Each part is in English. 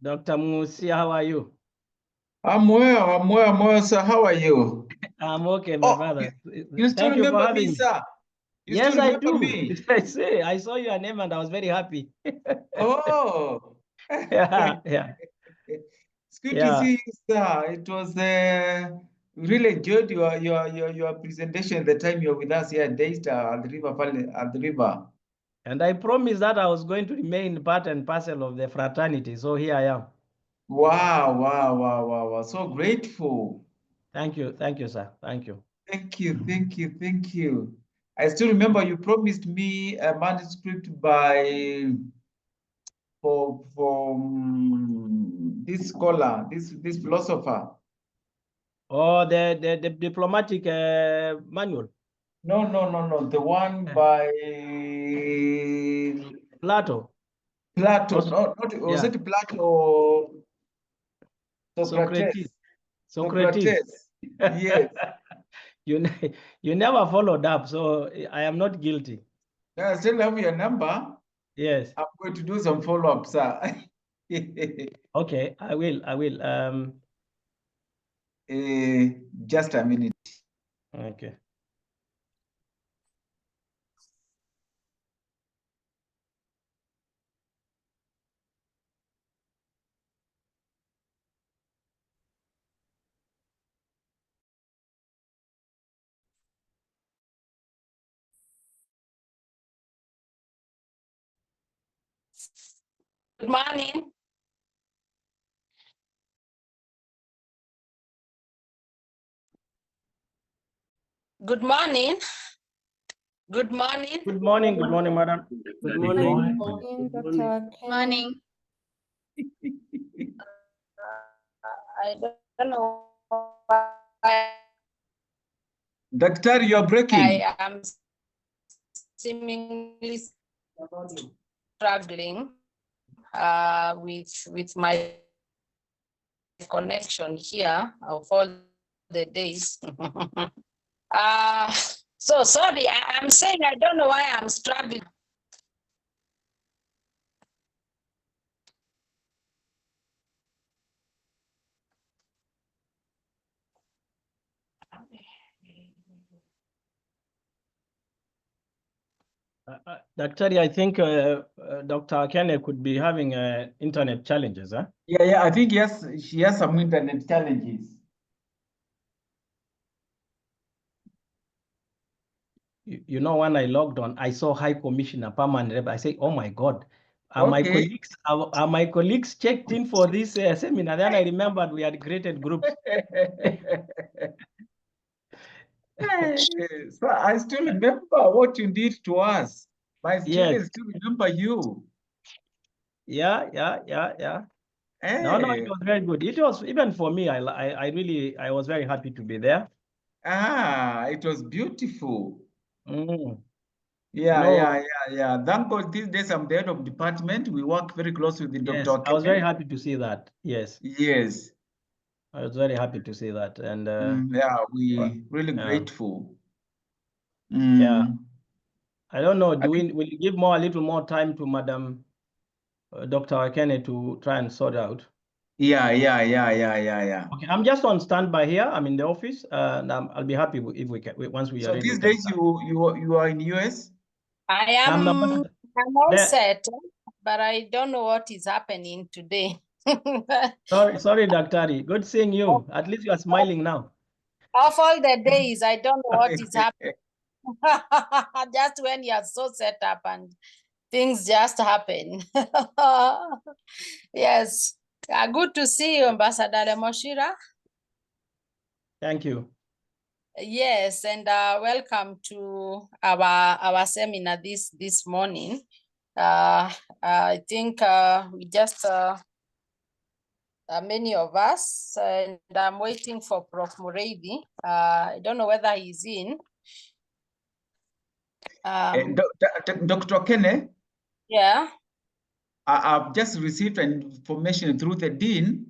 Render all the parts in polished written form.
Dr. Musi, how are you? I'm well, sir. How are you? I'm okay, my brother. You still Thank you for remember having me, me. sir? You Yes, still I remember do. me? I saw your name and I was very happy. Oh. Yeah, yeah. It's good to Yeah. see you, sir. It was really enjoyed your presentation the time you were with us here at Daystar at the River Valley, at the river. And I promised that I was going to remain part and parcel of the fraternity. So here I am. Wow. So grateful. Thank you, sir. Thank you. Thank you. I still remember you promised me a manuscript by for this scholar, this philosopher. Oh, the diplomatic manual. No. The one by Plato. Plato. Also, Not was yeah. it Plato or Socrates. Socrates. Yes. you, you never followed up, so I am not guilty. I still have your number. Yes. I'm going to do some follow-up, sir. Okay, I will. Just a minute. Okay. Good morning. Good morning. Good morning. Good morning, madam. Good morning. Dr. Morning. I don't know why Doctor, you're breaking. I am seemingly struggling with my connection here of all the days. So sorry, I'm saying I don't know why I'm struggling. Dr. I think Dr. Kene could be having internet challenges, huh? Yeah. I think yes, she has some internet challenges. You know, when I logged on, I saw High Commissioner permanent. I say, oh my God, are my colleagues checked in for this seminar? Then I remembered we had created groups. So I still remember what you did to us. My students still remember you. Yeah. No, it was very good. It was, even for me, I was very happy to be there. It was beautiful. Mm. Yeah. Thank God these days I'm the head of department. We work very closely with the Yes, Dr. I was very happy to see that. Yes. Yes. I was very happy to see that. And we really grateful. Yeah. I don't know, will you give a little more time to Madam Dr. Akene to try and sort out? Yeah. Okay, I'm just on standby here. I'm in the office, and I'll be happy if we can, once we are ready. So these days you are in US? I am I'm all set, but I don't know what is happening today. Sorry, Dr. Good seeing you. At least you are smiling now. Of all the days, I don't know what is happening. Just when you're so set up and things just happen. Yes. Good to see you, Ambassador Lemoshira. Thank you. Yes, and welcome to our seminar this morning. I think we just many of us, and I'm waiting for Prof. Muredi. I don't know whether he's in. Dr. Kene? Yeah. I've just received information through the dean.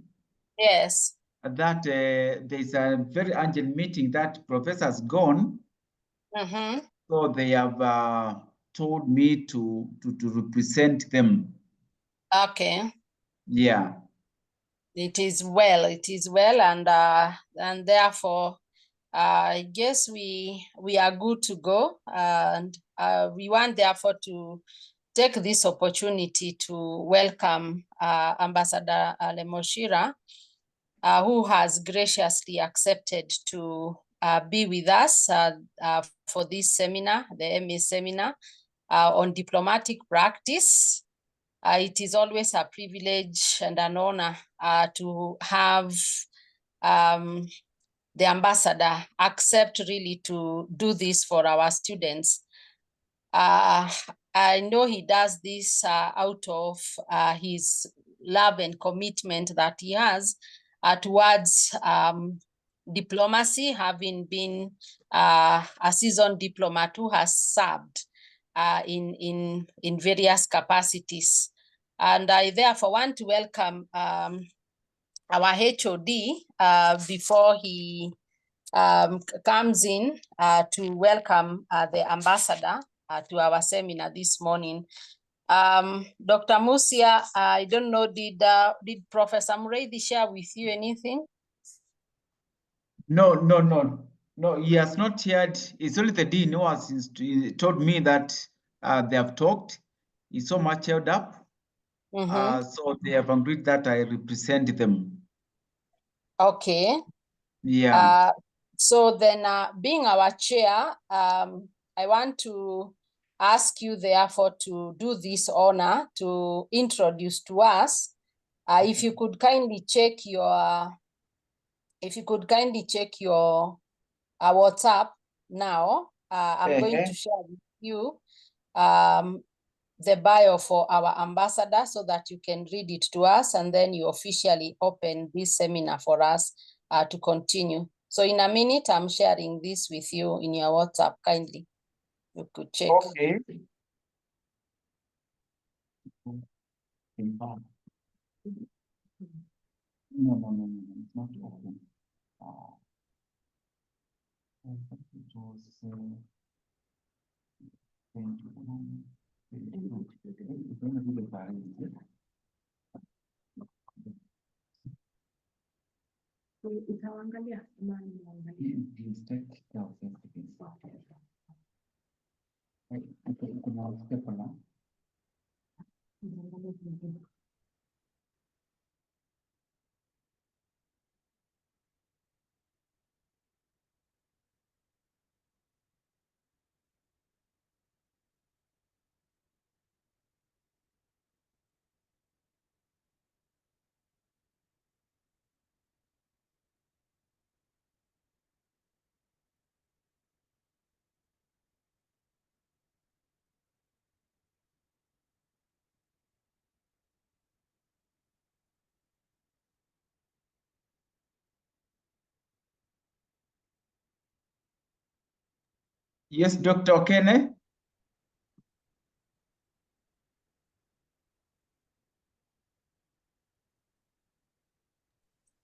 Yes. That there's a very urgent meeting that professor's gone. So they have told me to represent them. Okay. Yeah. It is well, and therefore, I guess we are good to go, and we want therefore to take this opportunity to welcome Ambassador Lemoshira, who has graciously accepted to be with us for this seminar, the MA seminar on diplomatic practice. It is always a privilege and an honor to have the ambassador accept really to do this for our students. I know he does this out of his love and commitment that he has towards diplomacy, having been a seasoned diplomat who has served in various capacities. And I therefore want to welcome our HOD before he comes in to welcome the ambassador to our seminar this morning. Dr. Musia, I don't know, did Professor Muredi share with you anything? No, he has not shared. It's only the dean who has told me that they have talked. He's so much held up. So they have agreed that I represent them. Okay. Yeah. So then, being our chair, I want to ask you therefore to do this honor to introduce to us. If you could kindly check your, WhatsApp now. I'm going to share with you the bio for our ambassador so that you can read it to us, and then you officially open this seminar for us to continue. So in a minute, I'm sharing this with you in your WhatsApp. Kindly, you could check. Okay. No, it's not open. Yes, Dr. Okene.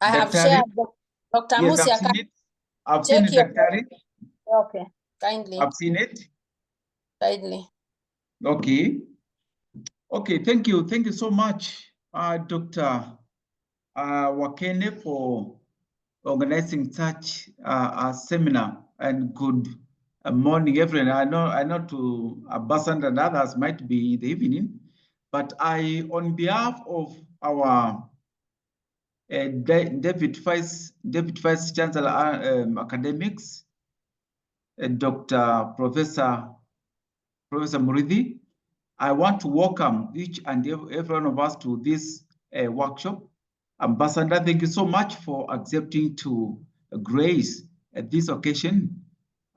I have shared. Dr. Yes, Musia, I've seen it. I've seen it, Dr. Okay, kindly. I've seen it. Kindly. Okay. Okay, thank you. Thank you so much, Dr. Wakene, for organizing such a seminar, and good morning, everyone. I know to Ambassador and others might be the evening, but on behalf of our Deputy Vice Chancellor Academics, Dr. Professor Muridi, I want to welcome each and every one of us to this workshop. Ambassador, thank you so much for accepting to grace at this occasion.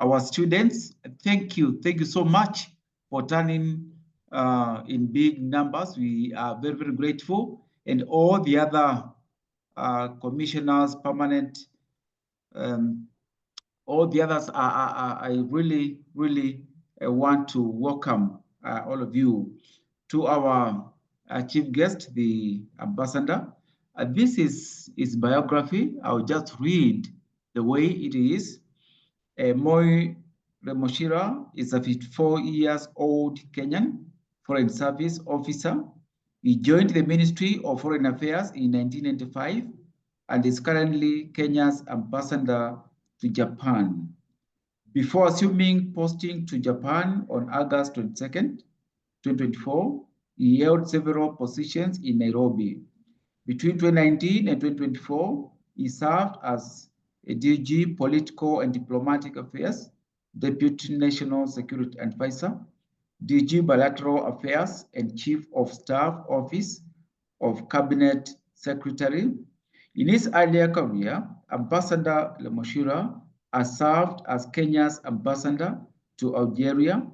Our students, thank you so much for turning in big numbers. We are very, very grateful. And all the other commissioners, permanent, all the others, I really, really want to welcome all of you to our chief guest, the ambassador. This is his biography. I'll just read the way it is. Moi Lemoshira is a 54-year-old Kenyan Foreign Service officer He joined the Ministry of Foreign Affairs in 1995 and is currently Kenya's ambassador to Japan. Before assuming posting to Japan on August 22nd, 2024, he held several positions in Nairobi. Between 2019 and 2024, he served as a DG Political and Diplomatic Affairs, Deputy National Security Advisor, DG Bilateral Affairs, and Chief of Staff Office of Cabinet Secretary. In his earlier career, Ambassador Lemoshira has served as Kenya's ambassador to Algeria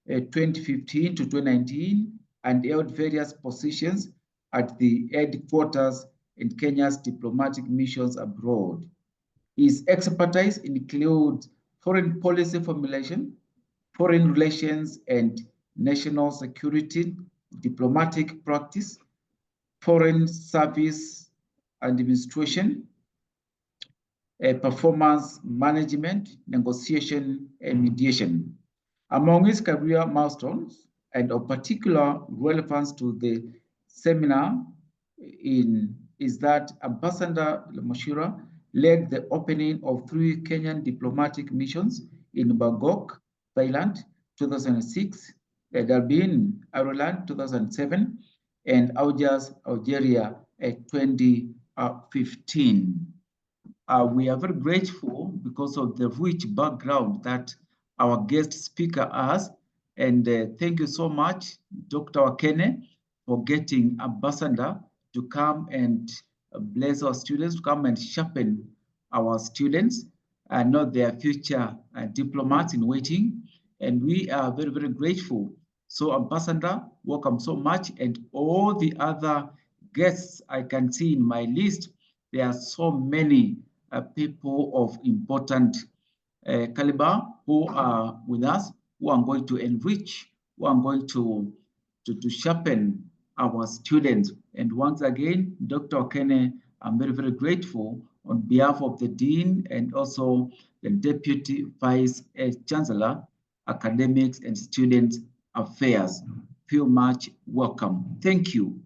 2015 to 2019 and held various positions at the headquarters in Kenya's diplomatic missions abroad. His expertise includes foreign policy formulation, foreign relations and national security, diplomatic practice, foreign service administration, performance management, negotiation, and mediation. Among his career milestones and of particular relevance to the seminar is that Ambassador Lemoshira led the opening of 3 Kenyan diplomatic missions in Bangkok, Thailand, 2006, Dublin, Ireland, 2007, and Algiers, Algeria, 2015. We are very grateful because of the rich background that our guest speaker has. And thank you so much, Dr. Wakene, for getting Ambassador to come and bless our students, to come and sharpen our students. I know they are future diplomats in waiting, and we are very, very grateful. So Ambassador, welcome so much. And all the other guests I can see in my list, there are so many people of important caliber who are with us, who are going to enrich, who are going to sharpen our students. And once again, Dr. Okene, I'm very, very grateful on behalf of the Dean and also the Deputy Vice Chancellor, Academics and Student Affairs. Feel much welcome. Thank you.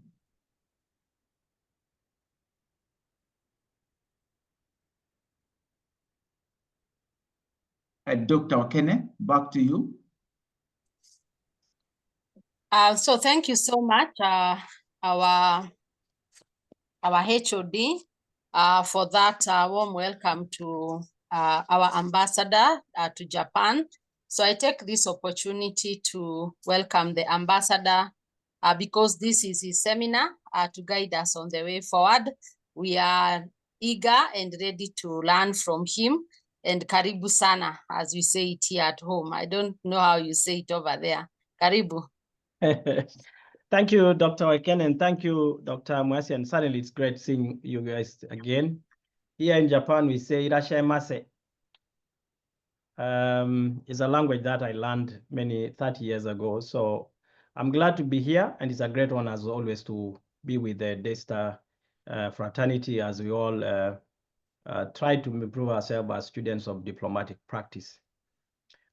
Dr. Okene, back to you. So thank you so much, our HOD, for that warm welcome to our ambassador to Japan. So I take this opportunity to welcome the ambassador because this is his seminar to guide us on the way forward. We are eager and ready to learn from him. And karibu sana, as we say it here at home. I don't know how you say it over there. Karibu. Thank you, Dr. Wakene, and thank you, Dr. Mwasi. And certainly it's great seeing you guys again. Here in Japan, we say irashaimase. It's a language that I learned 30 years ago. So I'm glad to be here, and it's a great one as always to be with the Daystar fraternity as we all try to improve ourselves as students of diplomatic practice.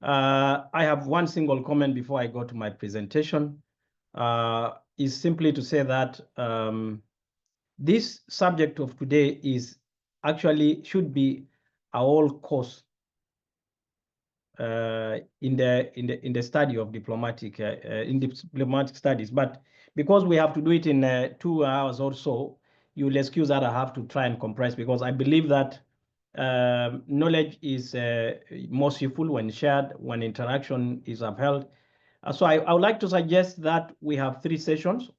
I have one single comment before I go to my presentation. Is simply to say that this subject of today is actually should be a whole course in the study of diplomatic studies, but because we have to do it in 2 hours or so, you will excuse that I have to try and compress, because I believe that knowledge is most useful when shared, when interaction is upheld. So I would like to suggest that we have 3 sessions.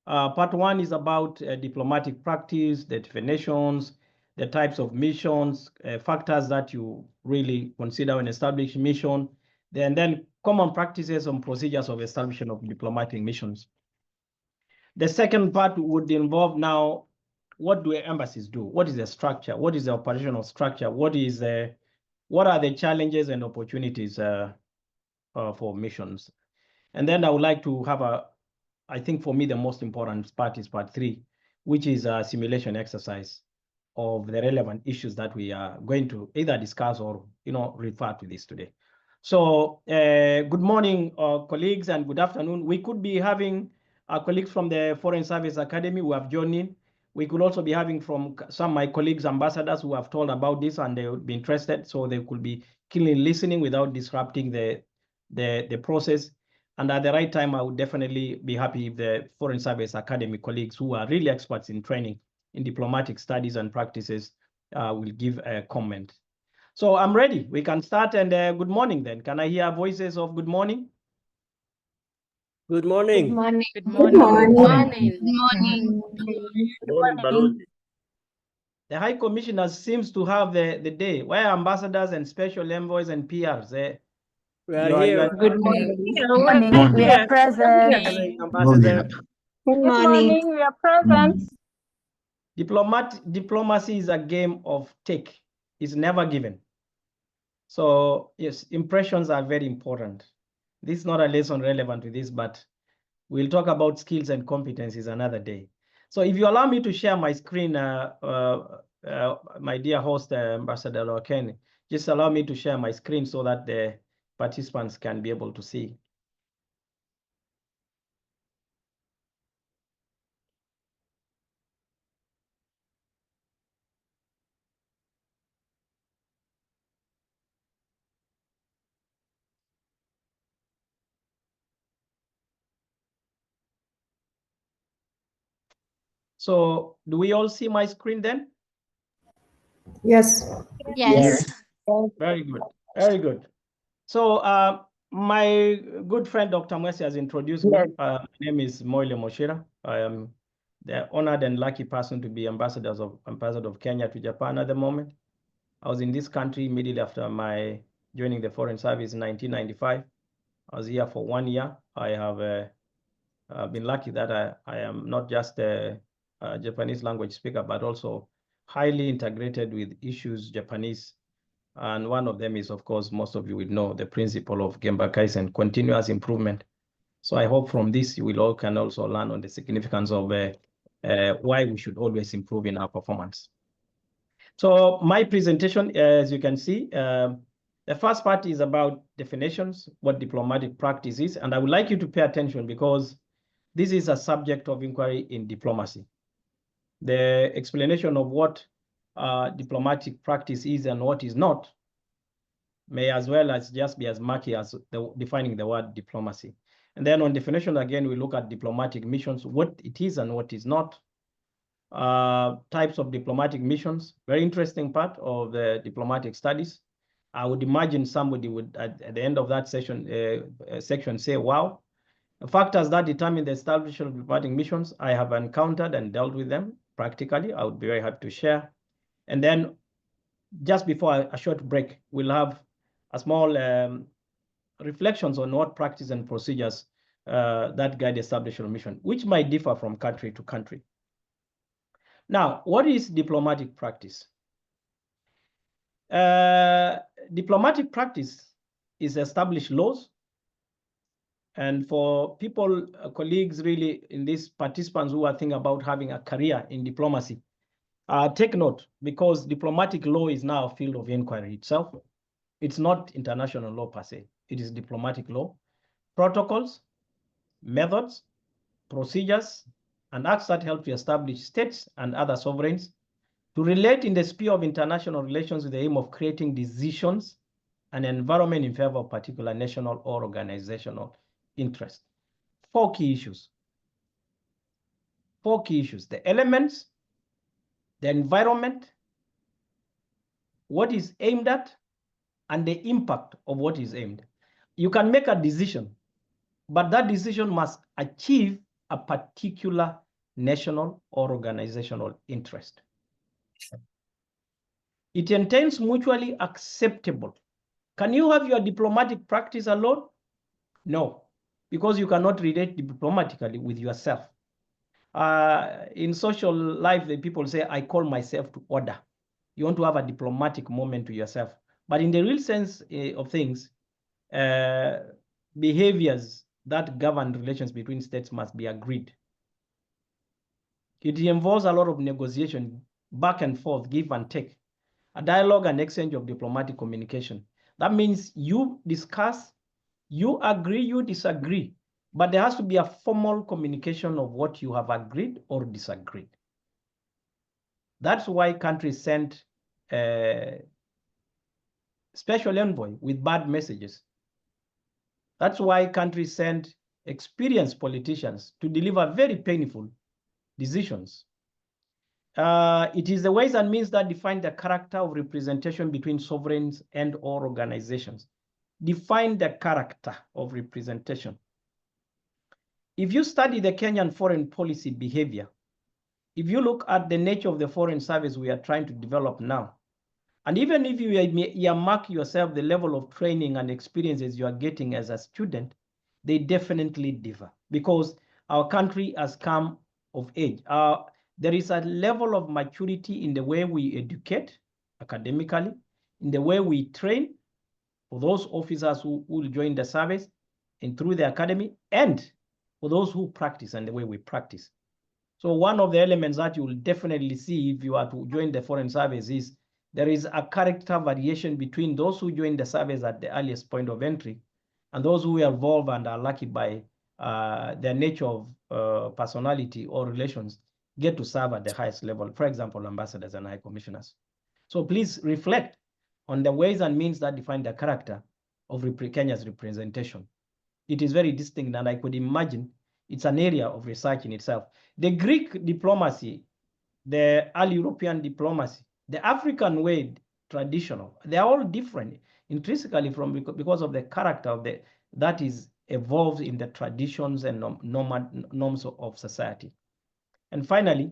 Part 1 is about diplomatic practice, the definitions, the types of missions, factors that you really consider when establishing mission, then common practices and procedures of establishment of diplomatic missions. The second part would involve now, what do embassies do? What is the structure? What is the operational structure? What are the challenges and opportunities for missions? And then I would like to have I think for me, the most important part is part 3, which is a simulation exercise of the relevant issues that we are going to either discuss or refer to this today. So good morning, colleagues, and good afternoon. We could be having our colleagues from the Foreign Service Academy who have joined in. We could also be having from some of my colleagues, ambassadors who have told about this and they would be interested, so they could be keenly listening without disrupting the process. And at the right time, I would definitely be happy if the Foreign Service Academy colleagues who are really experts in training in diplomatic studies and practices will give a comment. So I'm ready. We can start, and good morning then. Can I hear voices of good morning? Good morning. Good morning. Good morning. Good morning. Good morning, Balozi. The High Commissioner seems to have the day. Where are ambassadors and special envoys and PRs? We are here. Good morning. We are present. Morning, Ambassador. Good morning. We are present. Diplomacy is a game of take. It's never given. So yes, impressions are very important. This is not a lesson relevant to this, but we'll talk about skills and competencies another day. So if you allow me to share my screen, my dear host, Ambassador Loken, just allow me to share my screen so that the participants can be able to see. So do we all see my screen then? Yes. Yes. Very good. Very good. So my good friend, Dr. Mwesi, has introduced me. My name is Moile Moshira. I am the honored and lucky person to be ambassador of Kenya to Japan at the moment. I was in this country immediately after my joining the Foreign Service in 1995. I was here for 1 year. I have been lucky that I am not just a Japanese language speaker, but also highly integrated with issues Japanese. And one of them is, of course, most of you will know the principle of Gemba Kaizen, continuous improvement. So I hope from this you will all can also learn on the significance of why we should always improve in our performance. So my presentation, as you can see, the first part is about definitions, what diplomatic practice is, and I would like you to pay attention because this is a subject of inquiry in diplomacy. The explanation of what diplomatic practice is and what is not may as well as just be as murky as defining the word diplomacy. And then on definition, again, we look at diplomatic missions, what it is and what is not. Types of diplomatic missions, very interesting part of the diplomatic studies. I would imagine somebody would, at the end of that section say, wow. The factors that determine the establishment of diplomatic missions, I have encountered and dealt with them practically. I would be very happy to share. And then just before a short break, we'll have a small reflections on what practice and procedures that guide establishment of mission, which might differ from country to country. Now, what is diplomatic practice? Diplomatic practice is established laws. And for people, colleagues really in these participants who are thinking about having a career in diplomacy, take note, because diplomatic law is now a field of inquiry itself. It's not international law per se. It is diplomatic law. Protocols, methods, procedures, and acts that help to establish states and other sovereigns to relate in the sphere of international relations with the aim of creating decisions and environment in favor of particular national or organizational interest. Four key issues. Four key issues: the elements, the environment, what is aimed at, and the impact of what is aimed. You can make a decision, but that decision must achieve a particular national or organizational interest. It entails mutually acceptable. Can you have your diplomatic practice alone? No, because you cannot relate diplomatically with yourself. In social life, the people say, I call myself to order. You want to have a diplomatic moment to yourself. But in the real sense of things, behaviors that govern relations between states must be agreed. It involves a lot of negotiation, back and forth, give and take, a dialogue and exchange of diplomatic communication. That means you discuss, you agree, you disagree, but there has to be a formal communication of what you have agreed or disagreed. That's why countries sent a special envoy with bad messages. That's why countries send experienced politicians to deliver very painful decisions. It is the ways and means that define the character of representation between sovereigns and or organizations. Define the character of representation. If you study the Kenyan foreign policy behavior, if you look at the nature of the foreign service we are trying to develop now, and even if you earmark yourself the level of training and experiences you are getting as a student, they definitely differ because our country has come of age. There is a level of maturity in the way we educate academically, in the way we train for those officers who will join the service and through the academy, and for those who practice and the way we practice. So one of the elements that you will definitely see if you are to join the foreign service is there is a character variation between those who join the service at the earliest point of entry and those who evolve and are lucky by their nature of personality or relations get to serve at the highest level, for example, ambassadors and high commissioners. So please reflect on the ways and means that define the character of Kenya's representation. It is very distinct, and I could imagine it's an area of research in itself. The Greek diplomacy, the early European diplomacy, the African way, traditional, they're all different intrinsically because of the character of that is evolved in the traditions and norms of society. And finally,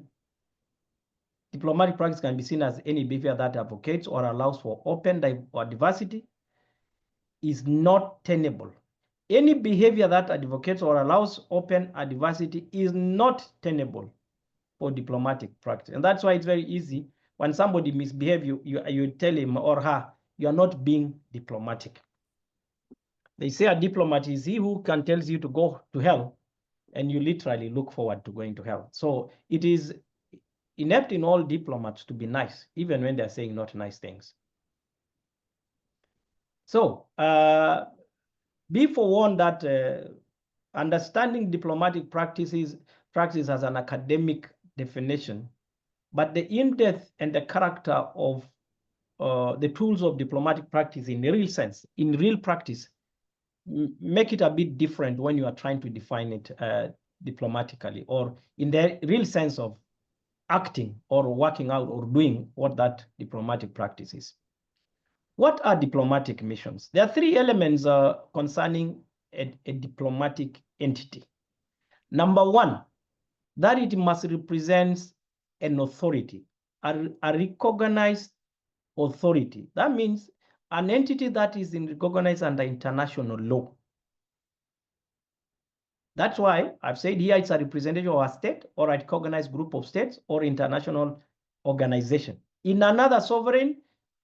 diplomatic practice can be seen as any behavior that advocates or allows for open or diversity is not tenable. Any behavior that advocates or allows open or diversity is not tenable for diplomatic practice. And that's why it's very easy when somebody misbehaves, you tell him or her, you're not being diplomatic. They say a diplomat is he who can tell you to go to hell, and you literally look forward to going to hell. So it is inept in all diplomats to be nice, even when they're saying not nice things. So be forewarned that understanding diplomatic practice as an academic definition, but the in-depth and the character of the tools of diplomatic practice in the real sense, in real practice, make it a bit different when you are trying to define it diplomatically or in the real sense of acting or working out or doing what that diplomatic practice is. What are diplomatic missions? There are three elements concerning a diplomatic entity. Number one, that it must represent an authority, a recognized authority. That means an entity that is recognized under international law. That's why I've said here it's a representative of a state or a recognized group of states or international organization in another sovereign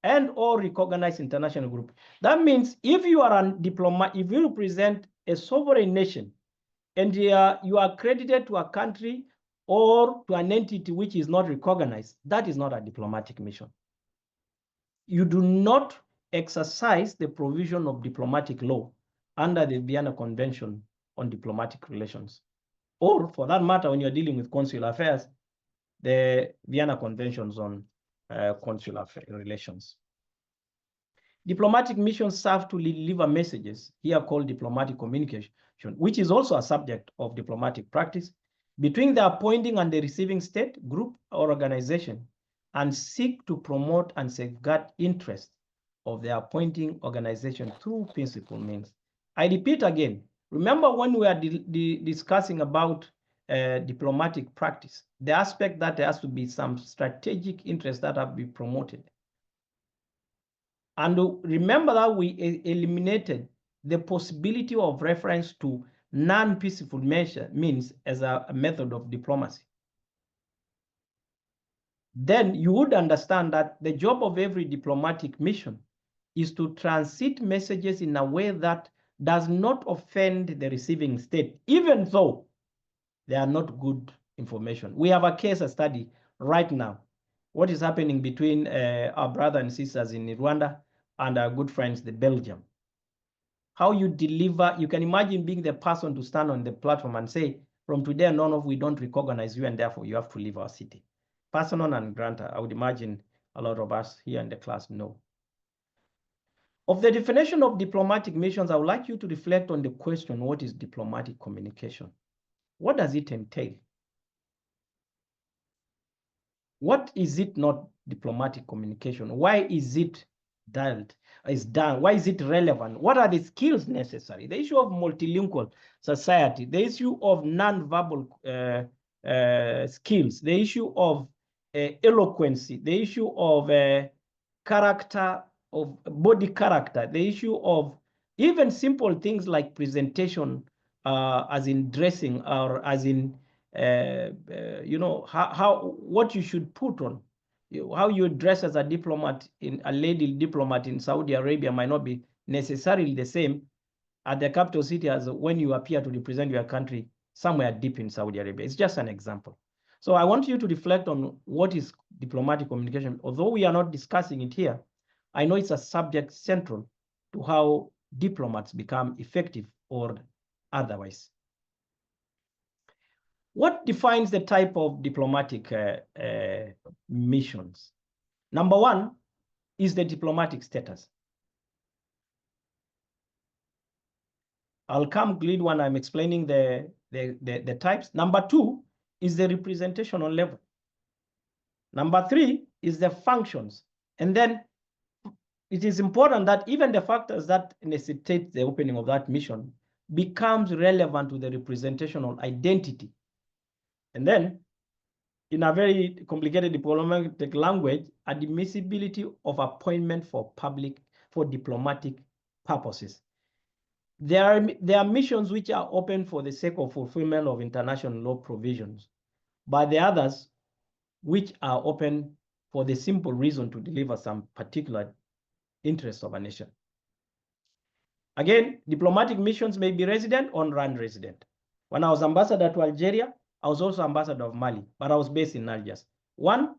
and or recognized international group. That means if you are a diplomat, if you represent a sovereign nation and you are accredited to a country or to an entity which is not recognized, that is not a diplomatic mission. You do not exercise the provision of diplomatic law under the Vienna Convention on Diplomatic Relations. Or for that matter, when you're dealing with consular affairs, the Vienna Conventions on consular relations. Diplomatic missions serve to deliver messages, here called diplomatic communication, which is also a subject of diplomatic practice, between the appointing and the receiving state, group, or organization, and seek to promote and safeguard interests of the appointing organization through principal means. I repeat again, remember when we are discussing about diplomatic practice, the aspect that there has to be some strategic interests that have been promoted. And remember that we eliminated the possibility of reference to non-peaceful means as a method of diplomacy. Then you would understand that the job of every diplomatic mission is to transmit messages in a way that does not offend the receiving state, even though they are not good information. We have a case study right now. What is happening between our brothers and sisters in Rwanda and our good friends, the Belgium. how you deliver. You can imagine being the person to stand on the platform and say, from today on, we don't recognize you and therefore you have to leave our city. Personal and grantor, I would imagine a lot of us here in the class know. Of the definition of diplomatic missions, I would like you to reflect on the question, what is diplomatic communication? What does it entail? What is it not diplomatic communication? Why is it done? Why is it relevant? What are the skills necessary? The issue of multilingual society, the issue of non-verbal skills, the issue of eloquency, the issue of character, of body character, the issue of even simple things like presentation, as in dressing or as in you know, what you should put on, how you dress as a diplomat, a lady diplomat in Saudi Arabia might not be necessarily the same at the capital city as when you appear to represent your country somewhere deep in Saudi Arabia. It's just an example. So I want you to reflect on what is diplomatic communication. Although we are not discussing it here, I know it's a subject central to how diplomats become effective or otherwise. What defines the type of diplomatic missions? Number one is the diplomatic status. I'll come lead when I'm explaining the types. Number two is the representational level. Number three is the functions. And then it is important that even the factors that necessitate the opening of that mission becomes relevant to the representational identity. And then, in a very complicated diplomatic language, admissibility of appointment for diplomatic purposes. There are missions which are open for the sake of fulfillment of international law provisions, but the others which are open for the simple reason to deliver some particular interests of a nation. Again, diplomatic missions may be resident or non-resident. When I was ambassador to Algeria, I was also ambassador of Mali, but I was based in Algiers. One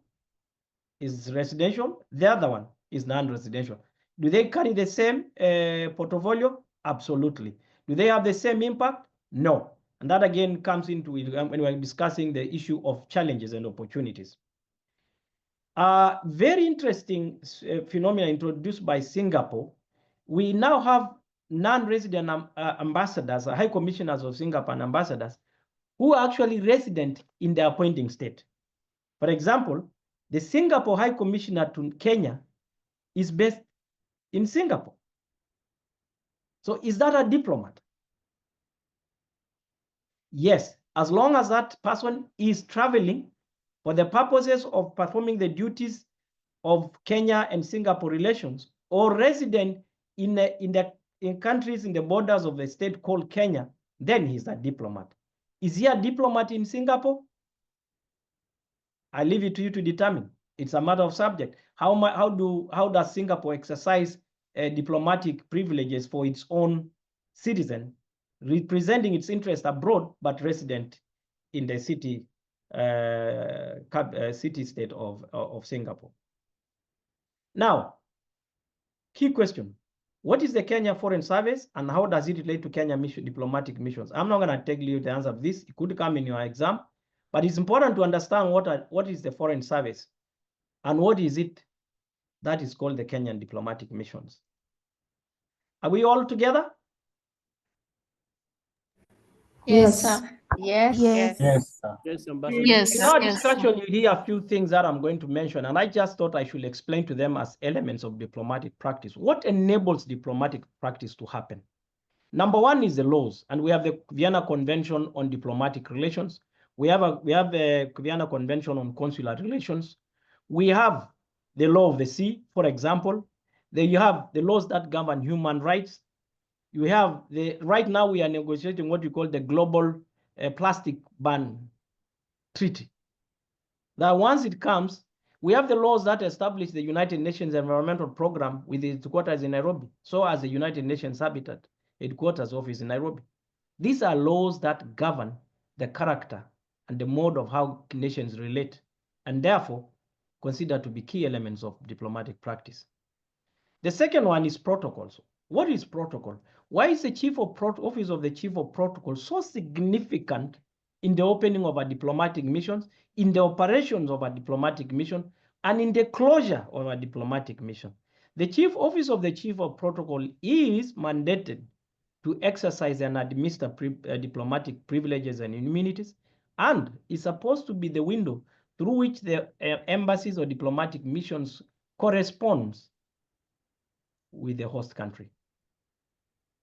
is residential, the other one is non-residential. Do they carry the same portfolio? Absolutely. Do they have the same impact? No. And that again comes into when we're discussing the issue of challenges and opportunities. Very interesting phenomenon introduced by Singapore. We now have non-resident ambassadors, high commissioners of Singapore and ambassadors, who are actually resident in the appointing state. For example, the Singapore High Commissioner to Kenya is based in Singapore. So is that a diplomat? Yes, as long as that person is traveling for the purposes of performing the duties of Kenya and Singapore relations, or resident in countries in the borders of the state called Kenya, then he's a diplomat. Is he a diplomat in Singapore? I leave it to you to determine. It's a matter of subject. How does Singapore exercise diplomatic privileges for its own citizen, representing its interest abroad, but resident in the city state of Singapore? Now, key question. What is the Kenya Foreign Service and how does it relate to Kenya diplomatic missions? I'm not going to tell you the answer of this. It could come in your exam, but it's important to understand what is the Foreign Service and what is it that is called the Kenyan diplomatic missions. Are we all together? Yes, sir. Yes. Yes, Ambassador. Yes. In our Yes. discussion, you hear a few things that I'm going to mention, and I just thought I should explain to them as elements of diplomatic practice. What enables diplomatic practice to happen? Number one is the laws, and we have the Vienna Convention on Diplomatic Relations. We have the Vienna Convention on Consular Relations. We have the law of the sea, for example. Then you have the laws that govern human rights. You have right now we are negotiating what you call the Global Plastic Ban Treaty. That once it comes, we have the laws that establish the United Nations Environmental Program with its headquarters in Nairobi. So as the United Nations Habitat headquarters office in Nairobi. These are laws that govern the character and the mode of how nations relate, and therefore considered to be key elements of diplomatic practice. The second one is protocols. What is protocol? Why is the office of the chief of protocol so significant in the opening of our diplomatic missions, in the operations of a diplomatic mission, and in the closure of a diplomatic mission? The chief office of the chief of protocol is mandated to exercise and administer diplomatic privileges and immunities, and is supposed to be the window through which the embassies or diplomatic missions corresponds with the host country.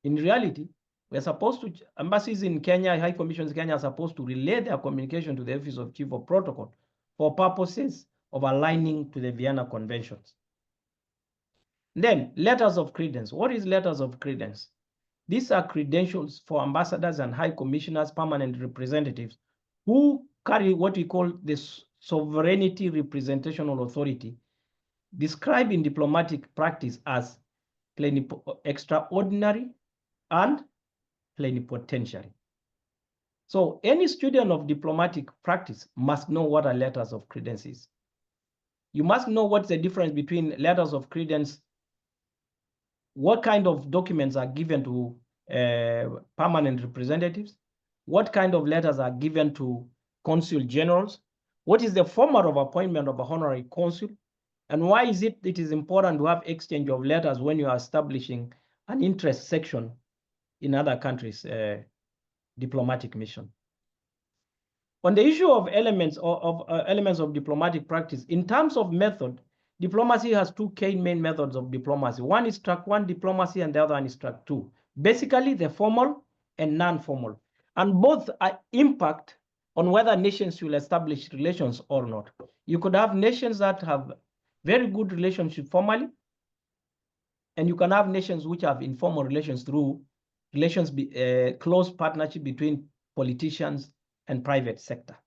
In reality, we're supposed to, embassies in Kenya, high commissions in Kenya are supposed to relay their communication to the office of chief of protocol for purposes of aligning to the Vienna Conventions. Then letters of credence. What is letters of credence? These are credentials for ambassadors and high commissioners, permanent representatives, who carry what we call the sovereignty representational authority, described in diplomatic practice as extraordinary and plenipotentiary. So any student of diplomatic practice must know what a letters of credence is. You must know what's the difference between letters of credence, what kind of documents are given to permanent representatives, what kind of letters are given to consul generals, what is the format of appointment of a honorary consul, and why is it important to have exchange of letters when you are establishing an interest section in other countries' diplomatic mission. On the issue of elements of diplomatic practice, in terms of method, diplomacy has two main methods of diplomacy. One is track 1 diplomacy and the other one is track 2. Basically, the formal and non-formal. And both impact on whether nations will establish relations or not. You could have nations that have very good relationship formally, and you can have nations which have informal relations through close partnership between politicians and private sector.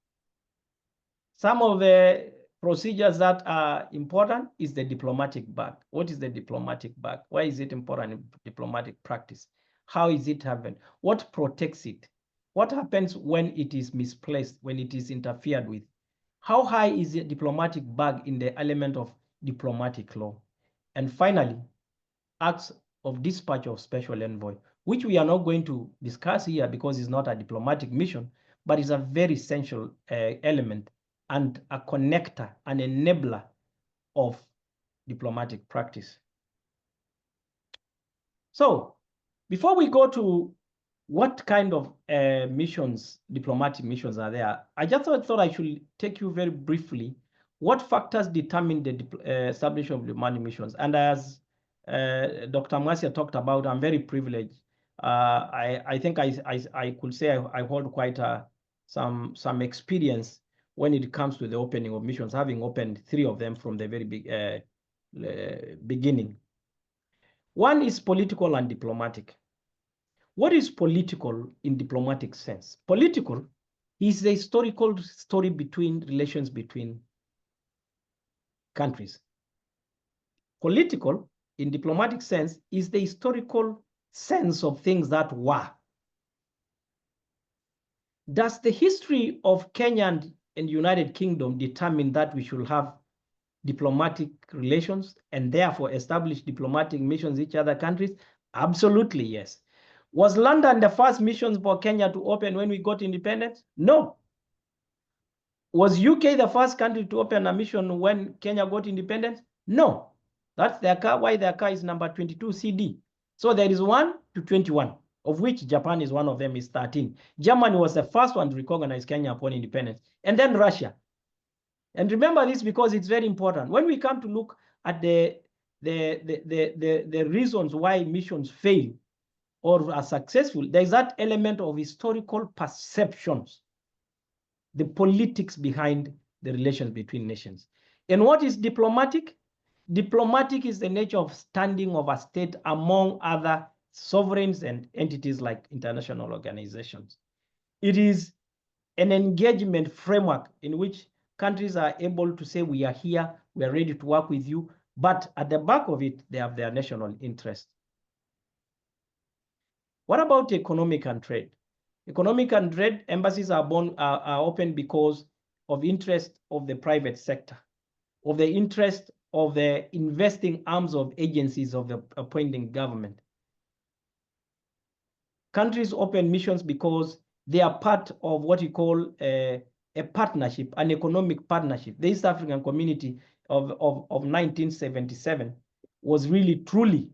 Some of the procedures that are important is the diplomatic bag. What is the diplomatic bag? Why is it important in diplomatic practice? How is it happened? What protects it? What happens when it is misplaced, when it is interfered with? How high is the diplomatic bag in the element of diplomatic law? And finally, acts of dispatch of special envoy, which we are not going to discuss here because it's not a diplomatic mission, but it's a very essential element and a connector, an enabler of diplomatic practice. So before we go to what kind of missions, diplomatic missions are there, I just thought I should take you very briefly what factors determine the establishment of diplomatic missions. And as Dr. Mwasia talked about, I'm very privileged. I think I could say I hold quite some experience when it comes to the opening of missions, having opened 3 of them from the very beginning. One is political and diplomatic. What is political in diplomatic sense? Political is the historical story relations between countries. Political in diplomatic sense is the historical sense of things that were. Does the history of Kenya and United Kingdom determine that we should have diplomatic relations and therefore establish diplomatic missions in each other countries? Absolutely, yes. Was London the first missions for Kenya to open when we got independence? No. Was UK the first country to open a mission when Kenya got independence? No. That's their car, why their car is number 22 CD. So there is 1 to 21, of which Japan is one of them, is 13. Germany was the first one to recognize Kenya upon independence, and then Russia. And remember this because it's very important. When we come to look at the reasons why missions fail or are successful, there's that element of historical perceptions, the politics behind the relations between nations. And what is diplomatic? Diplomatic is the nature of standing of a state among other sovereigns and entities like international organizations. It is an engagement framework in which countries are able to say, we are here, we are ready to work with you, but at the back of it, they have their national interest. What about economic and trade? Economic and trade embassies are open because of interest of the private sector, of the interest of the investing arms of agencies of the appointing government. Countries open missions because they are part of what you call a partnership, an economic partnership. The East African Community of 1977 was really, truly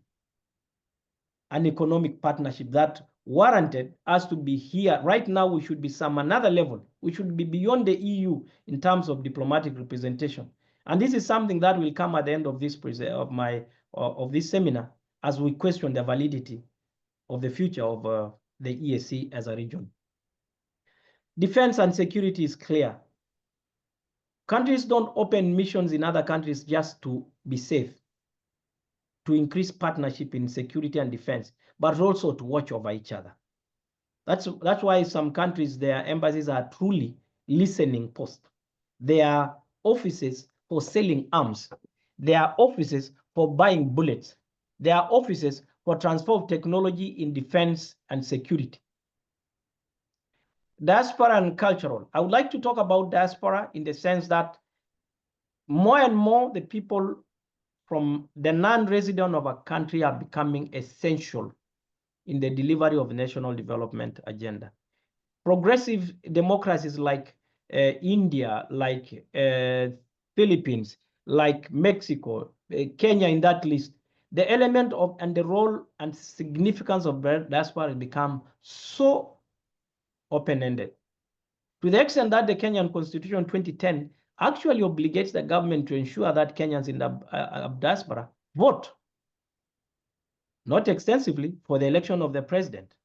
an economic partnership that warranted us to be here. Right now, we should be some another level. We should be beyond the EU in terms of diplomatic representation. And this is something that will come at the end of this this seminar, as we question the validity of the future of the EAC as a region. Defense and security is clear. Countries don't open missions in other countries just to be safe, to increase partnership in security and defense, but also to watch over each other. That's why some countries, their embassies are truly listening posts. They are offices for selling arms. They are offices for buying bullets. They are offices for transfer of technology in defense and security. Diaspora and cultural. I would like to talk about diaspora in the sense that more and more the people from the non-resident of a country are becoming essential in the delivery of the national development agenda. Progressive democracies like India, like Philippines, like Mexico, Kenya in that list, the element of and the role and significance of diaspora has become so open-ended, to the extent that the Kenyan Constitution 2010 actually obligates the government to ensure that Kenyans in the diaspora vote, not extensively, for the election of the president.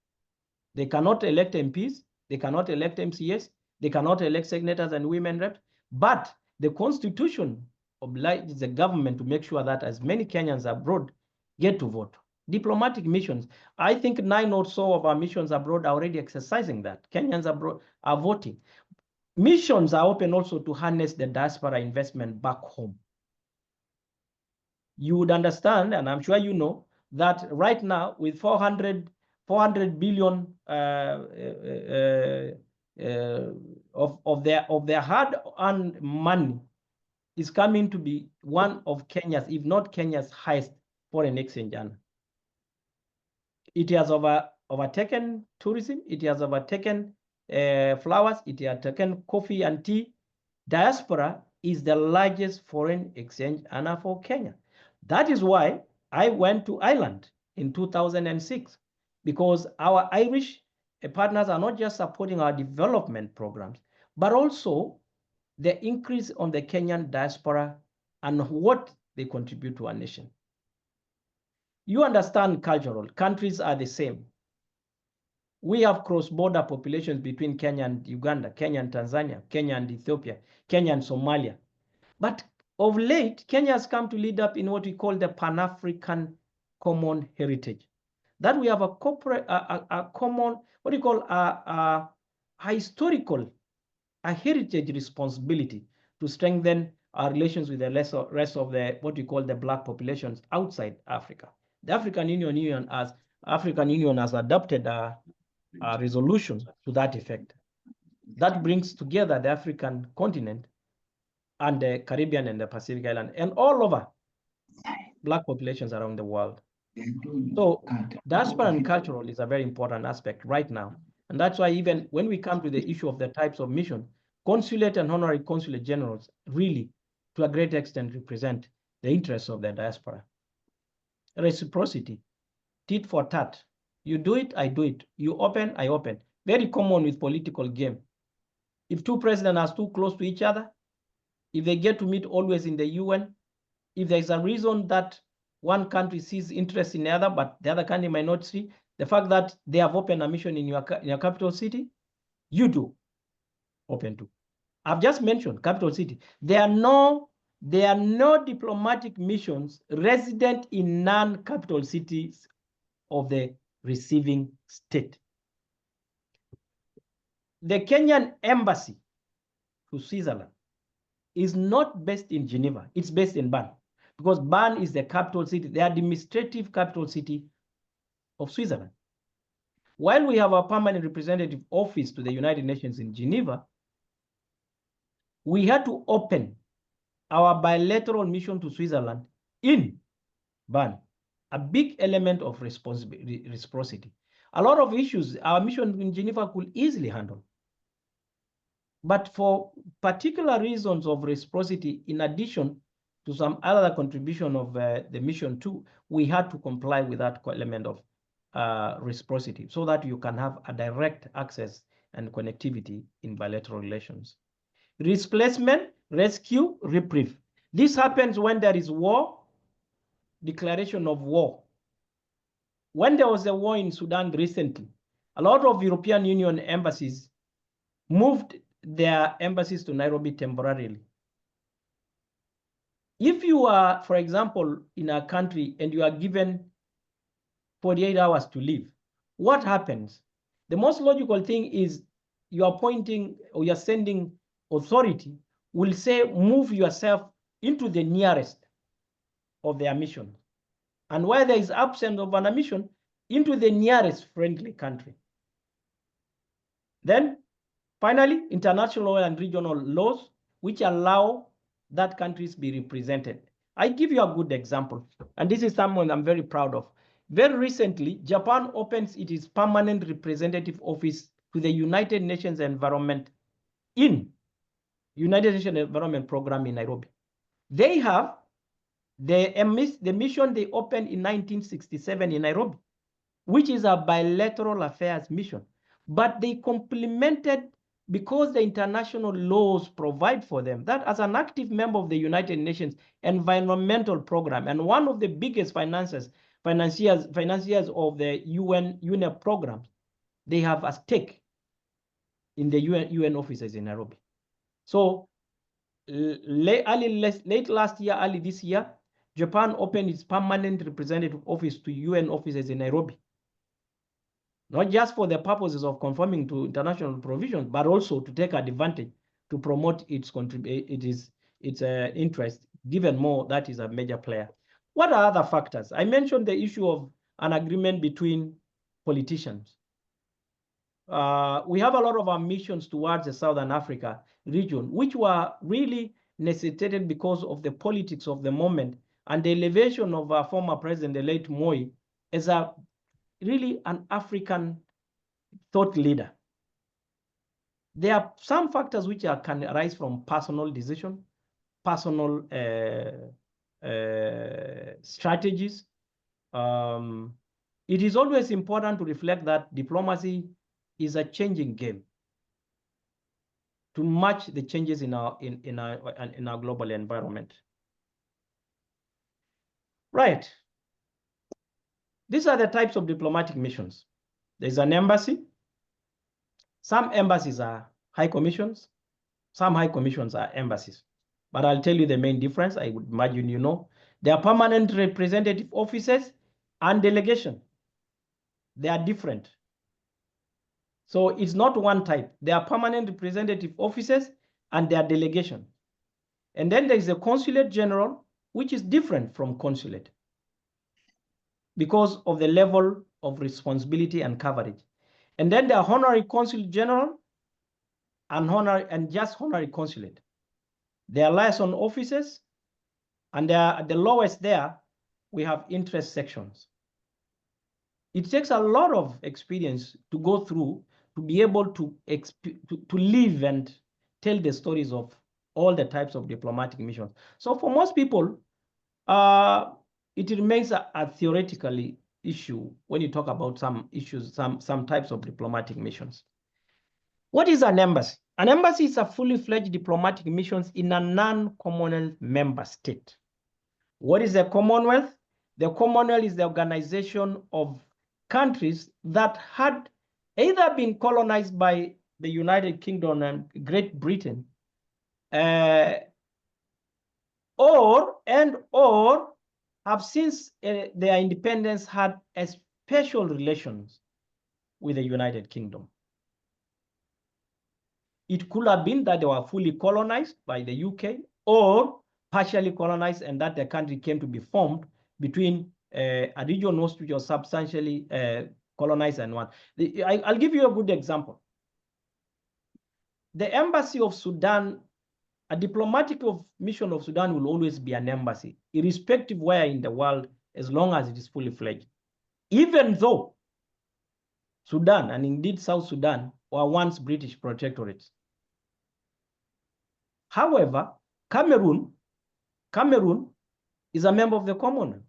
They cannot elect MPs, they cannot elect MCS, they cannot elect senators and women reps, but the Constitution obliges the government to make sure that as many Kenyans abroad get to vote. Diplomatic missions, I think 9 or so of our missions abroad are already exercising that. Kenyans abroad are voting. Missions are open also to harness the diaspora investment back home. You would understand, and I'm sure you know, that right now with 400 billion of their hard-earned money is coming to be one of Kenya's, if not Kenya's, highest foreign exchange earner. It has overtaken tourism. It has overtaken flowers. It has taken coffee and tea. Diaspora is the largest foreign exchange earner for Kenya. That is why I went to Ireland in 2006, because our Irish partners are not just supporting our development programs, but also the increase on the Kenyan diaspora and what they contribute to our nation. You understand cultural, countries are the same. We have cross-border populations between Kenya and Uganda, Kenya and Tanzania, Kenya and Ethiopia, Kenya and Somalia. But of late, Kenya has come to lead up in what we call the Pan-African Common Heritage. That we have a common, what do you call, a historical, a heritage responsibility to strengthen our relations with the rest of the, what we call the Black populations outside Africa. The African Union has adopted a resolution to that effect. That brings together the African continent and the Caribbean and the Pacific Island and all over Black populations around the world. So diaspora and cultural is a very important aspect right now. And that's why even when we come to the issue of the types of mission, consulate and honorary consulate generals really, to a great extent, represent the interests of the diaspora. Reciprocity, tit for tat. You do it, I do it. You open, I open. Very common with political game. If two presidents are too close to each other, if they get to meet always in the UN, if there's a reason that one country sees interest in the other, but the other country might not see, the fact that they have opened a mission in your capital city, you do open to. I've just mentioned capital city. There are no diplomatic missions resident in non-capital cities of the receiving state. The Kenyan embassy to Switzerland is not based in Geneva, it's based in Bern, because Bern is the capital city, the administrative capital city of Switzerland. While we have a permanent representative office to the United Nations in Geneva, we had to open our bilateral mission to Switzerland in Bern, a big element of reciprocity. A lot of issues our mission in Geneva could easily handle. But for particular reasons of reciprocity, in addition to some other contribution of the mission too, we had to comply with that element of reciprocity so that you can have a direct access and connectivity in bilateral relations. Displacement, rescue, reprieve. This happens when there is war, declaration of war. When there was a war in Sudan recently, a lot of European Union embassies moved their embassies to Nairobi temporarily. If you are, for example, in a country and you are given 48 hours to leave, what happens? The most logical thing is you are appointing or you're sending authority will say, move yourself into the nearest of their mission. And where there is absence of an mission, into the nearest friendly country. Then finally, international and regional laws, which allow that countries be represented. I give you a good example, and this is someone I'm very proud of. Very recently, Japan opens its permanent representative office to the United Nations Environment in United Nations Environment Program in Nairobi. They have the mission they opened in 1967 in Nairobi, which is a bilateral affairs mission. But they complemented, because the international laws provide for them, that as an active member of the United Nations Environmental Program, and one of the biggest financiers of the UNEP programs, they have a stake in the UN offices in Nairobi. So late last year, early this year, Japan opened its permanent representative office to UN offices in Nairobi. Not just for the purposes of conforming to international provisions, but also to take advantage to promote its interest, given more that is a major player. What are other factors? I mentioned the issue of an agreement between politicians. We have a lot of our missions towards the Southern Africa region, which were really necessitated because of the politics of the moment and the elevation of our former president, the late Moi, as a really an African thought leader. There are some factors which can arise from personal decision, personal strategies. It is always important to reflect that diplomacy is a changing game to match the changes in our global environment. Right. These are the types of diplomatic missions. There's an embassy. Some embassies are high commissions. Some high commissions are embassies. But I'll tell you the main difference. I would imagine you know. They are permanent representative offices and delegation. They are different. So it's not one type. They are permanent representative offices and they are delegation. And then there is a consulate general, which is different from consulate because of the level of responsibility and coverage. And then there are honorary consul general and just honorary consulate. There are liaison offices, and there are, at the lowest there, we have interest sections. It takes a lot of experience to go through to be able to live and tell the stories of all the types of diplomatic missions. So for most people, it remains a theoretical issue when you talk about some issues, some types of diplomatic missions. What is an embassy? An embassy is a fully fledged diplomatic mission in a non-Commonwealth member state. What is the Commonwealth? The Commonwealth is the organization of countries that had either been colonized by the United Kingdom and Great Britain, or have since their independence had a special relations with the United Kingdom. It could have been that they were fully colonized by the UK or partially colonized, and that the country came to be formed between a region which was substantially colonized and one. I'll give you a good example. The embassy of Sudan A diplomatic mission of Sudan will always be an embassy, irrespective where in the world, as long as it is fully fledged. Even though Sudan, and indeed South Sudan, were once British protectorates. However, Cameroon is a member of the Commonwealth.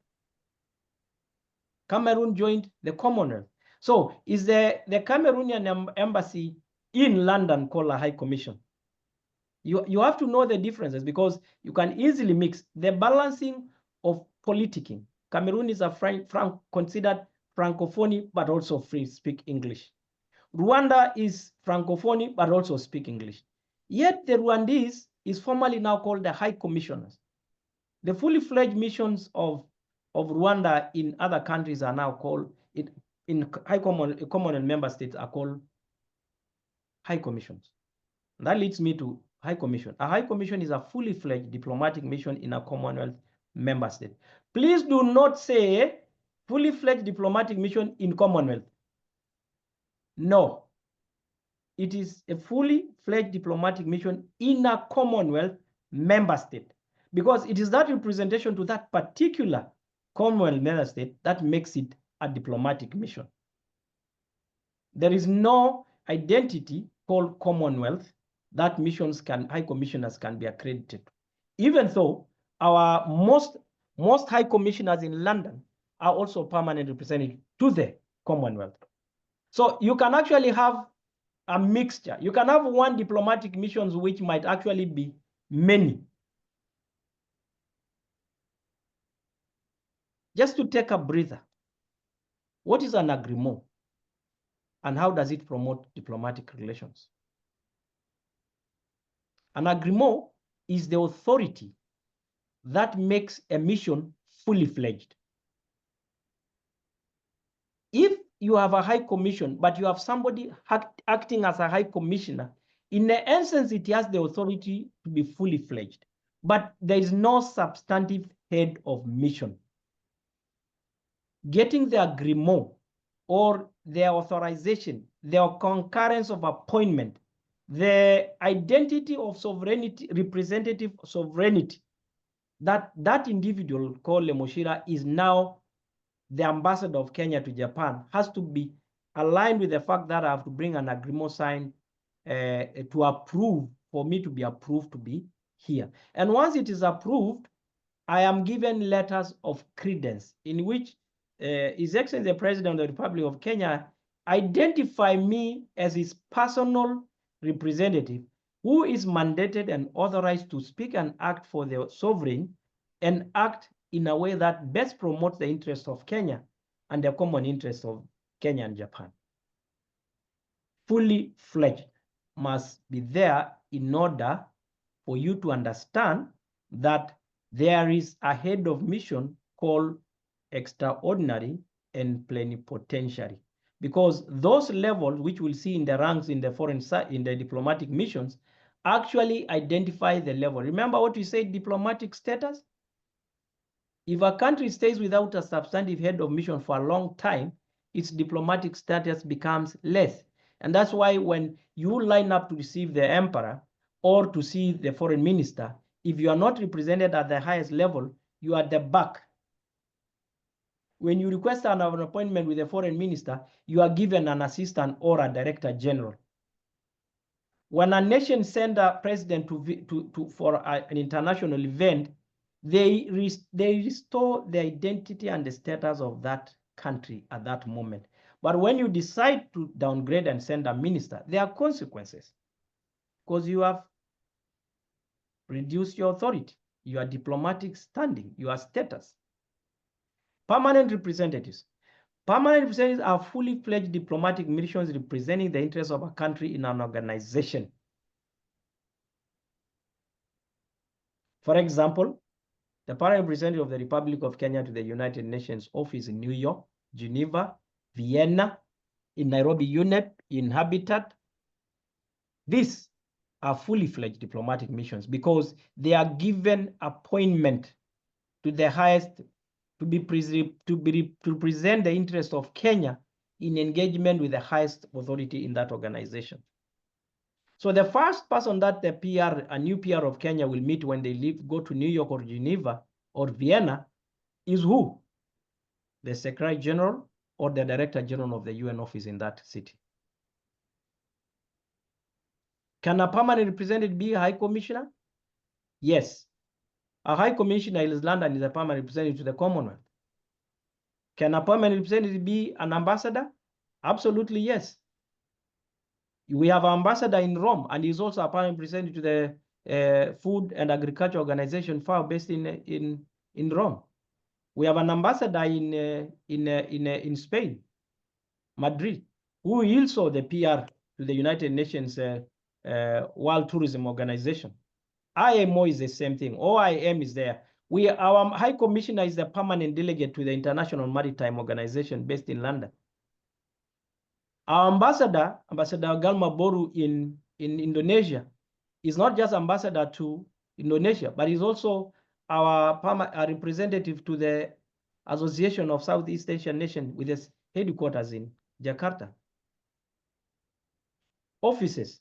Cameroon joined the Commonwealth. So is the Cameroonian embassy in London called a High Commission? You have to know the differences, because you can easily mix the balancing of politicking. Cameroon is considered Francophone, but also speak English. Rwanda is Francophone, but also speak English. Yet the Rwandese is formally now called the High Commissioners. The fully fledged missions of Rwanda in other countries are now called, in Commonwealth member states are called High Commissions. And that leads me to High Commission. A High Commission is a fully fledged diplomatic mission in a Commonwealth member state. Please do not say fully fledged diplomatic mission in Commonwealth. No, it is a fully fledged diplomatic mission in a Commonwealth member state, because it is that representation to that particular Commonwealth member state that makes it a diplomatic mission. There is no identity called Commonwealth that High Commissioners can be accredited. Even though our most High Commissioners in London are also permanent representatives to the Commonwealth. So you can actually have a mixture. You can have one diplomatic missions which might actually be many. Just to take a breather, what is an agreement and how does it promote diplomatic relations? An agreement is the authority that makes a mission fully fledged. If you have a High Commission, but you have somebody acting as a High Commissioner, in the essence, it has the authority to be fully fledged, but there is no substantive head of mission. Getting the agreement or the authorization, the concurrence of appointment, the identity of sovereignty, representative sovereignty, that individual called Lemoshira is now the ambassador of Kenya to Japan, has to be aligned with the fact that I have to bring an agreement signed to approve, for me to be approved to be here. And once it is approved, I am given letters of credence in which His Excellency the President of the Republic of Kenya identify me as his personal representative who is mandated and authorized to speak and act for the sovereign and act in a way that best promotes the interests of Kenya and the common interests of Kenya and Japan. Fully fledged must be there in order for you to understand that there is a head of mission called extraordinary and plenipotentiary, because those levels which we'll see in the ranks in the foreign side, in the diplomatic missions, actually identify the level. Remember what we said, diplomatic status? If a country stays without a substantive head of mission for a long time, its diplomatic status becomes less. And that's why when you line up to receive the emperor or to see the foreign minister, if you are not represented at the highest level, you are at the back. When you request an appointment with a foreign minister, you are given an assistant or a director general. When a nation sends a president for an international event, they restore the identity and the status of that country at that moment. But when you decide to downgrade and send a minister, there are consequences, because you have reduced your authority, your diplomatic standing, your status. Permanent representatives. Permanent representatives are fully fledged diplomatic missions representing the interests of a country in an organization. For example, the permanent representative of the Republic of Kenya to the United Nations office in New York, Geneva, Vienna, in Nairobi UNEP, in Habitat. These are fully fledged diplomatic missions because they are given appointment to the highest to present the interest of Kenya in engagement with the highest authority in that organization. So the first person that the PR, a new PR of Kenya will meet when they go to New York or Geneva or Vienna is who? The Secretary General or the Director General of the UN office in that city. Can a permanent representative be a High Commissioner? Yes. A High Commissioner in London is a permanent representative to the Commonwealth. Can a permanent representative be an ambassador? Absolutely, yes. We have an ambassador in Rome, and he's also a permanent representative to the Food and Agriculture Organization, FAO, based in Rome. We have an ambassador in Spain, Madrid, who is also the PR to the United Nations World Tourism Organization. IMO is the same thing. OIM is there. Our High Commissioner is the permanent delegate to the International Maritime Organization based in London. Our ambassador, Ambassador Galma Boru in Indonesia, is not just ambassador to Indonesia, but he's also our representative to the Association of Southeast Asian Nations with its headquarters in Jakarta. Offices.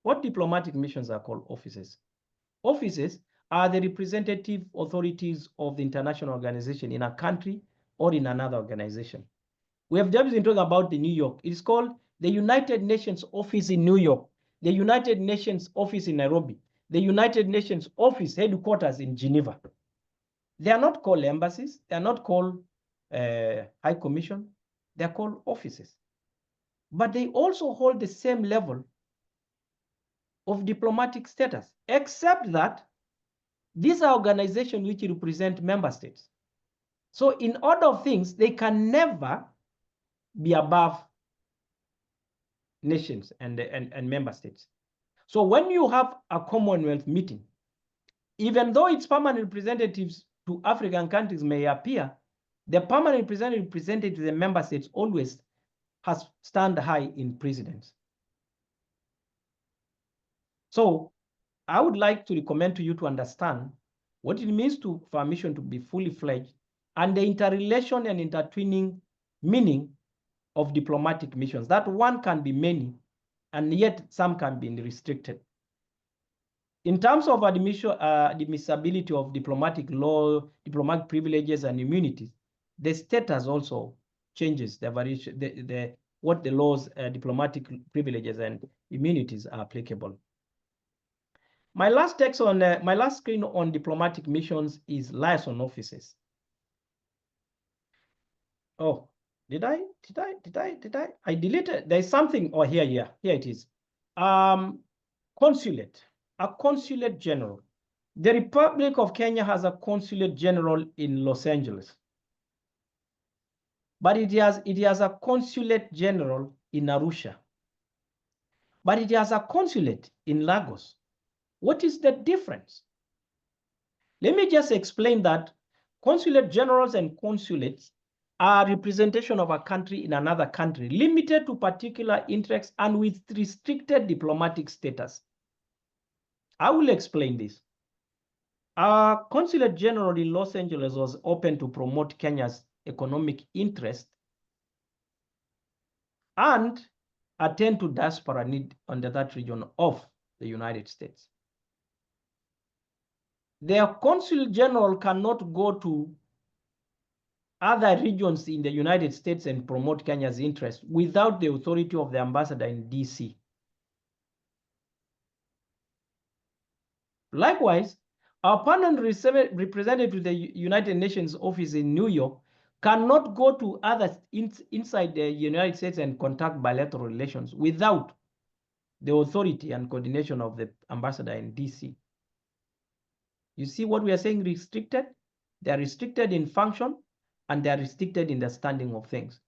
What diplomatic missions are called offices? Offices are the representative authorities of the international organization in a country or in another organization. We have just been talking about the New York. It's called the United Nations office in New York, the United Nations office in Nairobi, the United Nations office headquarters in Geneva. They are not called embassies. They are not called High Commission. They are called offices. But they also hold the same level of diplomatic status, except that these are organizations which represent member states. So in order of things, they can never be above nations and member states. So when you have a Commonwealth meeting, even though its permanent representatives to African countries may appear, the permanent representative to the member states always has stand high in precedence. So I would like to recommend to you to understand what it means for a mission to be fully fledged and the interrelation and intertwining meaning of diplomatic missions. That one can be many, and yet some can be restricted. In terms of admissibility of diplomatic law, diplomatic privileges and immunities, the status also changes the variation, what the laws, diplomatic privileges and immunities are applicable. My last text on my last screen on diplomatic missions is liaison offices. Oh, did I? I deleted. There's something. Oh, here it is. Consulate. A consulate general. The Republic of Kenya has a consulate general in Los Angeles, but it has a consulate general in Arusha, but it has a consulate in Lagos. What is the difference? Let me just explain that consulate generals and consulates are representation of a country in another country, limited to particular interests and with restricted diplomatic status. I will explain this. Our consulate general in Los Angeles was open to promote Kenya's economic interest and attend to diaspora need under that region of the United States. Their consul general cannot go to other regions in the United States and promote Kenya's interest without the authority of the ambassador in DC. Likewise, our permanent representative to the United Nations office in New York cannot go to others inside the United States and conduct bilateral relations without the authority and coordination of the ambassador in DC. You see what we are saying restricted? They are restricted in function and they are restricted in the standing of things.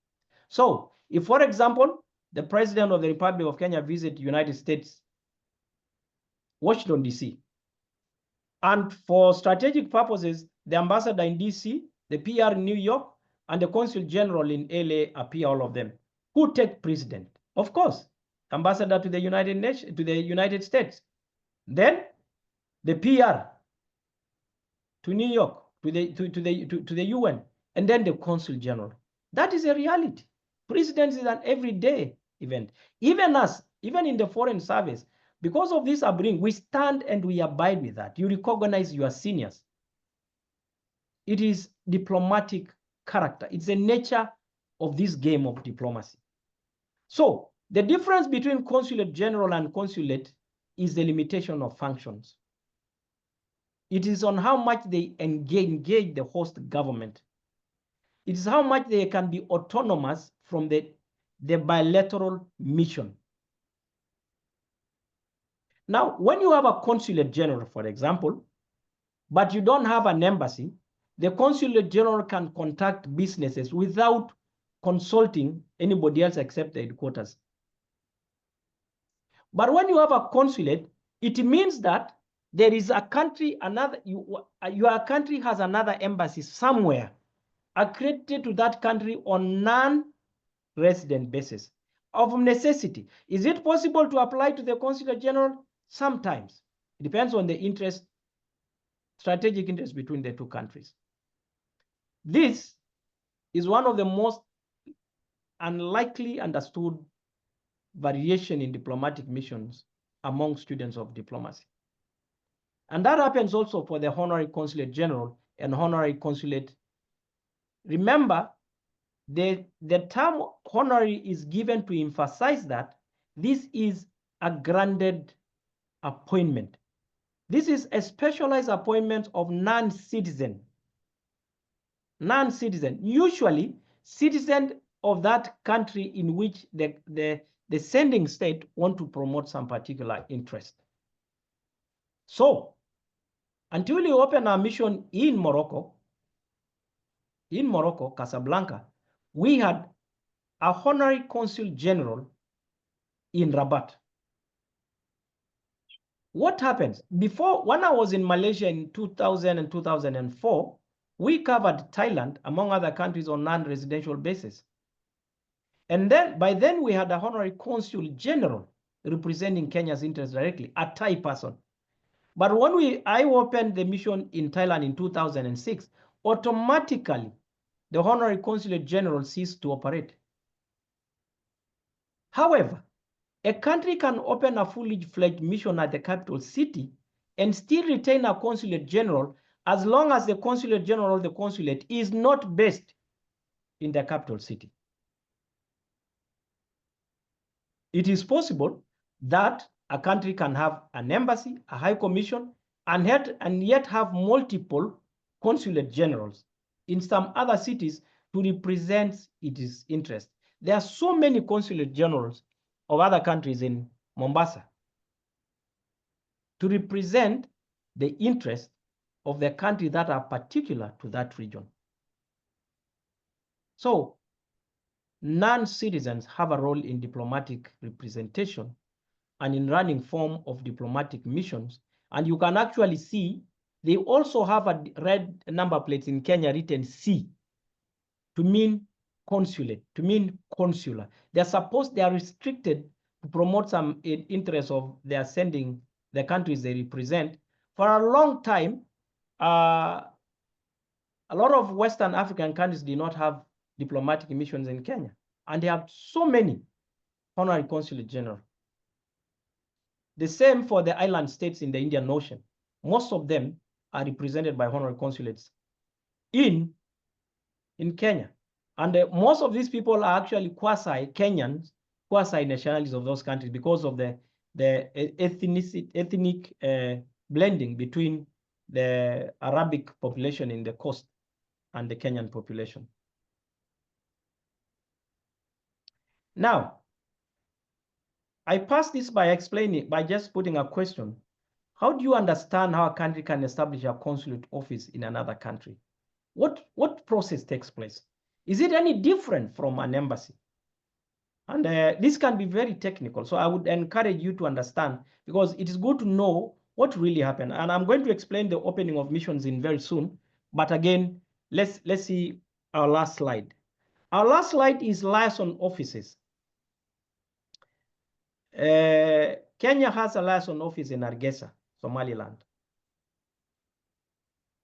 So if, for example, the President of the Republic of Kenya visits United States, Washington, DC, and for strategic purposes, the ambassador in DC, the PR in New York, and the consul general in LA appear, all of them. Who take precedent? Of course, ambassador to the United States. Then the PR to New York, to the UN, and then the consul general. That is a reality. Precedence is an everyday event. Even in the foreign service, because of this upbringing, we stand and we abide with that. You recognize your seniors. It is diplomatic character. It's the nature of this game of diplomacy. So the difference between consulate general and consulate is the limitation of functions. It is on how much they engage the host government. It is how much they can be autonomous from the bilateral mission. Now, when you have a consulate general, for example, but you don't have an embassy, the consulate general can contact businesses without consulting anybody else except the headquarters. But when you have a consulate, it means that there is a country, your country has another embassy somewhere accredited to that country on non-resident basis. Of necessity, is it possible to apply to the consulate general? Sometimes. It depends on the interest, strategic interest between the two countries. This is one of the most unlikely understood variation in diplomatic missions among students of diplomacy. And that happens also for the honorary consulate general and honorary consulate. Remember, the term honorary is given to emphasize that this is a granted appointment. This is a specialized appointment of non-citizen. Non-citizen, usually citizen of that country in which the sending state want to promote some particular interest. So, until we open our mission in Morocco, Casablanca, we had a honorary consul general in Rabat. What happens? Before, when I was in Malaysia in 2000 and 2004, we covered Thailand, among other countries, on non-residential basis. And then, by then, we had a honorary consul general representing Kenya's interests directly, a Thai person. But when I opened the mission in Thailand in 2006, automatically, the honorary consulate general ceased to operate. However, a country can open a fully fledged mission at the capital city and still retain a consulate general as long as the consulate general of the consulate is not based in the capital city. It is possible that a country can have an embassy, a high commission, and yet have multiple consulate generals in some other cities to represent its interest. There are so many consulate generals of other countries in Mombasa to represent the interests of the country that are particular to that region. So non-citizens have a role in diplomatic representation and in running form of diplomatic missions. And you can actually see they also have a red number plate in Kenya written C to mean consulate, to mean consular. They are restricted to promote some interest of their sending the countries they represent. For a long time, a lot of Western African countries did not have diplomatic missions in Kenya, and they have so many honorary consulate general. The same for the island states in the Indian Ocean. Most of them are represented by honorary consulates in Kenya. And most of these people are actually quasi-Kenyans, quasi-nationalities of those countries because of the ethnic blending between the Arabic population in the coast and the Kenyan population. Now, I pass this by just putting a question. How do you understand how a country can establish a consulate office in another country? What process takes place? Is it any different from an embassy? And this can be very technical. So I would encourage you to understand, because it is good to know what really happened. And I'm going to explain the opening of missions in very soon. But again, let's see our last slide. Our last slide is liaison offices. Kenya has a liaison office in Hargeisa, Somaliland.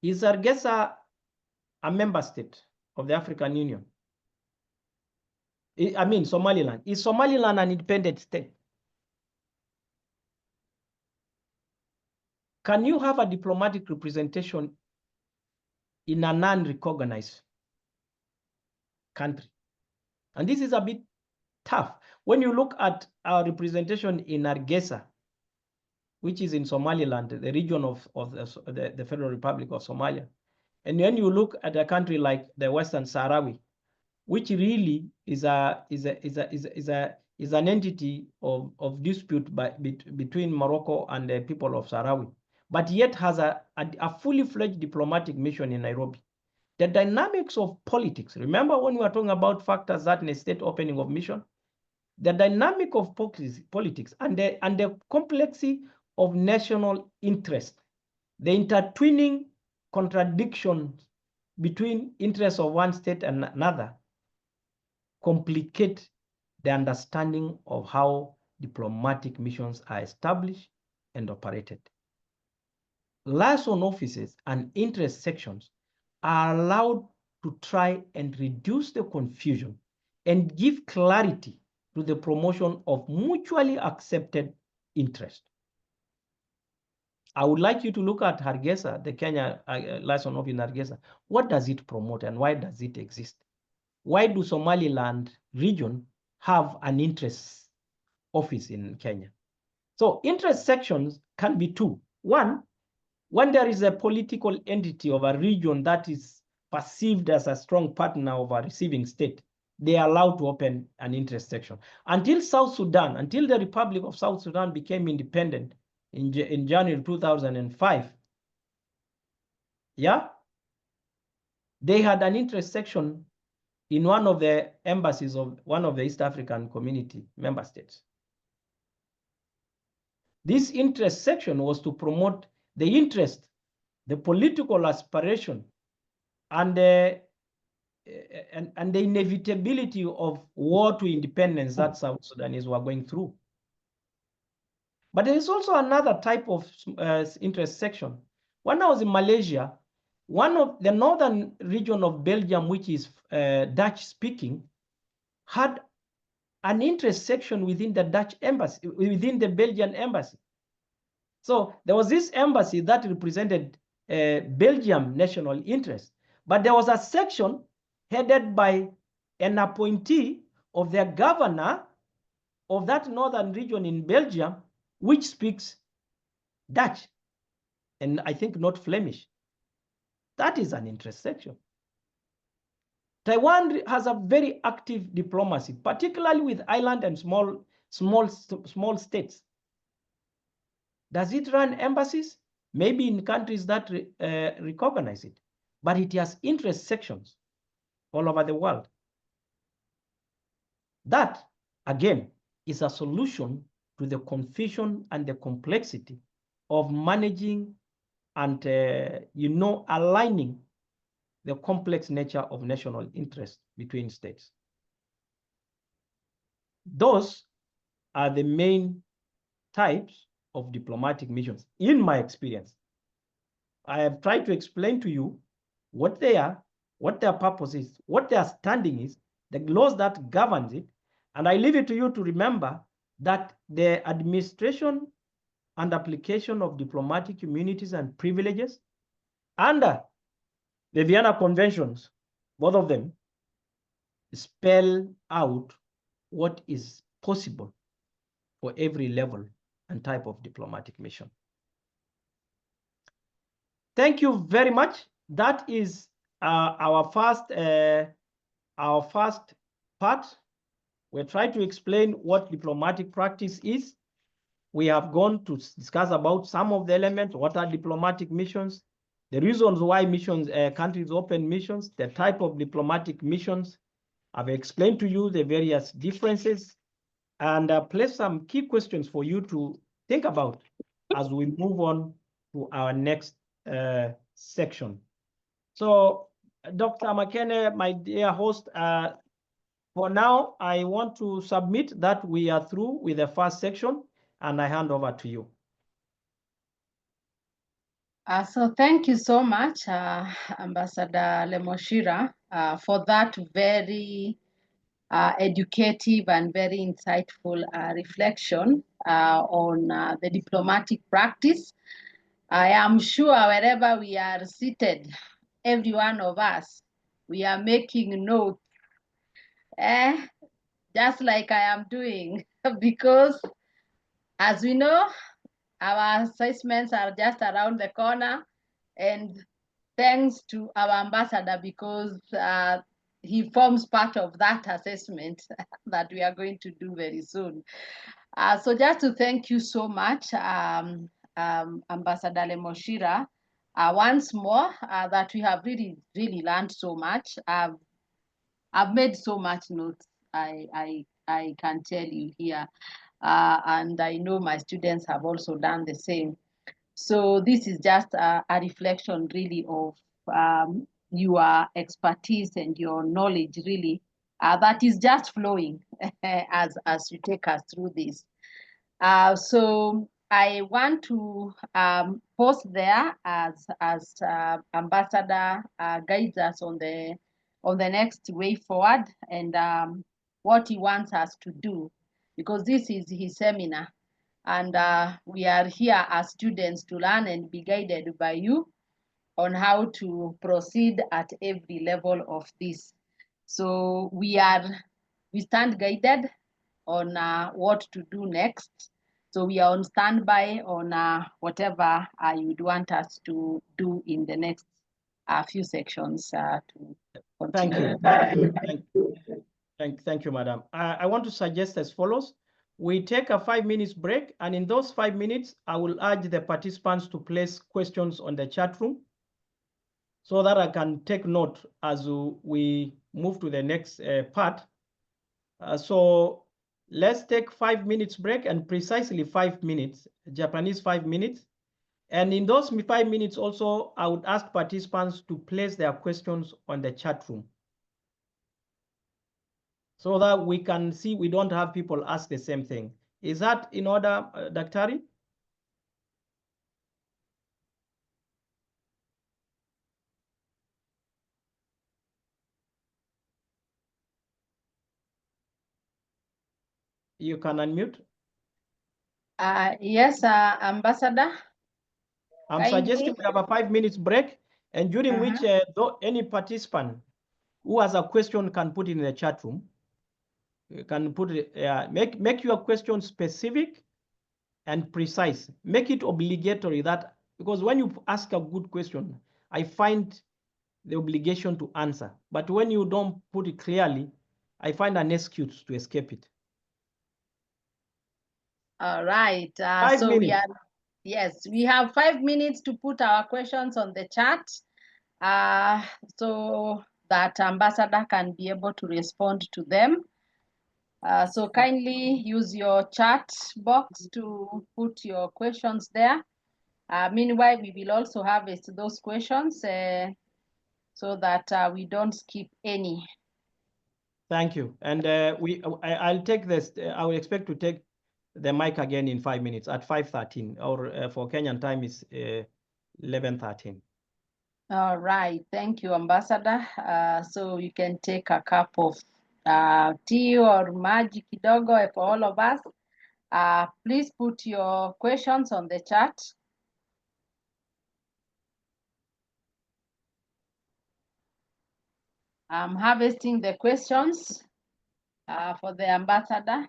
Is Hargeisa a member state of the African Union? I mean, Somaliland. Is Somaliland an independent state? can you have a diplomatic representation in a non-recognized country? And this is a bit tough. When you look at our representation in Hargeisa, which is in Somaliland, the region of the Federal Republic of Somalia, and when you look at a country like the Western Sahrawi, which really is an entity of dispute between Morocco and the people of Sahrawi, but yet has a fully fledged diplomatic mission in Nairobi. The dynamics of politics, remember when we were talking about factors that necessitate opening of mission? The dynamic of politics and the complexity of national interest, the intertwining contradictions between interests of one state and another, complicate the understanding of how diplomatic missions are established and operated. Liaison offices and interest sections are allowed to try and reduce the confusion and give clarity to the promotion of mutually accepted interest. I would like you to look at Hargeisa, the Kenya liaison office in Hargeisa. What does it promote and why does it exist? Why do Somaliland region have an interest office in Kenya? So interest sections can be two. One, when there is a political entity of a region that is perceived as a strong partner of a receiving state, they are allowed to open an interest section. Until South Sudan, until the Republic of South Sudan became independent in January 2005, yeah, they had an interest section in one of the embassies of one of the East African Community member states. This interest section was to promote the interest, the political aspiration, and the inevitability of war to independence that South Sudanese were going through. But there is also another type of interest section. When I was in Malaysia, one of the northern region of Belgium, which is Dutch speaking, had an interest section within the Dutch embassy, within the Belgian embassy. So there was this embassy that represented Belgium national interest, but there was a section headed by an appointee of the governor of that northern region in Belgium, which speaks Dutch, and I think not Flemish. That is an interest section. Taiwan has a very active diplomacy, particularly with island and small states. Does it run embassies? Maybe in countries that recognize it, but it has interest sections all over the world. That, again, is a solution to the confusion and the complexity of managing and aligning the complex nature of national interest between states. Those are the main types of diplomatic missions, in my experience. I have tried to explain to you what they are, what their purpose is, what their standing is, the laws that govern it, and I leave it to you to remember that the administration and application of diplomatic immunities and privileges under the Vienna Conventions, both of them, spell out what is possible for every level and type of diplomatic mission. Thank you very much. That is our first part. We're trying to explain what diplomatic practice is. We have gone to discuss about some of the elements, what are diplomatic missions, the reasons why missions, countries open missions, the type of diplomatic missions. I've explained to you the various differences and placed some key questions for you to think about as we move on to our next section. So, Dr. Makene, my dear host, for now, I want to submit that we are through with the first section, and I hand over to you. So thank you so much, Ambassador Lemoshira, for that very educative and very insightful reflection on the diplomatic practice. I am sure wherever we are seated, every one of us, we are making notes, just like I am doing, because as we know, our assessments are just around the corner, and thanks to our ambassador, because he forms part of that assessment that we are going to do very soon. So just to thank you so much, Ambassador Lemoshira, once more, that we have really learned so much. I've made so much notes, I can tell you here. And I know my students have also done the same. So this is just a reflection really of your expertise and your knowledge really that is just flowing as you take us through this. So I want to post there as Ambassador guides us on the next way forward, and what he wants us to do, because this is his seminar, and we are here as students to learn and be guided by you on how to proceed at every level of this. So we stand guided on what to do next. So we are on standby on whatever you would want us to do in the next few sections to continue. Thank you, madam. I want to suggest as follows. We take a 5 minutes break, and in those 5 minutes, I will urge the participants to place questions on the chat room so that I can take note as we move to the next part. So let's take 5 minutes break, and precisely 5 minutes, Japanese 5 minutes. And in those 5 minutes also, I would ask participants to place their questions on the chat room so that we can see we don't have people ask the same thing. Is that in order, Daktari? You can unmute. Yes, Ambassador. I'm suggesting we have a 5 minutes break, and during which any participant who has a question can put it in the chat room. You can put it, make your question specific and precise. Make it obligatory that, because when you ask a good question, I find the obligation to answer. But when you don't put it clearly, I find an excuse to escape it. All right. 5 so minutes. we have 5 minutes to put our questions on the chat, so that Ambassador can be able to respond to them. So kindly use your chat box to put your questions there. Meanwhile, we will also harvest those questions so that we don't skip any. Thank you. And I'll take this. I will expect to take the mic again in 5 minutes at 5:13, or for Kenyan time is 11:13. All right. Thank you, Ambassador. So you can take a cup of tea or maji kidogo for all of us. Please put your questions on the chat. I'm harvesting the questions for the Ambassador.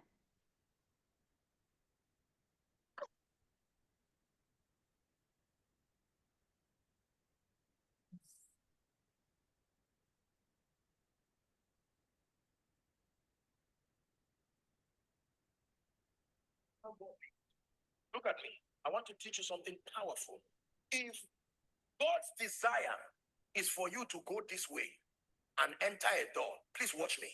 Look at me. I want to teach you something powerful. If God's desire is for you to go this way and enter a door, please watch me.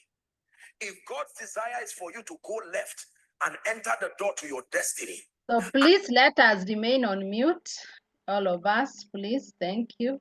If God's desire is for you to go left and enter the door to your destiny. So please let us remain on mute, all of us, please. Thank you.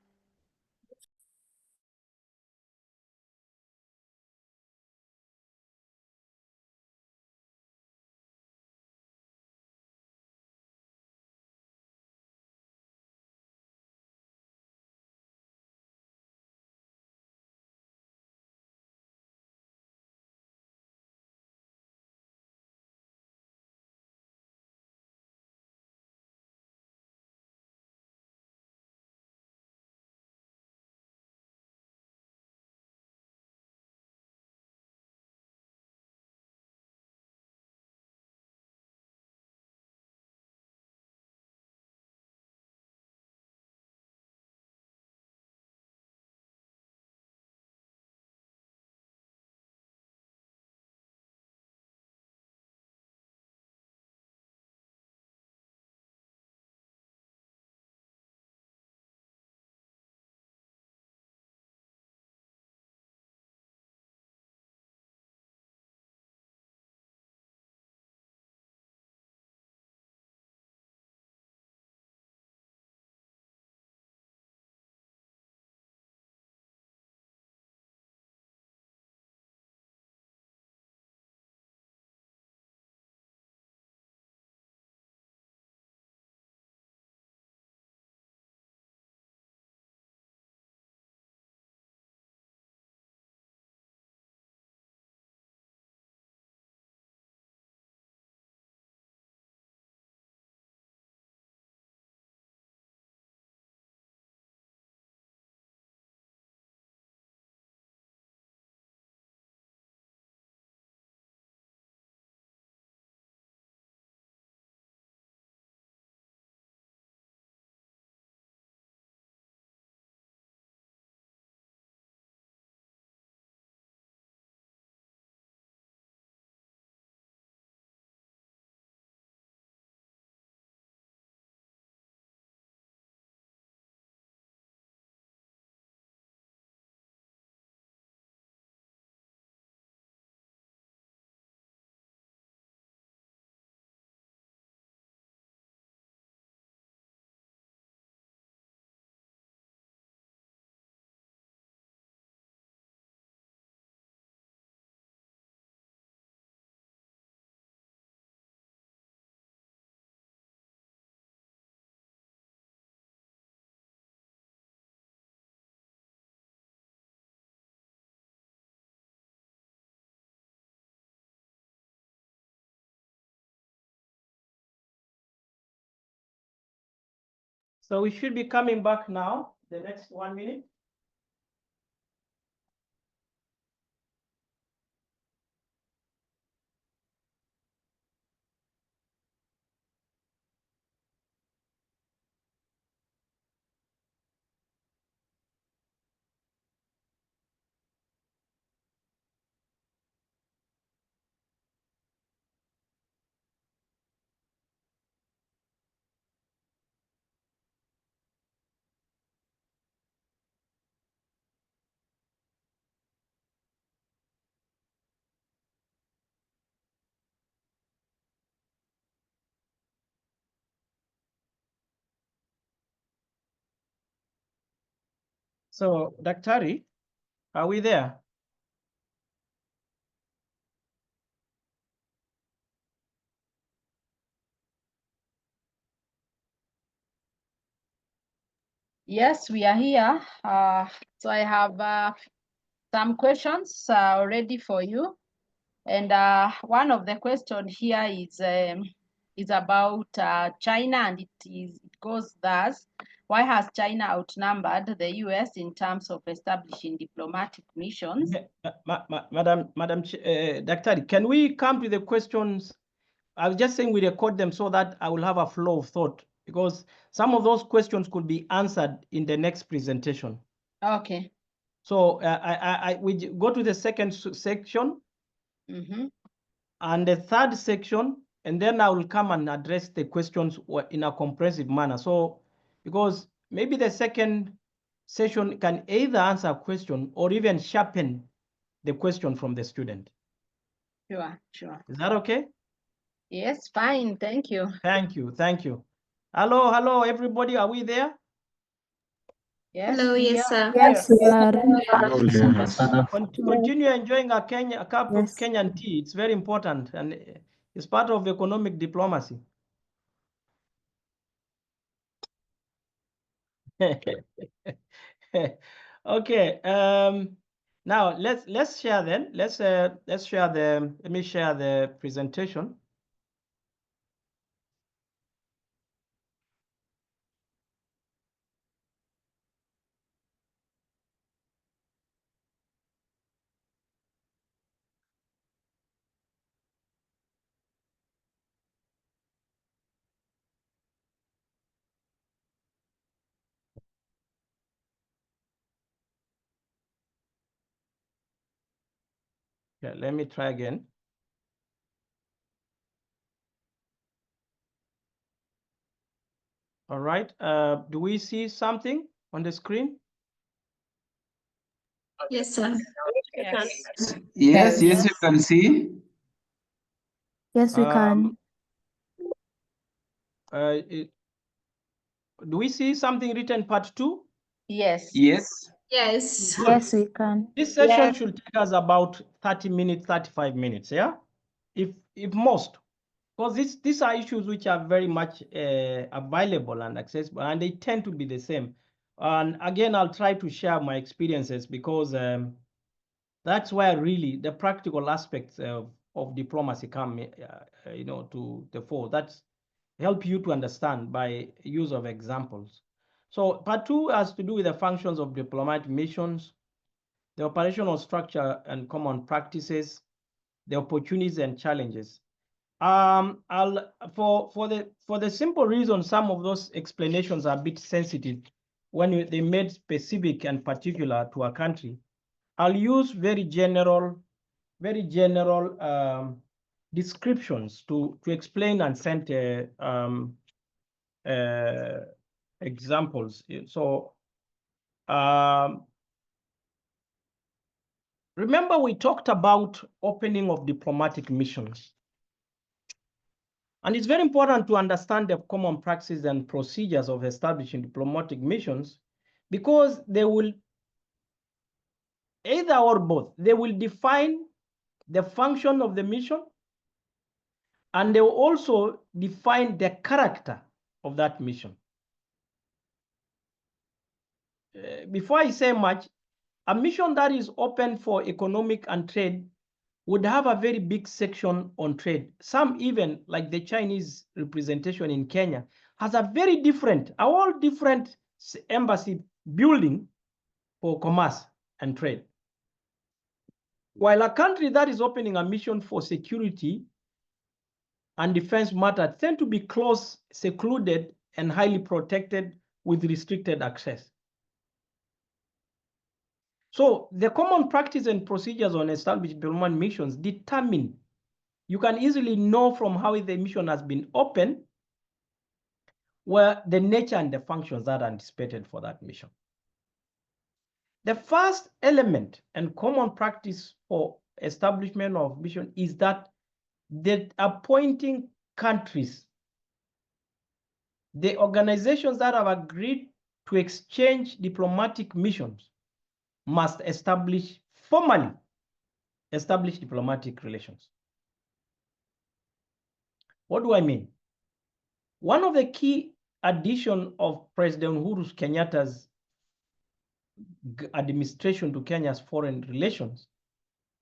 So we should be coming back now, the next 1 minute. So, Daktari, are we there? Yes, we are here. So I have some questions already for you. And one of the questions here is about China, and it goes thus: why has China outnumbered the US in terms of establishing diplomatic missions? Madam Daktari, can we come to the questions? I was just saying we record them so that I will have a flow of thought, because some of those questions could be answered in the next presentation. Okay. So we go to the second section and the third section, and then I will come and address the questions in a comprehensive manner. So, because maybe the second session can either answer a question or even sharpen the question from the student. Sure, sure. Is that okay? Yes, fine. Thank you. Thank you. Thank you. Hello, everybody. Are we there? Yes, Hello, we yes, are. sir. Yes, we are. Continue enjoying a cup of Yes. Kenyan tea. It's very important, and it's part of economic diplomacy. Okay. Now let's share then. Let's share the. Let me share the presentation. Yeah, let me try again. All right. Do we see something on the screen? Yes, sir. Yes, you can see. Yes, we can. Do we see something written part 2? Yes. Yes. Yes. Yes, we can. This session should take us about 30 minutes, 35 minutes, yeah? If most, because these are issues which are very much available and accessible, and they tend to be the same. And again, I'll try to share my experiences, because that's where really the practical aspects of diplomacy come, to the fore. That's help you to understand by use of examples. So part 2 has to do with the functions of diplomatic missions, the operational structure and common practices, the opportunities and challenges. For the simple reason some of those explanations are a bit sensitive when they made specific and particular to a country. I'll use very general descriptions to explain and send examples. So remember we talked about opening of diplomatic missions. And it's very important to understand the common practices and procedures of establishing diplomatic missions, because they will either or both, they will define the function of the mission, and they will also define the character of that mission. Before I say much, a mission that is open for economic and trade would have a very big section on trade. Some even, like the Chinese representation in Kenya, has a very different, a whole different embassy building for commerce and trade. While a country that is opening a mission for security and defense matters tend to be close, secluded, and highly protected with restricted access. So the common practice and procedures on established diplomatic missions determine, you can easily know from how the mission has been opened, where the nature and the functions that are anticipated for that mission. The first element and common practice for establishment of mission is that the appointing countries, the organizations that have agreed to exchange diplomatic missions, must formally establish diplomatic relations. What do I mean? One of the key additions of President Uhuru Kenyatta's administration to Kenya's foreign relations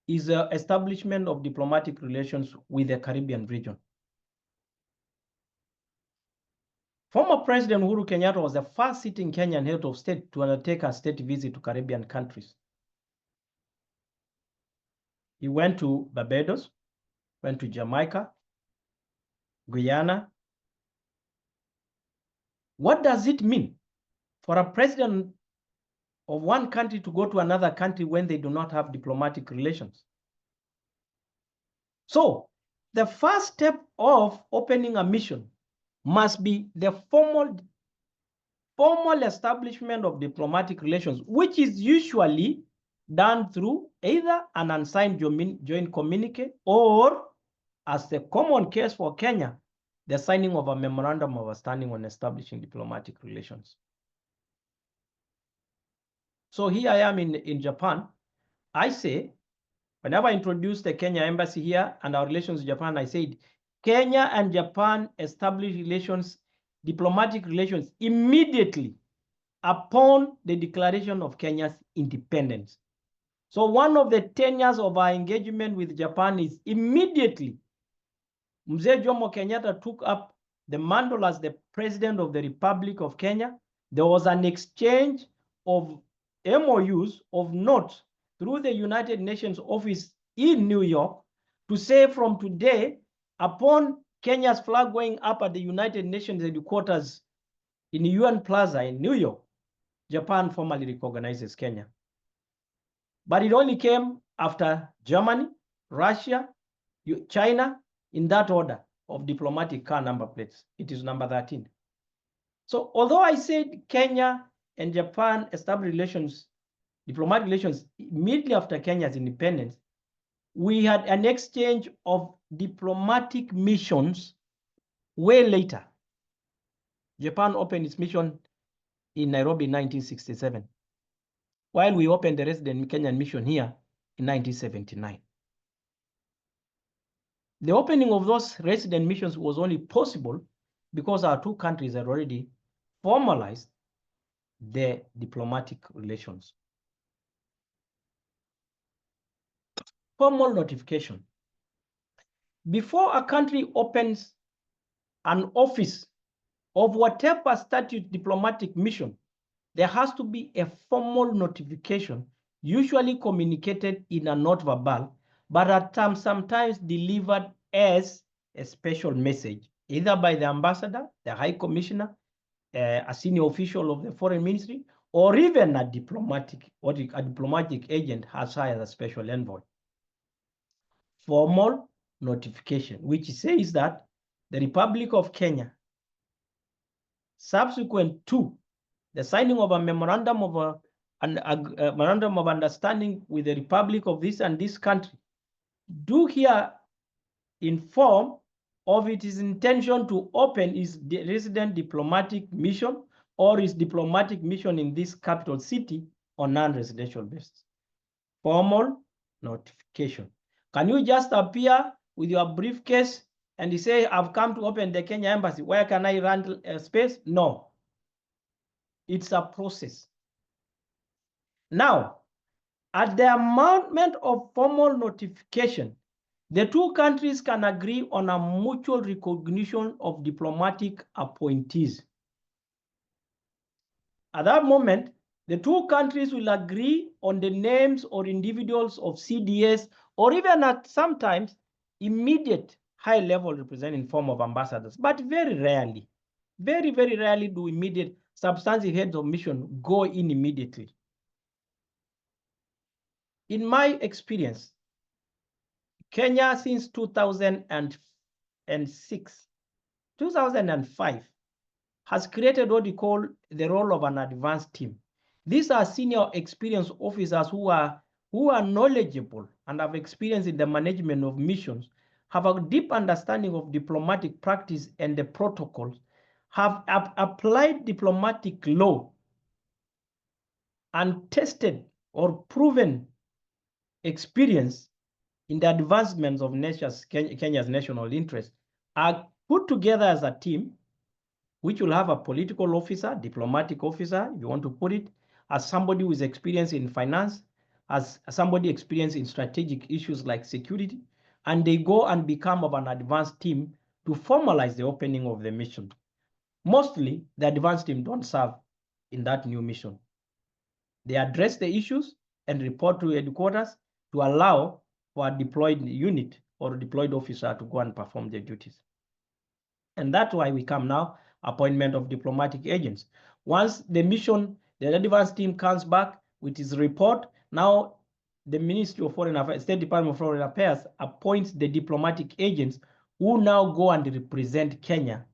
is the establishment of diplomatic relations with the Caribbean region. Former President Uhuru Kenyatta was the first sitting Kenyan head of state to undertake a state visit to Caribbean countries. He went to Barbados, went to Jamaica, Guyana. What does it mean for a president of one country to go to another country when they do not have diplomatic relations? So the first step of opening a mission must be the formal establishment of diplomatic relations, which is usually done through either an unsigned joint communique or, as the common case for Kenya, the signing of a memorandum of understanding on establishing diplomatic relations. So here I am in Japan. I say, whenever I introduce the Kenya embassy here and our relations with Japan, I said, Kenya and Japan established relations, diplomatic relations, immediately upon the declaration of Kenya's independence. So one of the tenures of our engagement with Japan is immediately Mzee Jomo Kenyatta took up the mantle as the President of the Republic of Kenya. There was an exchange of MOUs of note through the United Nations office in New York to say from today, upon Kenya's flag going up at the United Nations headquarters in UN Plaza in New York, Japan formally recognizes Kenya. But it only came after Germany, Russia, China, in that order of diplomatic car number plates. It is number 13. So although I said Kenya and Japan established relations, diplomatic relations, immediately after Kenya's independence, we had an exchange of diplomatic missions way later. Japan opened its mission in Nairobi in 1967, while we opened the resident Kenyan mission here in 1979. The opening of those resident missions was only possible because our two countries had already formalized their diplomatic relations. Formal notification. Before a country opens an office of whatever statute diplomatic mission, there has to be a formal notification, usually communicated in a note verbal, but at times sometimes delivered as a special message, either by the ambassador, the high commissioner, a senior official of the foreign ministry, or even a diplomatic agent has hired a special envoy. Formal notification, which says that the Republic of Kenya, subsequent to the signing of a memorandum of memorandum of understanding with the Republic of this and this country, do here inform of its intention to open its resident diplomatic mission or its diplomatic mission in this capital city on non-residential basis. Formal notification. Can you just appear with your briefcase and you say, I've come to open the Kenya embassy, where can I rent a space? No. It's a process. Now, at the amount of formal notification, The two countries can agree on a mutual recognition of diplomatic appointees. At that moment, the two countries will agree on the names or individuals of CDS, or even at sometimes immediate high-level representing form of ambassadors, but very rarely, very, very rarely do immediate substantive heads of mission go in immediately. In my experience, Kenya since 2006, 2005, has created what we call the role of an advanced team. These are senior experienced officers who are knowledgeable and have experience in the management of missions, have a deep understanding of diplomatic practice and the protocols, have applied diplomatic law and tested or proven experience in the advancements of Kenya's national interest, are put together as a team which will have a political officer, diplomatic officer, if you want to put it, as somebody who is experienced in finance, as somebody experienced in strategic issues like security, and they go and become of an advanced team to formalize the opening of the mission. Mostly, the advanced team don't serve in that new mission. They address the issues and report to headquarters to allow for a deployed unit or deployed officer to go and perform their duties. And that's why we come now, appointment of diplomatic agents. Once the mission, the advanced team comes back with its report, now the Ministry of Foreign Affairs, State Department of Foreign Affairs appoints the diplomatic agents who now go and represent Kenya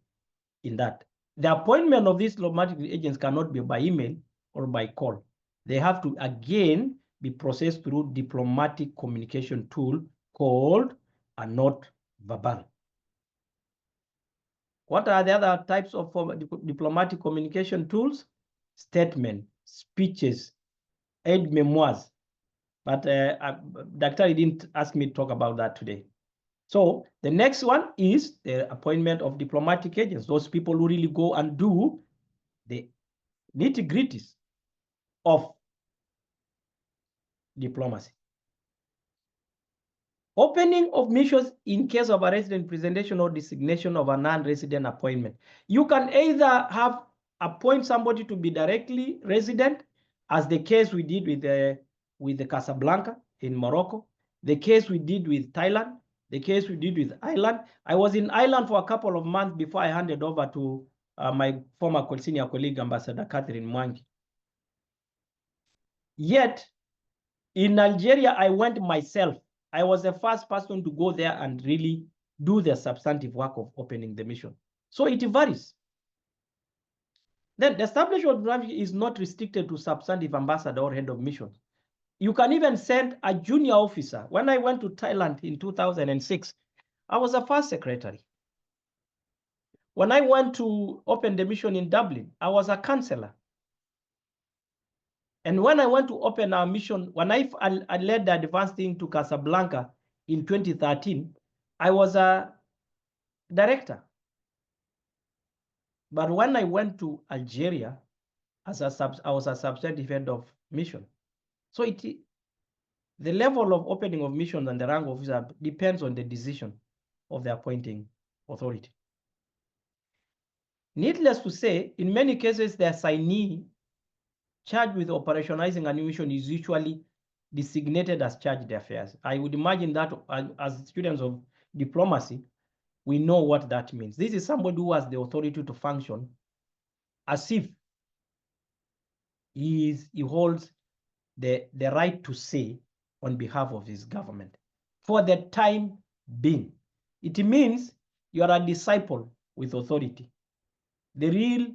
in that. The appointment of these diplomatic agents cannot be by email or by call. They have to again be processed through diplomatic communication tool called a note verbal. What are the other types of diplomatic communication tools? Statement, speeches, aid memoirs. But Dr. didn't ask me to talk about that today. So the next one is the appointment of diplomatic agents, those people who really go and do the nitty-gritties of diplomacy. Opening of missions in case of a resident presentation or designation of a non-resident appointment. You can either appoint somebody to be directly resident, as the case we did with the Casablanca in Morocco, the case we did with Thailand, the case we did with Ireland. I was in Ireland for a couple of months before I handed over to my former senior colleague, Ambassador Catherine Mwangi. Yet, in Algeria, I went myself. I was the first person to go there and really do the substantive work of opening the mission. So it varies. Then the establishment of is not restricted to substantive ambassador or head of mission. You can even send a junior officer. When I went to Thailand in 2006, I was a first secretary. When I went to open the mission in Dublin, I was a counselor. And when I went to open our mission, when I led the advanced team to Casablanca in 2013, I was a director. But when I went to Algeria, I was a substantive head of mission. So the level of opening of missions and the rank of officer depends on the decision of the appointing authority. Needless to say, in many cases, the assignee charged with operationalizing a new mission is usually designated as chargé d'affaires. I would imagine that as students of diplomacy, we know what that means. This is somebody who has the authority to function as if he holds the right to say on behalf of his government for the time being. It means you are a disciple with authority. The real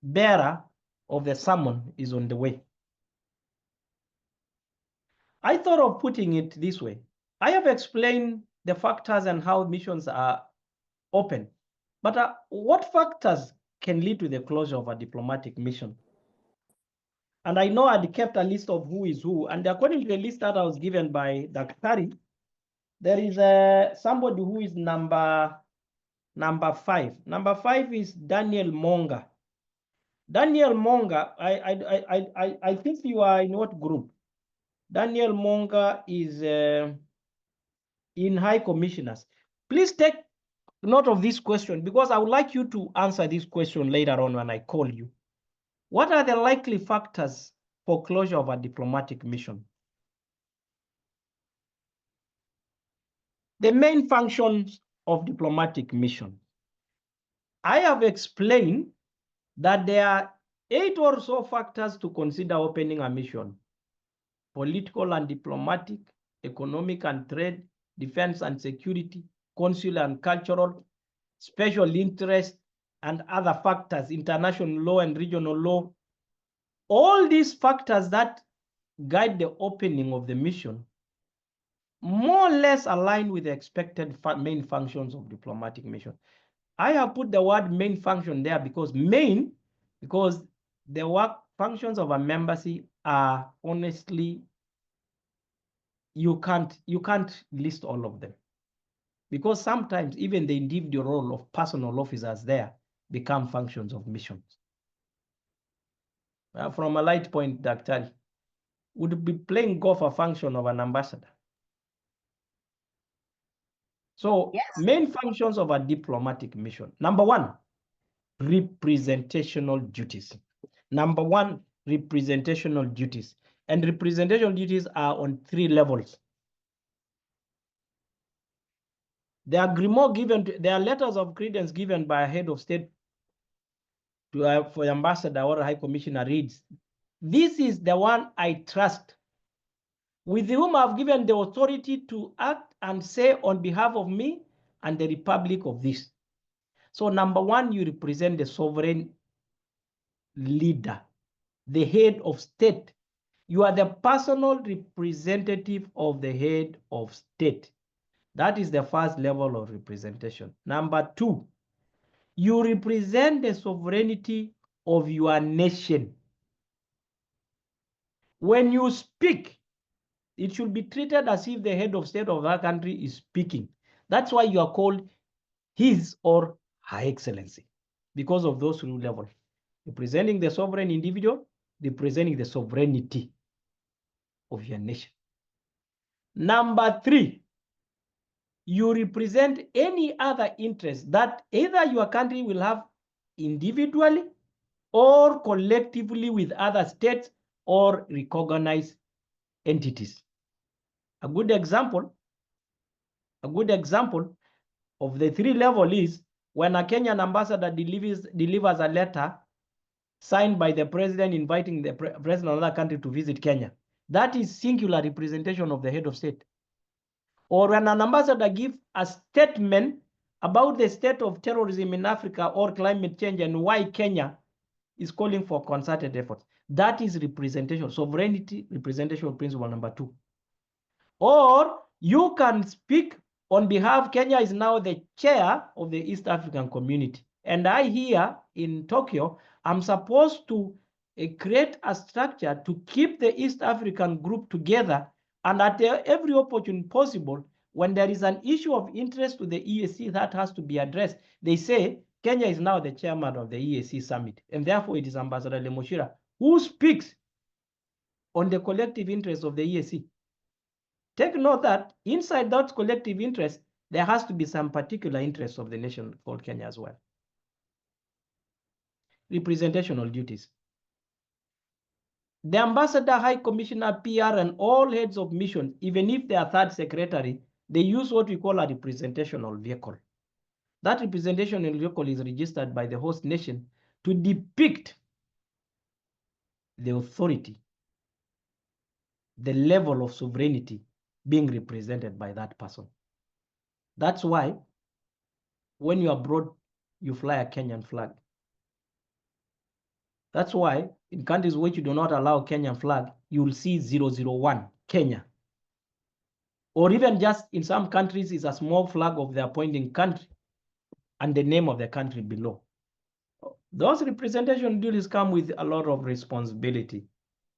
bearer of the sermon is on the way. I thought of putting it this way. I have explained the factors and how missions are open, but what factors can lead to the closure of a diplomatic mission? And I know I'd kept a list of who is who, and according to the list that I was given by Daktari, there is somebody who is number 5. Number 5 is Daniel Monga. Daniel Monga, I think you are in what group? Daniel Monga is in high commissioners? Please take note of this question, because I would like you to answer this question later on when I call you. What are the likely factors for closure of a diplomatic mission? The main functions of diplomatic mission. I have explained that there are 8 or so factors to consider opening a mission: political and diplomatic, economic and trade, defense and security, consular and cultural, special interest, and other factors, international law and regional law. All these factors that guide the opening of the mission more or less align with the expected main functions of diplomatic mission. I have put the word main function there because the work functions of a embassy are honestly, you can't list all of them, because sometimes even the individual role of personal officers there become functions of missions. From a light point, Dr. would be playing golf a function of an ambassador? So Yes. main functions of a diplomatic mission. Number 1, representational duties. Number 1, representational duties. And representational duties are on 3 levels. There are letters of credence given by a head of state to for the ambassador or a high commissioner reads, "This is the one I trust, with whom I've given the authority to act and say on behalf of me and the Republic of this." So number 1, you represent the sovereign leader, the head of state. You are the personal representative of the head of state. That is the first level of representation. Number 2, you represent the sovereignty of your nation. When you speak, it should be treated as if the head of state of that country is speaking. That's why you are called His or Her Excellency, because of those 2 levels: representing the sovereign individual, representing the sovereignty of your nation. Number 3, you represent any other interest that either your country will have individually or collectively with other states or recognized entities. A good example of the 3 levels is when a Kenyan ambassador delivers a letter signed by the president inviting the president of another country to visit Kenya. That is singular representation of the head of state. Or when an ambassador gives a statement about the state of terrorism in Africa or climate change and why Kenya is calling for concerted efforts. That is representation, sovereignty representation principle number 2. Or you can speak on behalf. Kenya is now the chair of the East African community. And I here in Tokyo, I'm supposed to create a structure to keep the East African group together. And at every opportunity possible, when there is an issue of interest to the EAC that has to be addressed, they say Kenya is now the chairman of the EAC summit. And therefore, it is Ambassador Lemoshira who speaks on the collective interest of the EAC. Take note that inside that collective interest, there has to be some particular interest of the nation called Kenya as well. Representational duties. The ambassador, high commissioner, PR, and all heads of mission, even if they are third secretary, they use what we call a representational vehicle. That representational vehicle is registered by the host nation to depict the authority, the level of sovereignty being represented by that person. That's why when you're abroad, you fly a Kenyan flag. That's why in countries which you do not allow Kenyan flag, you will see 001 Kenya. Or even just in some countries, is a small flag of the appointing country and the name of the country below. Those representation duties come with a lot of responsibility,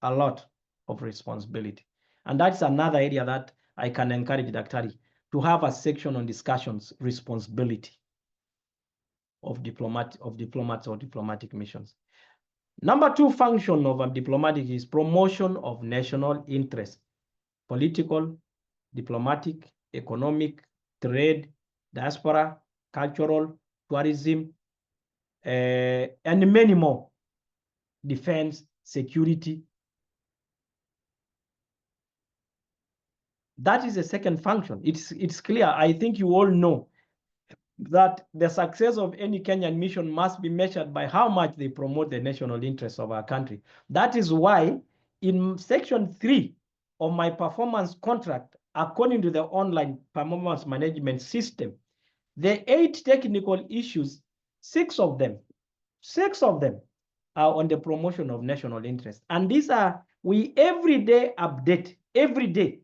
a lot of responsibility. And that's another area that I can encourage Daktari to have a section on discussions, responsibility of diplomats or diplomatic missions. Number 2 function of a diplomatic is promotion of national interest, political, diplomatic, economic, trade, diaspora, cultural, tourism, and many more. Defense, security. That is the second function. It's clear. I think you all know that the success of any Kenyan mission must be measured by how much they promote the national interests of our country. That is why in section 3 of my performance contract, according to the online performance management system, the 8 technical issues, 6 of them are on the promotion of national interest. And these are, we every day update, every day,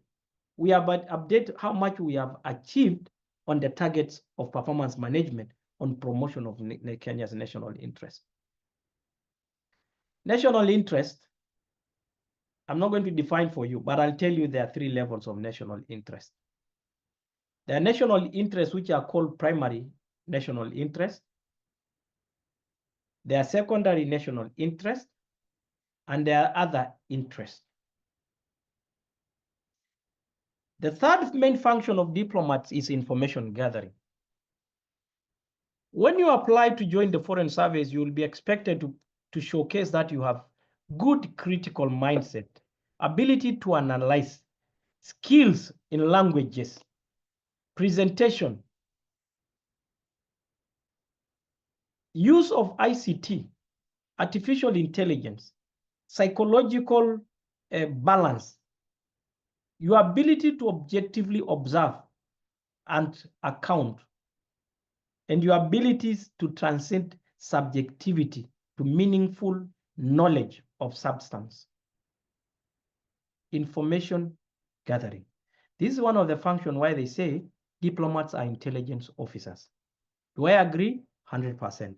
we update how much we have achieved on the targets of performance management on promotion of Kenya's national interest. National interest, I'm not going to define for you, but I'll tell you there are 3 levels of national interest. There are national interests which are called primary national interest. There are secondary national interest, and there are other interests. The third main function of diplomats is information gathering. When you apply to join the Foreign Service, you will be expected to showcase that you have good critical mindset, ability to analyze, skills in languages, presentation, use of ICT, artificial intelligence, psychological balance, your ability to objectively observe and account, and your abilities to transcend subjectivity to meaningful knowledge of substance. Information gathering. This is one of the functions why they say diplomats are intelligence officers. Do I agree? 100%.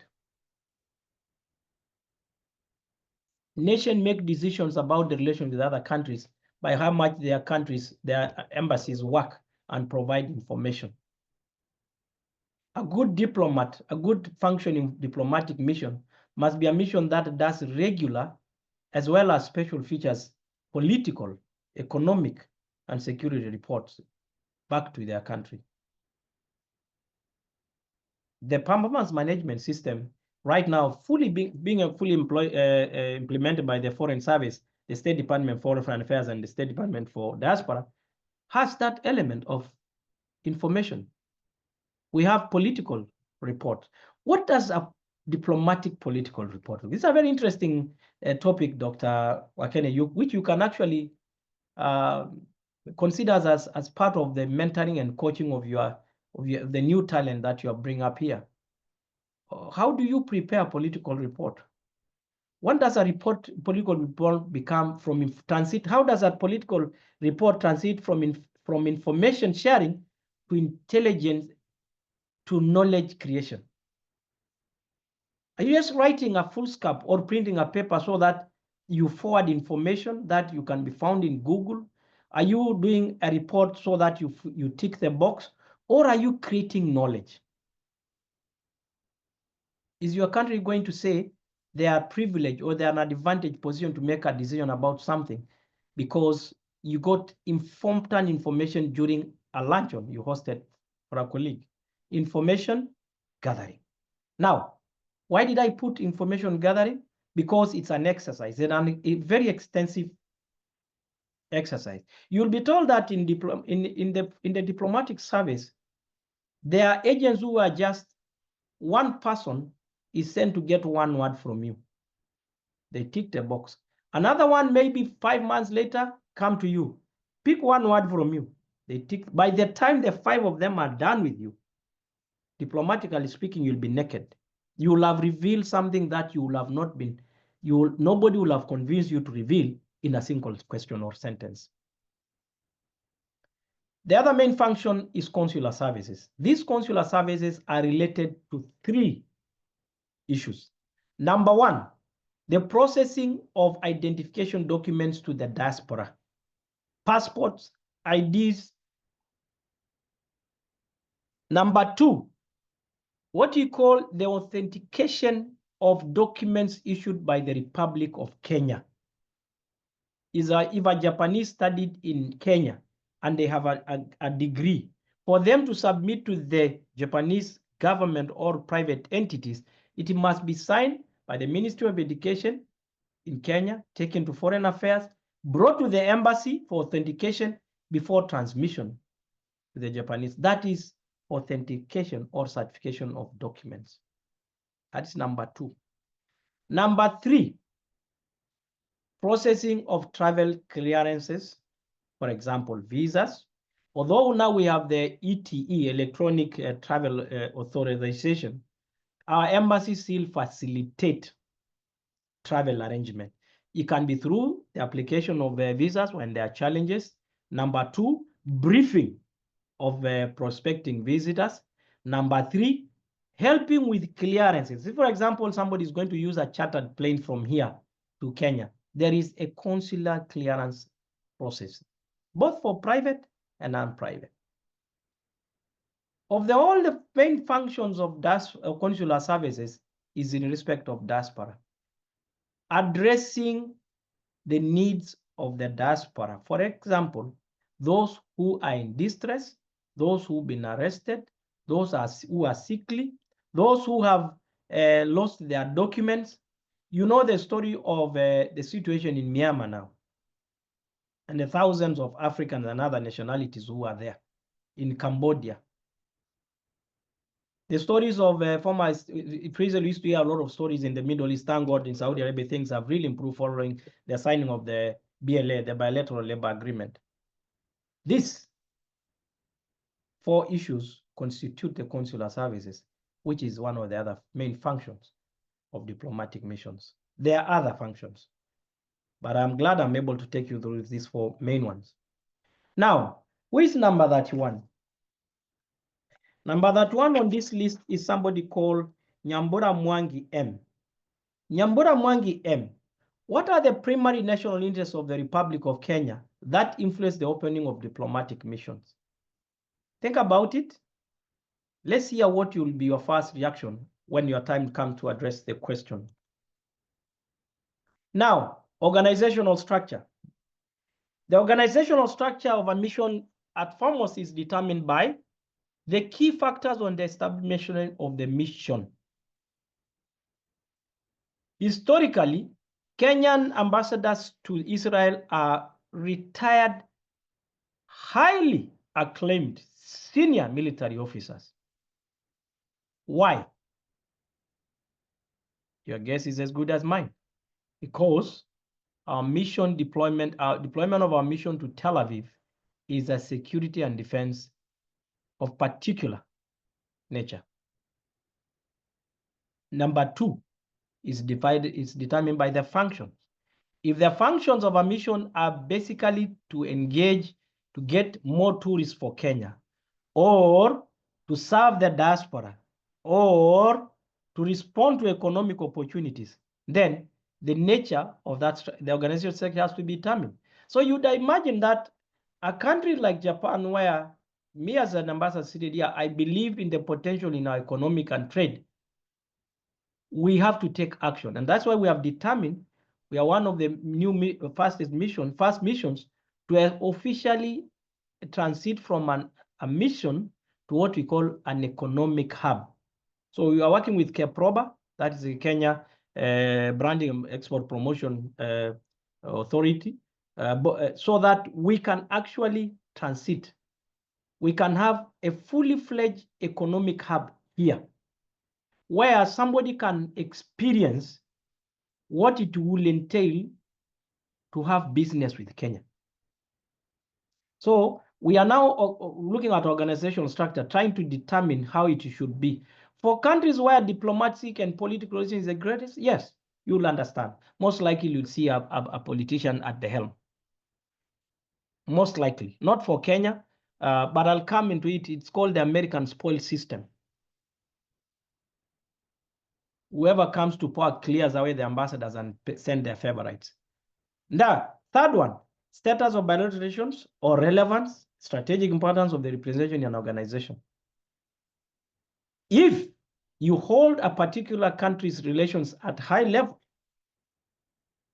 Nations make decisions about the relation with other countries by how much their countries, their embassies work and provide information. A good diplomat, a good functioning diplomatic mission must be a mission that does regular as well as special features, political, economic, and security reports back to their country. The performance management system right now being fully implemented by the Foreign Service, the State Department for Foreign Affairs and the State Department for Diaspora, has that element of information. We have political report. What does a diplomatic political report do? This is a very interesting topic, Dr. Wakene, which you can actually consider as part of the mentoring and coaching of the new talent that you bring up here. How do you prepare a political report? When does a political report become from transit? How does a political report transit from information sharing to intelligence to knowledge creation? Are you just writing a foolscap or printing a paper so that you forward information that you can be found in Google? Are you doing a report so that you tick the box, or are you creating knowledge? Is your country going to say they are privileged or they are in an advantage position to make a decision about something because you got informed information during a luncheon you hosted for a colleague? Information gathering. Now, why did I put information gathering? Because it's an exercise, and a very extensive exercise. You'll be told that in the diplomatic service, there are agents who are just one person is sent to get one word from you. They tick the box. Another one, maybe 5 months later, come to you, pick one word from you. They tick. By the time the 5 of them are done with you, diplomatically speaking, you'll be naked. You will have revealed something that you will have not been, nobody will have convinced you to reveal in a single question or sentence. The other main function is consular services. These consular services are related to 3 issues. Number 1, the processing of identification documents to the diaspora, passports, IDs. Number 2, what you call the authentication of documents issued by the Republic of Kenya. If a Japanese studied in Kenya and they have a degree For them to submit to the Japanese government or private entities, it must be signed by the Ministry of Education in Kenya, taken to Foreign Affairs, brought to the embassy for authentication before transmission to the Japanese. That is authentication or certification of documents. That's number 2. Number 3, processing of travel clearances, for example, visas. Although now we have the ETE, electronic travel authorization, our embassies still facilitate travel arrangement. It can be through the application of visas when there are challenges. Number 2, briefing of prospecting visitors. Number 3, helping with clearances. If, for example, somebody is going to use a chartered plane from here to Kenya, there is a consular clearance process, both for private and non-private. Of all the main functions of consular services is in respect of diaspora, addressing the needs of the diaspora. For example, those who are in distress, those who've been arrested, those who are sickly, those who have lost their documents. You know the story of the situation in Myanmar now, and the thousands of Africans and other nationalities who are there. In Cambodia, the stories of former Israel used to hear a lot of stories in the Middle East. Thank God in Saudi Arabia, things have really improved following the signing of the BLA, the Bilateral Labor Agreement. These 4 issues constitute the consular services, which is one of the other main functions of diplomatic missions. There are other functions, but I'm glad I'm able to take you through these 4 main ones. Now, who is number 31? Number 31 on this list is somebody called Nyambura Mwangi M. Nyambura Mwangi M. What are the primary national interests of the Republic of Kenya that influence the opening of diplomatic missions? Think about it. Let's hear what will be your first reaction when your time comes to address the question. Now, organizational structure. The organizational structure of a mission at foremost is determined by the key factors on the establishment of the mission. Historically, Kenyan ambassadors to Israel are retired, highly acclaimed senior military officers. Why? Your guess is as good as mine. Because our mission deployment of our mission to Tel Aviv is a security and defense of particular nature. Number 2 is determined by the functions. If the functions of a mission are basically to engage, to get more tourists for Kenya, or to serve the diaspora, or to respond to economic opportunities, then the nature of that, the organizational sector has to be determined. So you'd imagine that a country like Japan, where me as an ambassador seated here, I believe in the potential in our economic and trade, we have to take action. And that's why we have determined we are one of the first missions to officially transit from a mission to what we call an economic hub. So we are working with KEPROBA, that is the Kenya Branding and Export Promotion Authority, so that we can actually transit. We can have a fully fledged economic hub here, where somebody can experience what it will entail to have business with Kenya. So we are now looking at organizational structure, trying to determine how it should be. For countries where diplomatic and political relations is the greatest, yes, you'll understand. Most likely you'll see a politician at the helm. Most likely. Not for Kenya, but I'll come into it. It's called the American spoil system. Whoever comes to power clears away the ambassadors and send their favorites. The third one, status of bilateral relations or relevance, strategic importance of the representation in an organization. If you hold a particular country's relations at high level,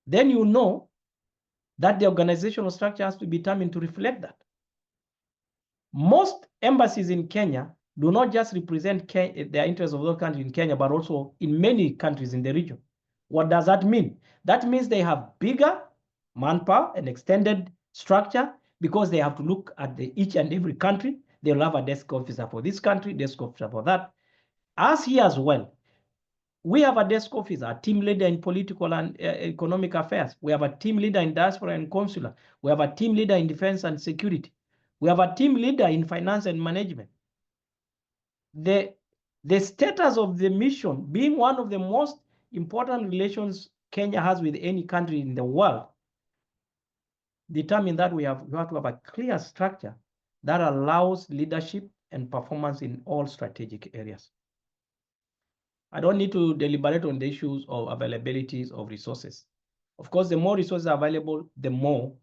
then you know that the organizational structure has to be determined to reflect that. Most embassies in Kenya do not just represent the interests of those countries in Kenya, but also in many countries in the region. What does that mean? That means they have bigger manpower and extended structure because they have to look at each and every country. They'll have a desk officer for this country, desk officer for that. Us here as well, we have a desk officer, a team leader in political and economic affairs. We have a team leader in diaspora and consular. We have a team leader in defense and security. We have a team leader in finance and management. The status of the mission being one of the most important relations Kenya has with any country in the world determine that we have to have a clear structure that allows leadership and performance in all strategic areas. I don't need to deliberate on the issues of availabilities of resources. Of course, the more resources are available, the more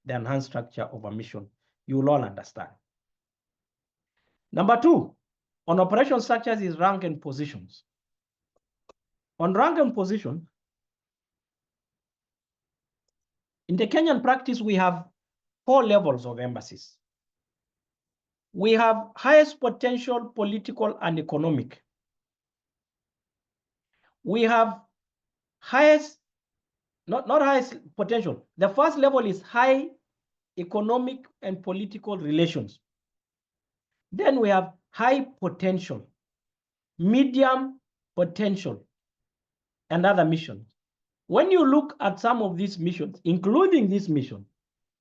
the enhanced structure of a mission. You will all understand. Number two, on operation structures is rank and positions. On rank and position, in the Kenyan practice, we have 4 levels of embassies. We have highest potential political and economic. We have highest, not highest potential. The first level is high economic and political relations. Then we have high potential, medium potential, and other missions. When you look at some of these missions, including this mission,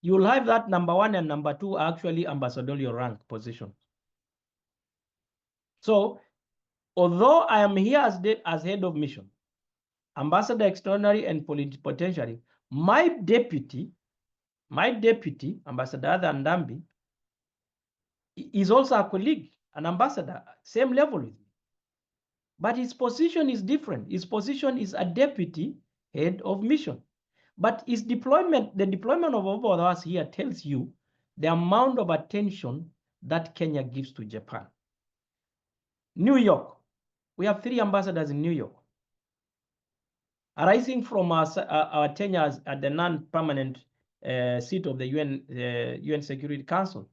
you'll have that number 1 and number 2 are actually ambassadorial rank positions. So, although I am here as head of mission, ambassador extraordinary and potentially, my deputy, Ambassador Adan Ndambi, is also a colleague, an ambassador, same level with me. But his position is different. His position is a deputy head of mission. But his deployment, the deployment of all of us here tells you the amount of attention that Kenya gives to Japan. New York, we have 3 ambassadors in New York. Arising from our tenure at the non-permanent seat of the UN Security Council,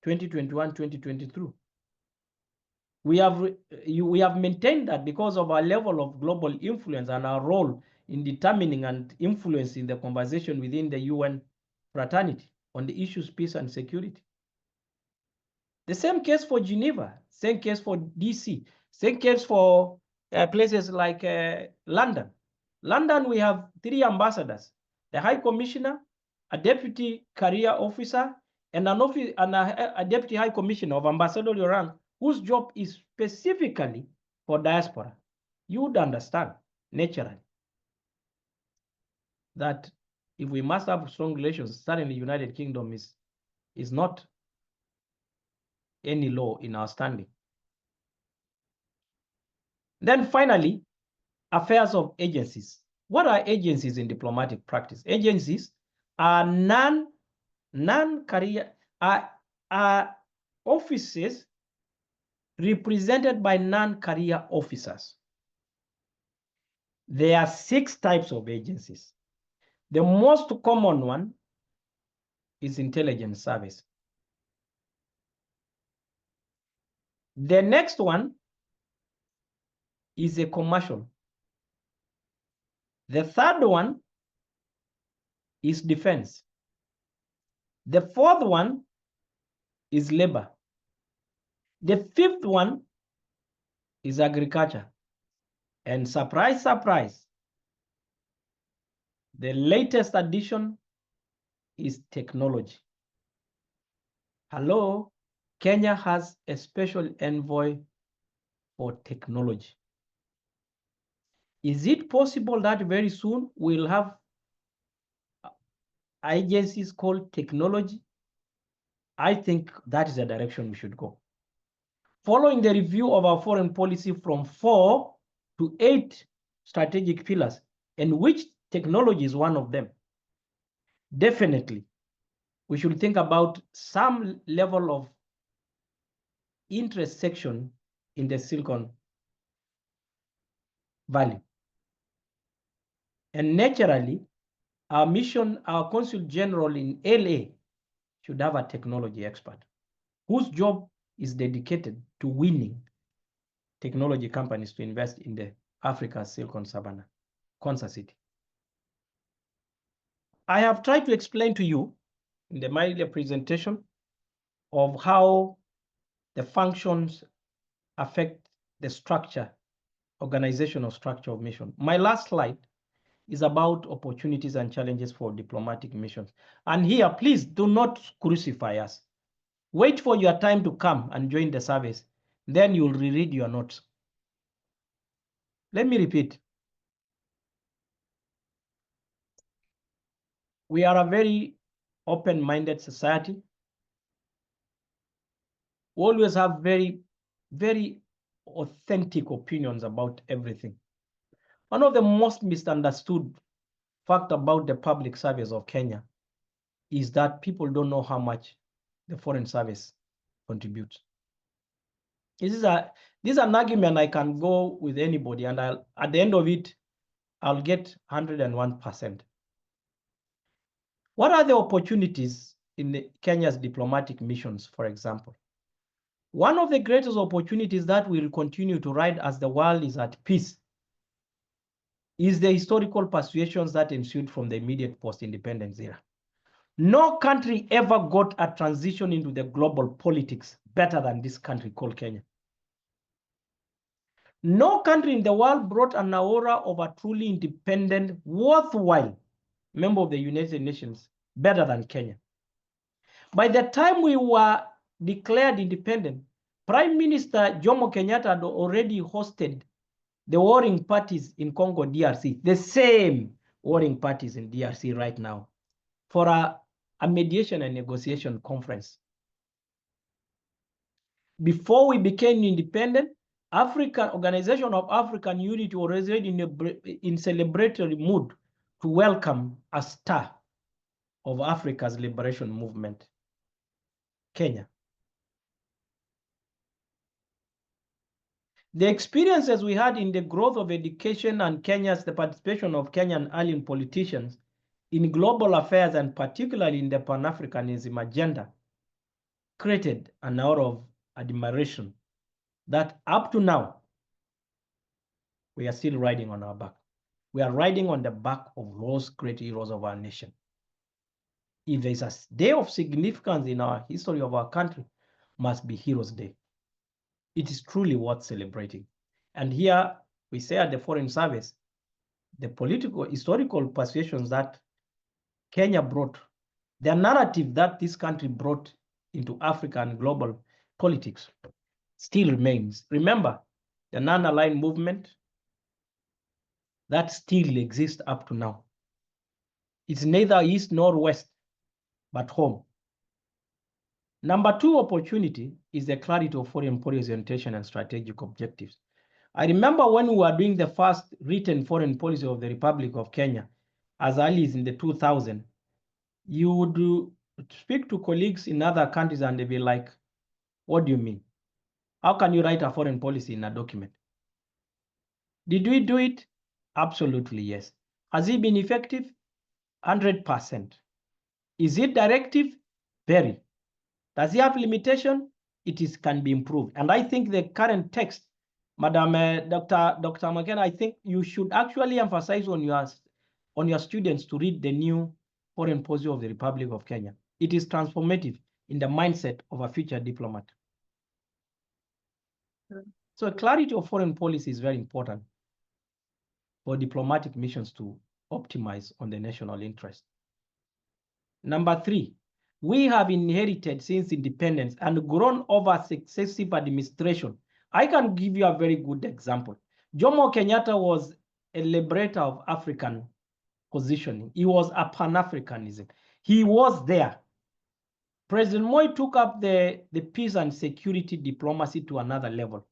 2021-2022. We have maintained that because of our level of global influence and our role in determining and influencing the conversation within the UN fraternity on the issues peace and security. The same case for Geneva, same case for DC, same case for places like London. London, we have 3 ambassadors, the High Commissioner, a Deputy Career Officer, and a Deputy High Commissioner of ambassadorial rank, whose job is specifically for diaspora. You would understand, naturally, that if we must have strong relations, certainly United Kingdom is not any law in our standing. Then finally, affairs of agencies. What are agencies in diplomatic practice? Agencies are non-career, are offices represented by non-career officers. There are 6 types of agencies. The most common one is intelligence service. The next one is a commercial. The third one is defense. The fourth one is labor. The 5th one is agriculture. And surprise, surprise, the latest addition is technology. Hello, Kenya has a special envoy for technology. Is it possible that very soon we'll have agencies called technology? I think that is the direction we should go. Following the review of our foreign policy from 4 to 8 strategic pillars, and which technology is one of them, definitely we should think about some level of intersection in the Silicon Valley. And naturally, our mission, our Consul General in LA should have a technology expert whose job is dedicated to winning technology companies to invest in the Africa's Silicon Savannah, Konza City. I have tried to explain to you in my earlier presentation of how the functions affect the structure, organizational structure of mission. My last slide is about opportunities and challenges for diplomatic missions. And here, please do not crucify us. Wait for your time to come and join the service. Then you'll reread your notes. Let me repeat. We are a very open-minded society. We always have very, very authentic opinions about everything. One of the most misunderstood fact about the public service of Kenya is that people don't know how much the foreign service contributes. This is an argument I can go with anybody, and at the end of it, I'll get 101%. What are the opportunities in Kenya's diplomatic missions, for example? One of the greatest opportunities that will continue to ride as the world is at peace is the historical persuasions that ensued from the immediate post-independence era. No country ever got a transition into the global politics better than this country called Kenya. No country in the world brought an aura of a truly independent, worthwhile member of the United Nations better than Kenya. By the time we were declared independent, Prime Minister Jomo Kenyatta had already hosted the warring parties in Congo DRC, the same warring parties in DRC right now, for a mediation and negotiation conference. Before we became independent, Organization of African Unity was already in celebratory mood to welcome a star of Africa's liberation movement, Kenya. The experiences we had in the growth of education and the participation of Kenyan alien politicians in global affairs, and particularly in the Pan-Africanism agenda, created an aura of admiration that up to now, we are still riding on our back. We are riding on the back of those great heroes of our nation. If there's a day of significance in our history of our country, must be Heroes Day. It is truly worth celebrating. And here we say at the Foreign Service, the political, historical persuasions that Kenya brought, the narrative that this country brought into African global politics still remains. Remember, the non-aligned movement, that still exists up to now. It's neither east nor west, but home. Number two opportunity is the clarity of foreign policy orientation and strategic objectives. I remember when we were doing the first written foreign policy of the Republic of Kenya, as early as in the 2000s, you would speak to colleagues in other countries and they'd be like, what do you mean? How can you write a foreign policy in a document? Did we do it? Absolutely, yes. Has it been effective? 100%. Is it directive? Very. Does it have limitation? Can be improved. And I think the current text, Madam Dr. McKenna, I think you should actually emphasize on your students to read the new foreign policy of the Republic of Kenya. It is transformative in the mindset of a future diplomat. So clarity of foreign policy is very important for diplomatic missions to optimize on the national interest. Number three, we have inherited since independence and grown over successive administration. I can give you a very good example. Jomo Kenyatta was a liberator of African positioning. He was a Pan-Africanism. He was there. President Moi took up the peace and security diplomacy to another level,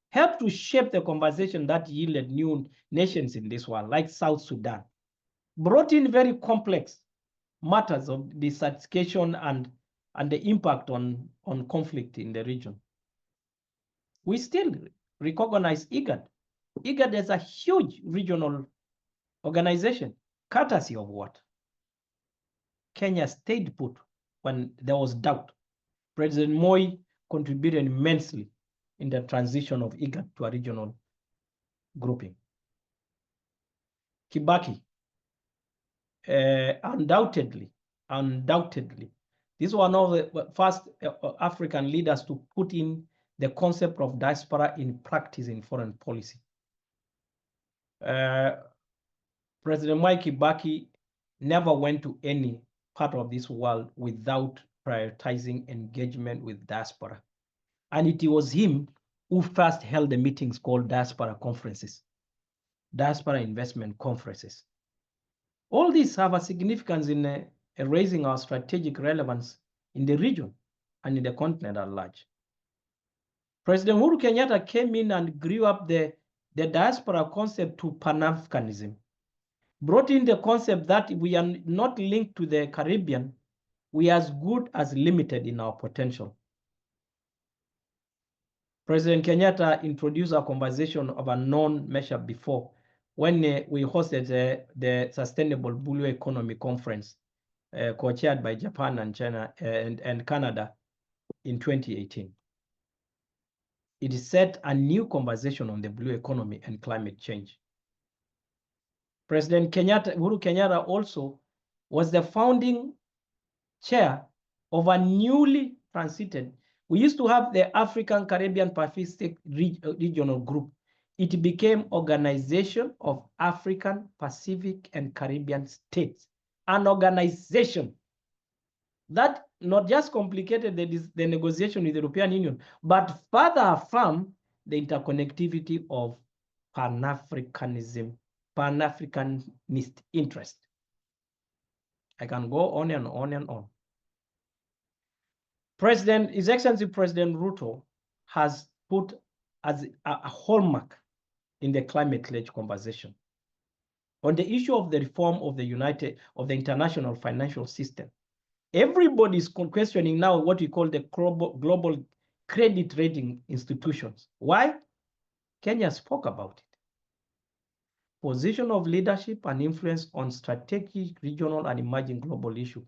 helped to shape the conversation that yielded new nations in this world, like South Sudan, brought in very complex matters of dissatisfaction and the impact on conflict in the region. We still recognize IGAD. IGAD is a huge regional organization, courtesy of what? Kenya stayed put when there was doubt. President Moi contributed immensely in the transition of IGAD to a regional grouping. Kibaki, undoubtedly, this was one of the first African leaders to put in the concept of diaspora in practice in foreign policy. President Mwai Kibaki never went to any part of this world without prioritizing engagement with diaspora. And it was him who first held the meetings called diaspora conferences, diaspora investment conferences. All these have a significance in raising our strategic relevance in the region and in the continent at large. President Uhuru Kenyatta came in and grew up the diaspora concept to Pan-Africanism, brought in the concept that we are not linked to the Caribbean, we are as good as limited in our potential. President Kenyatta introduced a conversation of a known measure before when we hosted the Sustainable Blue Economy Conference, co-chaired by Japan and China and Canada in 2018. It set a new conversation on the blue economy and climate change. President Uhuru Kenyatta also was the founding chair of a newly transited. We used to have the African Caribbean Pacific Regional Group. It became Organization of African Pacific and Caribbean States, an organization that not just complicated the negotiation with the European Union, but further affirmed the interconnectivity of Pan-Africanism, Pan-Africanist interest. I can go on and on and on. His Excellency President Ruto has put as a hallmark in the climate pledge conversation. On the issue of the reform of the international financial system, everybody is questioning now what we call the global credit rating institutions. Why? Kenya spoke about it. Position of leadership and influence on strategic, regional, and emerging global issues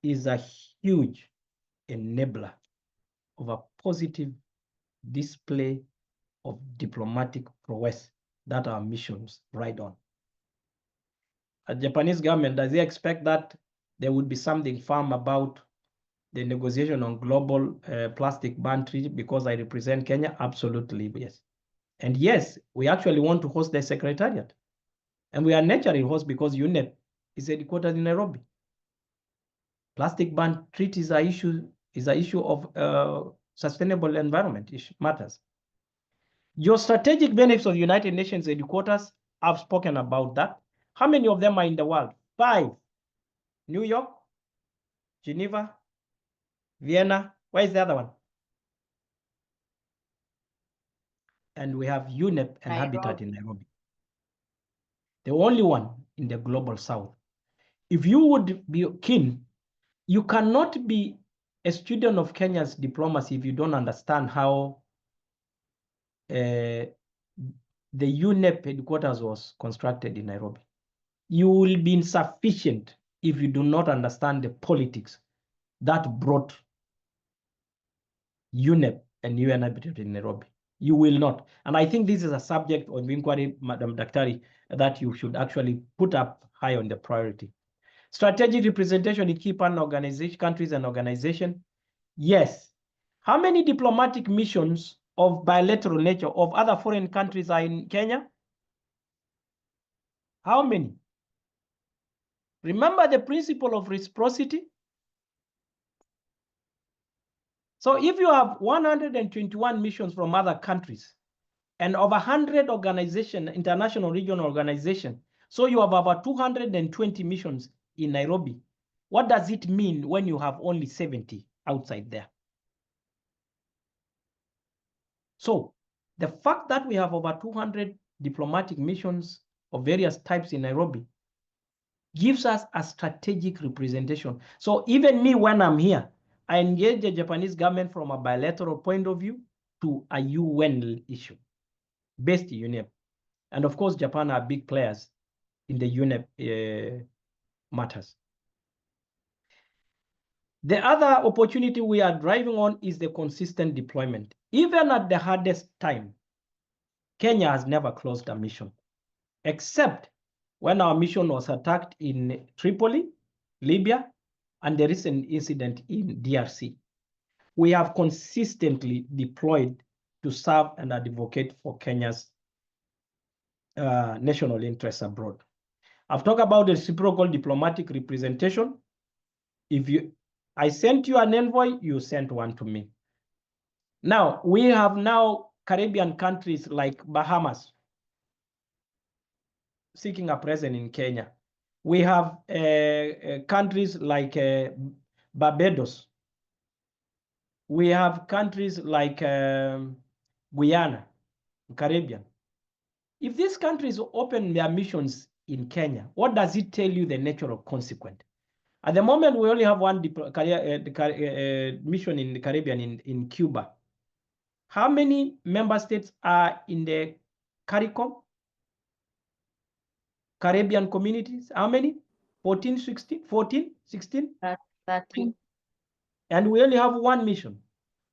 is a huge enabler of a positive display of diplomatic prowess that our missions ride on. A Japanese government, does they expect that there would be something firm about the negotiation on global plastic ban treaty because I represent Kenya? Absolutely, yes. And yes, we actually want to host the secretariat. And we are naturally host because UNEP is headquartered in Nairobi. Plastic ban treaty is an issue of sustainable environment matters. Your strategic benefits of United Nations headquarters, I've spoken about that. How many of them are in the world? 5. New York, Geneva, Vienna. Where is the other one? And we have UNEP and Habitat in Nairobi. The only one in the global south. If you would be keen, you cannot be a student of Kenya's diplomacy if you don't understand how the UNEP headquarters was constructed in Nairobi. You will be insufficient if you do not understand the politics that brought UNEP and UN Habitat in Nairobi. You will not. And I think this is a subject of inquiry, Madam Daktari, that you should actually put up high on the priority. Strategic representation in key partner countries and organizations. Yes. How many diplomatic missions of bilateral nature of other foreign countries are in Kenya? How many? Remember the principle of reciprocity? So if you have 121 missions from other countries and over 100 organizations, international regional organizations, so you have about 220 missions in Nairobi, what does it mean when you have only 70 outside there? So the fact that we have over 200 diplomatic missions of various types in Nairobi gives us a strategic representation. So even me, when I'm here, I engage the Japanese government from a bilateral point of view to a UN issue based in UNEP. And of course, Japan are big players in the UNEP matters. The other opportunity we are driving on is the consistent deployment. Even at the hardest time, Kenya has never closed a mission, except when our mission was attacked in Tripoli, Libya, and the recent incident in DRC. We have consistently deployed to serve and advocate for Kenya's national interests abroad. I've talked about the reciprocal diplomatic representation. I sent you an envoy, you sent one to me. Now, we have now Caribbean countries like Bahamas seeking a presence in Kenya. We have countries like Barbados. We have countries like Guyana, Caribbean. If these countries open their missions in Kenya, what does it tell you the nature of consequence? At the moment, we only have one mission in the Caribbean in Cuba. How many member states are in the CARICOM? Caribbean communities, how many? 14, 16, 14, 16? 13. And we only have one mission.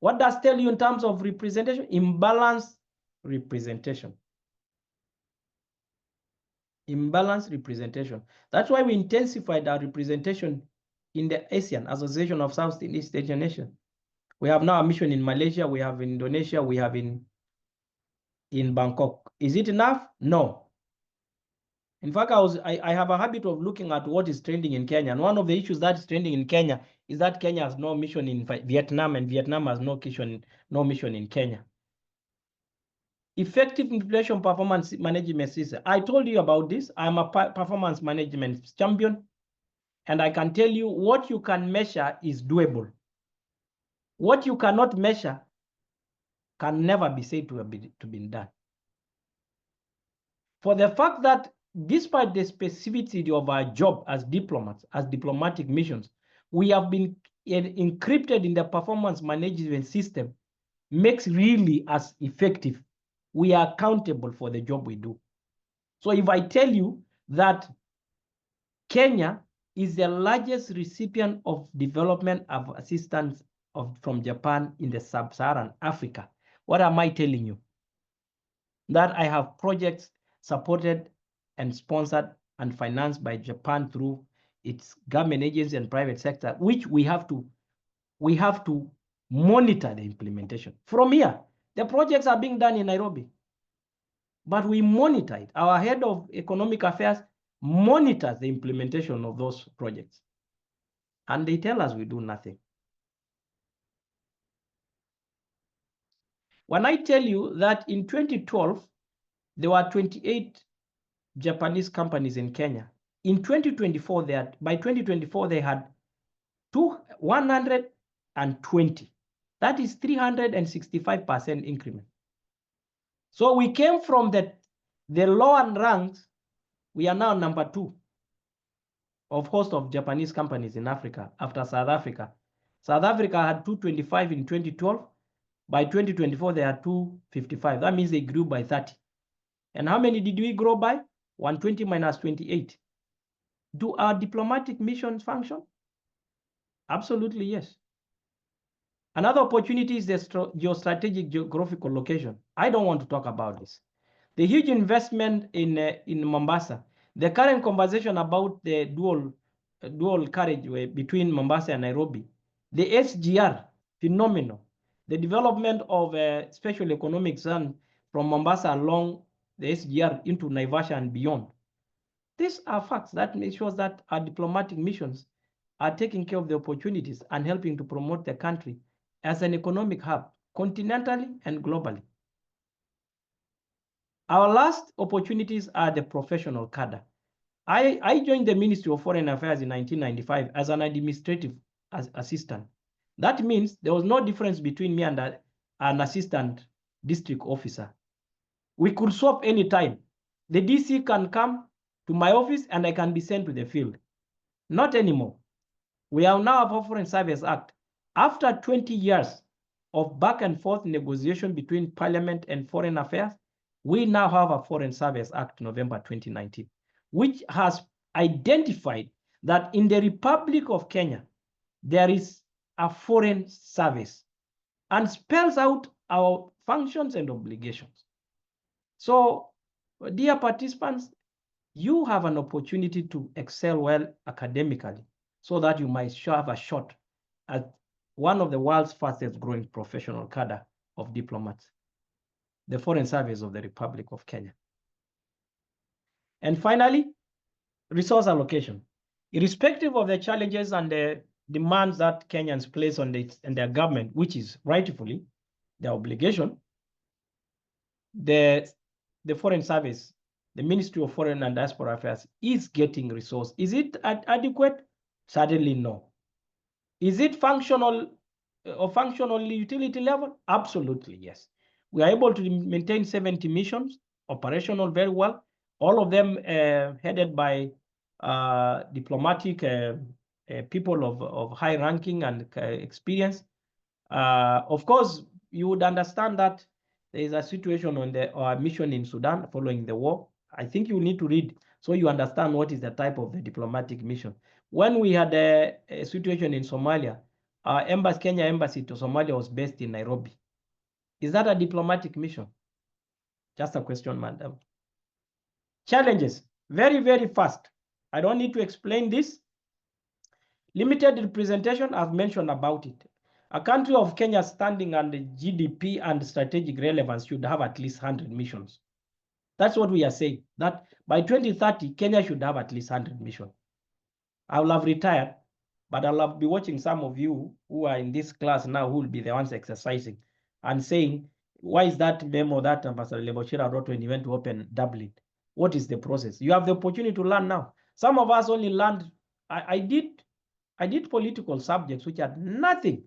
What does tell you in terms of representation? Imbalanced representation. Imbalanced representation. That's why we intensified our representation in the ASEAN, Association of Southeast Asian Nations. We have now a mission in Malaysia, we have in Indonesia, we have in Bangkok. Is it enough? No. In fact, I have a habit of looking at what is trending in Kenya. And one of the issues that is trending in Kenya is that Kenya has no mission in Vietnam, and Vietnam has no mission in Kenya. Effective implementation performance management system. I told you about this. I'm a performance management champion. And I can tell you what you can measure is doable. What you cannot measure can never be said to have been done. For the fact that despite the specificity of our job as diplomats, as diplomatic missions, we have been encrypted in the performance management system, makes really as effective. We are accountable for the job we do. So if I tell you that Kenya is the largest recipient of development of assistance from Japan in the sub-Saharan Africa, what am I telling you? That I have projects supported and sponsored and financed by Japan through its government agencies and private sector, which we have to monitor the implementation. From here, the projects are being done in Nairobi, but we monitor it. Our head of economic affairs monitors the implementation of those projects. And they tell us we do nothing. When I tell you that in 2012, there were 28 Japanese companies in Kenya. In 2024, by 2024, they had 120. That is 365% increment. So we came from the lower ranks. We are now number 2 of host of Japanese companies in Africa after South Africa. South Africa had 225 in 2012. By 2024, they had 255. That means they grew by 30. And how many did we grow by? 120 minus 28. Do our diplomatic missions function? Absolutely, yes. Another opportunity is the geostrategic geographical location. I don't want to talk about this. The huge investment in Mombasa, the current conversation about the dual carriageway between Mombasa and Nairobi, the SGR, phenomenal. The development of a special economic zone from Mombasa along the SGR into Naivasha and beyond. These are facts that make sure that our diplomatic missions are taking care of the opportunities and helping to promote the country as an economic hub, continentally and globally. Our last opportunities are the professional cadre. I joined the Ministry of Foreign Affairs in 1995 as an administrative assistant. That means there was no difference between me and an assistant district officer. We could swap anytime. The DC can come to my office and I can be sent to the field. Not anymore. We have now a Foreign Service Act. After 20 years of back and forth negotiation between Parliament and Foreign Affairs, we now have a Foreign Service Act, November 2019, which has identified that in the Republic of Kenya, there is a foreign service and spells out our functions and obligations. So, dear participants, you have an opportunity to excel well academically so that you might have a shot at one of the world's fastest growing professional cadre of diplomats, the Foreign Service of the Republic of Kenya. And finally, resource allocation. Irrespective of the challenges and the demands that Kenyans place on their government, which is rightfully their obligation, the Foreign Service, the Ministry of Foreign and Diaspora Affairs is getting resource. Is it adequate? Certainly no. Is it functional or functional utility level? Absolutely yes. We are able to maintain 70 missions, operational very well, all of them headed by diplomatic people of high ranking and experience. Of course, you would understand that there is a situation on our mission in Sudan following the war. I think you need to read so you understand what is the type of the diplomatic mission. When we had a situation in Somalia, our embassy, Kenya embassy to Somalia was based in Nairobi. Is that a diplomatic mission? Just a question, madam. Challenges, very, very fast. I don't need to explain this. Limited representation, I've mentioned about it. A country of Kenya's standing and GDP and strategic relevance should have at least 100 missions. That's what we are saying, that by 2030, Kenya should have at least 100 missions. I will have retired, but I'll be watching some of you who are in this class now who will be the ones exercising and saying, why is that memo that Ambassador Lebochira wrote when he went to open Dublin? What is the process? You have the opportunity to learn now. Some of us only learned, I did political subjects which had nothing,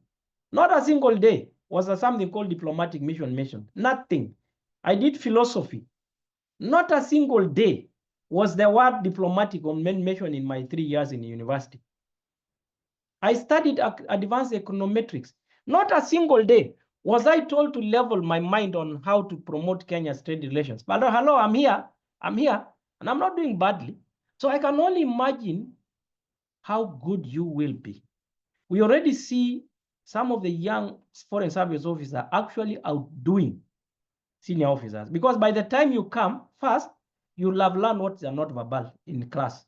not a single day was there something called diplomatic mission mentioned, nothing. I did philosophy, not a single day was the word diplomatic mentioned in my 3 years in university. I studied advanced econometrics, not a single day was I told to level my mind on how to promote Kenya's trade relations. But hello, I'm here, and I'm not doing badly. So I can only imagine how good you will be. We already see some of the young foreign service officers actually outdoing senior officers, because by the time you come first, you'll have learned what are not verbal in class.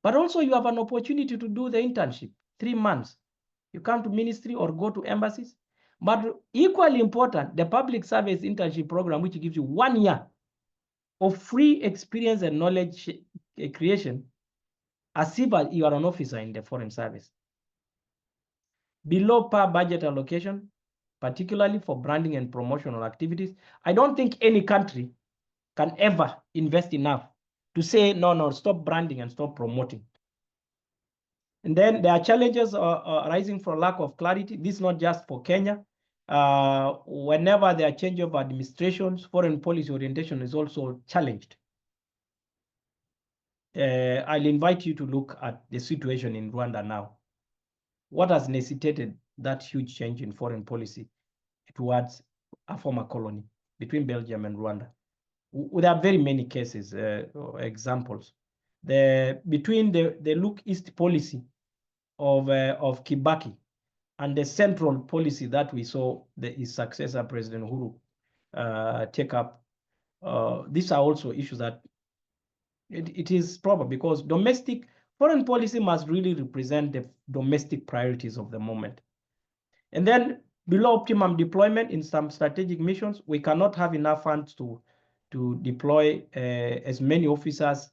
But also you have an opportunity to do the internship, 3 months. You come to ministry or go to embassies. But equally important, the public service internship program, which gives you 1 year of free experience and knowledge creation as if you are an officer in the foreign service. Below par budget allocation, particularly for branding and promotional activities. I don't think any country can ever invest enough to say, no, stop branding and stop promoting. And then there are challenges arising from lack of clarity. This is not just for Kenya. Whenever there are change of administrations, foreign policy orientation is also challenged. I'll invite you to look at the situation in Rwanda now. What has necessitated that huge change in foreign policy towards a former colony between Belgium and Rwanda? There are very many cases, examples. Between the Look East policy of Kibaki and the central policy that we saw his successor, President Uhuru, take up, these are also issues that it is proper, because domestic foreign policy must really represent the domestic priorities of the moment. And then below optimum deployment in some strategic missions, we cannot have enough funds to deploy as many officers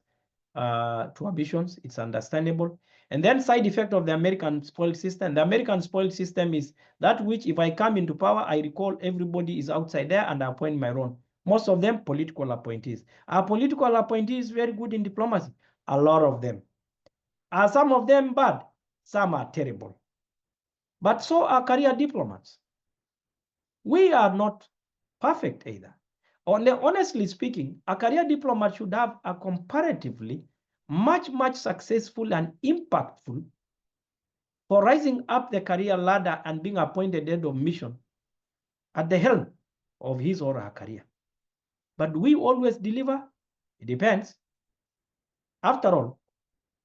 to our missions. It's understandable. And then side effect of the American spoil system. The American spoil system is that which, if I come into power, I recall everybody is outside there and I appoint my own. Most of them political appointees. Are political appointees very good in diplomacy? A lot of them. Are some of them bad? Some are terrible. But so are career diplomats. We are not perfect either. Honestly speaking, a career diplomat should have a comparatively much successful and impactful for rising up the career ladder and being appointed head of mission at the helm of his or her career. But do we always deliver? It depends. After all,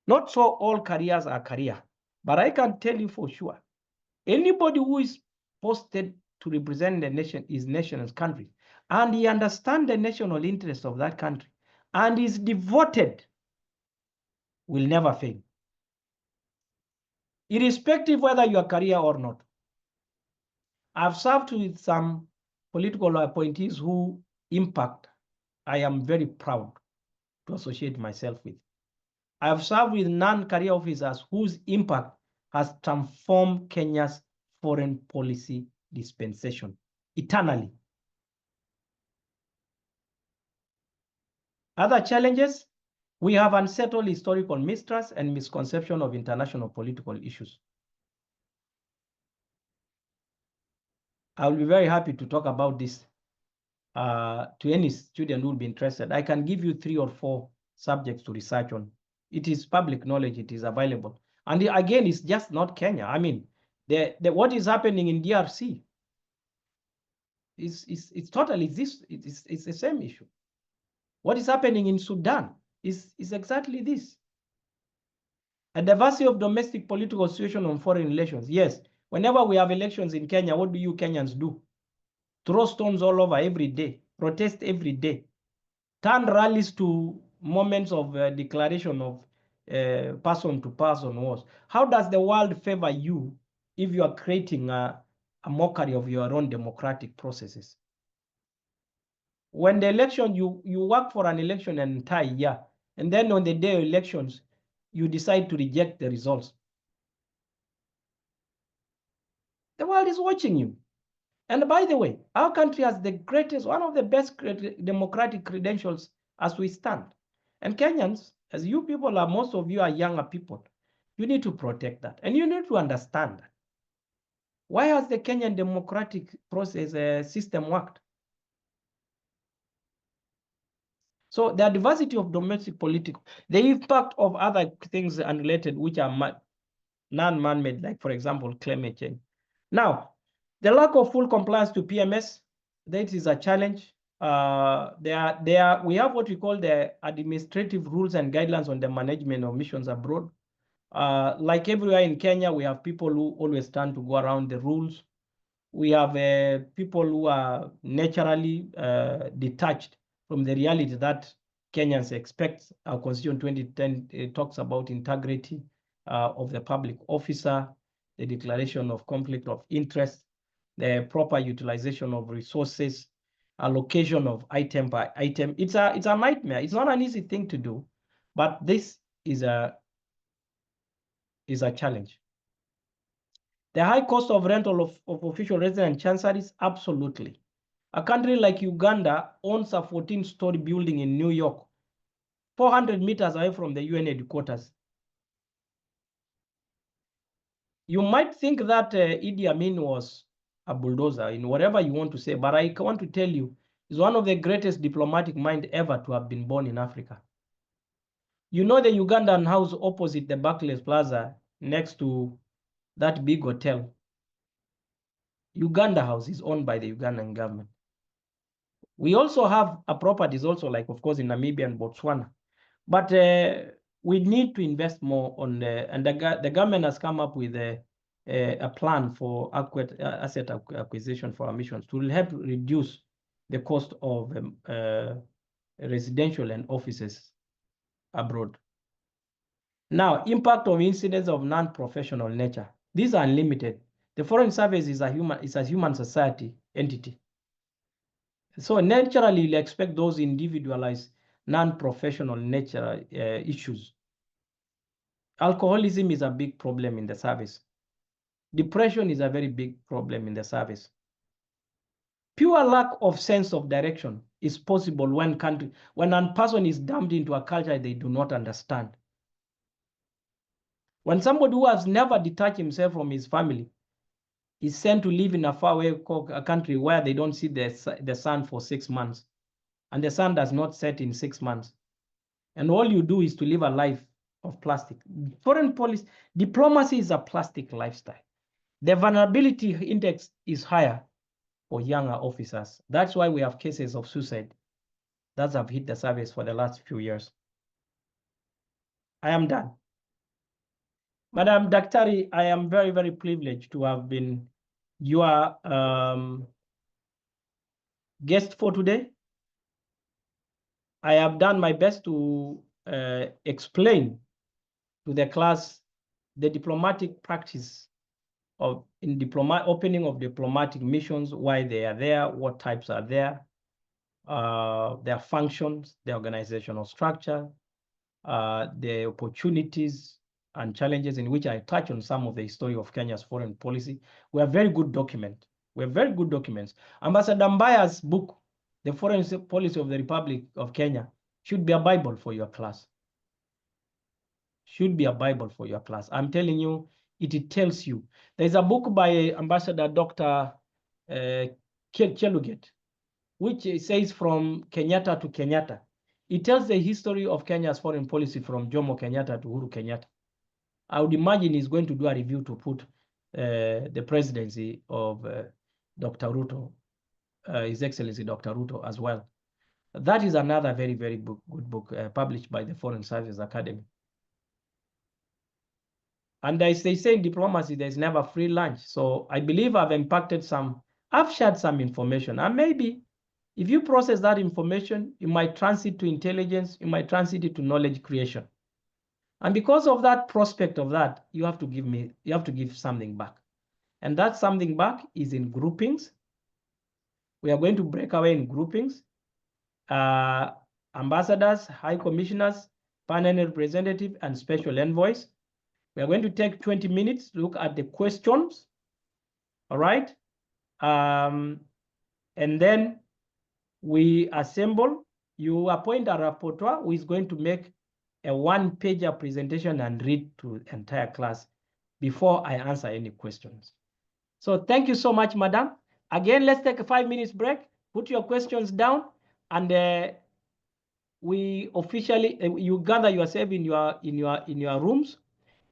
not so all careers are career. But I can tell you for sure, anybody who is posted to represent the nation, his nation's country, and he understands the national interest of that country, and is devoted, will never fail. Irrespective whether you are career or not. I've served with some political appointees who impact I am very proud to associate myself with. I have served with non-career officers whose impact has transformed Kenya's foreign policy dispensation eternally. Other challenges, we have unsettled historical mistrust and misconception of international political issues. I will be very happy to talk about this to any student who will be interested. I can give you 3 or 4 subjects to research on. It is public knowledge, it is available. And again, it's just not Kenya. I mean, what is happening in DRC it's totally this, it's the same issue. What is happening in Sudan is exactly this. A diversity of domestic political situation on foreign relations. Yes, whenever we have elections in Kenya, what do you Kenyans do? Throw stones all over every day, protest every day, turn rallies to moments of declaration of person-to-person wars. How does the world favor you if you are creating a mockery of your own democratic processes? When the election, you work for an election an entire year, and then on the day of elections, you decide to reject the results. The world is watching you. And by the way, our country has the greatest, one of the best democratic credentials as we stand. And Kenyans, as you people are, most of you are younger people, you need to protect that. And you need to understand that. Why has the Kenyan democratic process system worked? So the diversity of domestic political, the impact of other things unrelated, which are non-man-made, like for example, climate change. Now, the lack of full compliance to PMS, that is a challenge. We have what we call the administrative rules and guidelines on the management of missions abroad. Like everywhere in Kenya, we have people who always tend to go around the rules. We have people who are naturally detached from the reality that Kenyans expect. Our Constitution 2010 talks about integrity of the public officer, the declaration of conflict of interest, the proper utilization of resources, allocation of item by item. It's a nightmare. It's not an easy thing to do, but this is a challenge. The high cost of rental of official resident chancelleries, absolutely. A country like Uganda owns a 14-story building in New York, 400 meters away from the UN headquarters. You might think that Idi Amin was a bulldozer in whatever you want to say, but I want to tell you, he's one of the greatest diplomatic minds ever to have been born in Africa. You know the Ugandan house opposite the Barclays Plaza, next to that big hotel. Uganda House is owned by the Ugandan government. We also have a properties also, like of course in Namibia and Botswana, but we need to invest more on and the government has come up with a plan for asset acquisition for our missions to help reduce the cost of residential and offices abroad. Now, impact of incidents of non-professional nature. These are unlimited. The Foreign Service is a human society entity. So naturally, you expect those individualized non-professional nature issues. Alcoholism is a big problem in the service. Depression is a very big problem in the service. Pure lack of sense of direction is possible when a person is dumped into a culture they do not understand. When somebody who has never detached himself from his family is sent to live in a faraway country where they don't see the sun for 6 months, and the sun does not set in 6 months, and all you do is to live a life of plastic. Foreign policy, diplomacy is a plastic lifestyle. The vulnerability index is higher for younger officers. That's why we have cases of suicide that have hit the service for the last few years. I am done. Madam Daktari, I am very, very privileged to have been your guest for today. I have done my best to explain to the class the diplomatic practice of opening of diplomatic missions, why they are there, what types are there, their functions, the organizational structure, the opportunities and challenges, in which I touch on some of the history of Kenya's foreign policy. We are very good document. We have very good documents. Ambassador Mbaya's book, The Foreign Policy of the Republic of Kenya, should be a Bible for your class. Should be a Bible for your class. I'm telling you, it tells you. There's a book by Ambassador Dr. Cheluget, which says from Kenyatta to Kenyatta. It tells the history of Kenya's foreign policy from Jomo Kenyatta to Uhuru Kenyatta. I would imagine he's going to do a review to put the presidency of Dr. Ruto, His Excellency Dr. Ruto as well. That is another very, very good book published by the Foreign Service Academy. And as they say in diplomacy, there's never free lunch. So I believe I've I've shared some information. And maybe if you process that information, you might transit to intelligence, you might transit it to knowledge creation. And because of that prospect of that, you have to give something back. And that something back is in groupings. We are going to break away in groupings. Ambassadors, high commissioners, permanent representative, and special envoys. We are going to take 20 minutes to look at the questions. All right. And then we assemble. You appoint a rapporteur who is going to make a one-pager presentation and read to the entire class before I answer any questions. So thank you so much, madam. Again, let's take a 5 minutes break. Put your questions down, and we officially you gather yourself in your rooms,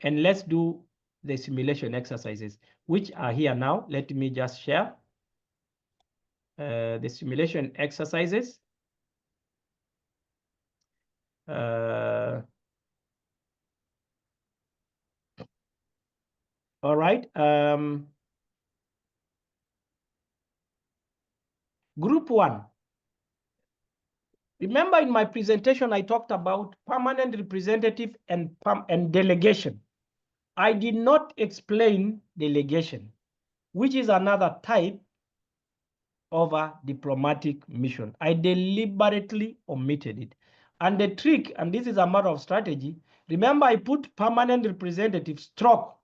and let's do the simulation exercises, which are here now. Let me just share the simulation exercises. All right. Group 1. Remember in my presentation, I talked about permanent representative and delegation. I did not explain delegation, which is another type of a diplomatic mission. I deliberately omitted it. And the trick, and this is a matter of strategy, remember I put permanent representative stroke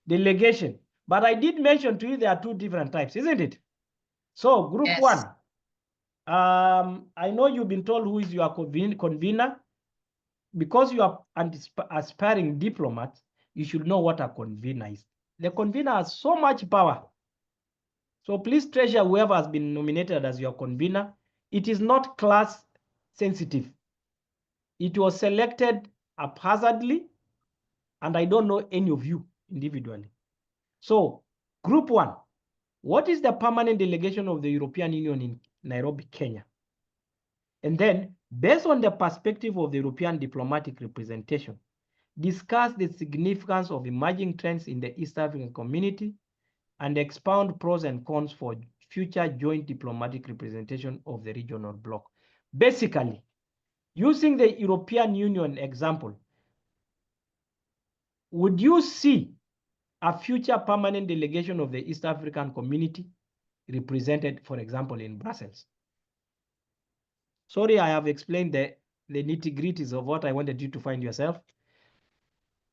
delegation, but I did mention to you there are two different types, isn't it? So group 1, I know you've been told who is your convener. Because you are an aspiring diplomat, you should know what a convener is. The convener has so much power. So please treasure whoever has been nominated as your convener. It is not class sensitive. It was selected haphazardly, and I don't know any of you individually. So group 1, what is the permanent delegation of the European Union in Nairobi, Kenya? And then, based on the perspective of the European diplomatic representation, discuss the significance of emerging trends in the East African community and expound pros and cons for future joint diplomatic representation of the regional bloc. Basically, using the European Union example, would you see a future permanent delegation of the East African community represented, for example, in Brussels? Sorry, I have explained the nitty-gritties of what I wanted you to find yourself.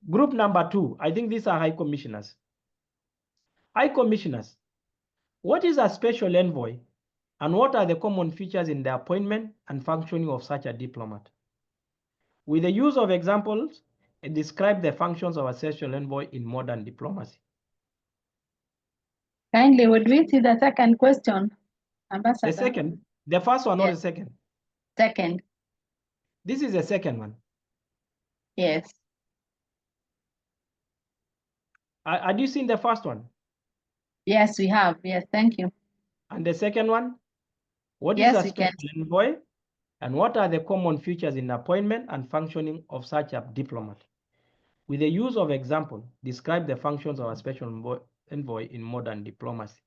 Group number 2, I think these are high commissioners. High commissioners, what is a special envoy, and what are the common features in the appointment and functioning of such a diplomat? With the use of examples, describe the functions of a special envoy in modern diplomacy. Kindly, would we see the second question, Ambassador? The second, the first one or the second? Second. This is the second one. Yes. Had you seen the first one? Yes, we have. Yes, thank you. And the second one? What is a special envoy? And what are the common features in appointment and functioning of such a diplomat? With the use of example, describe the functions of a special envoy in modern diplomacy.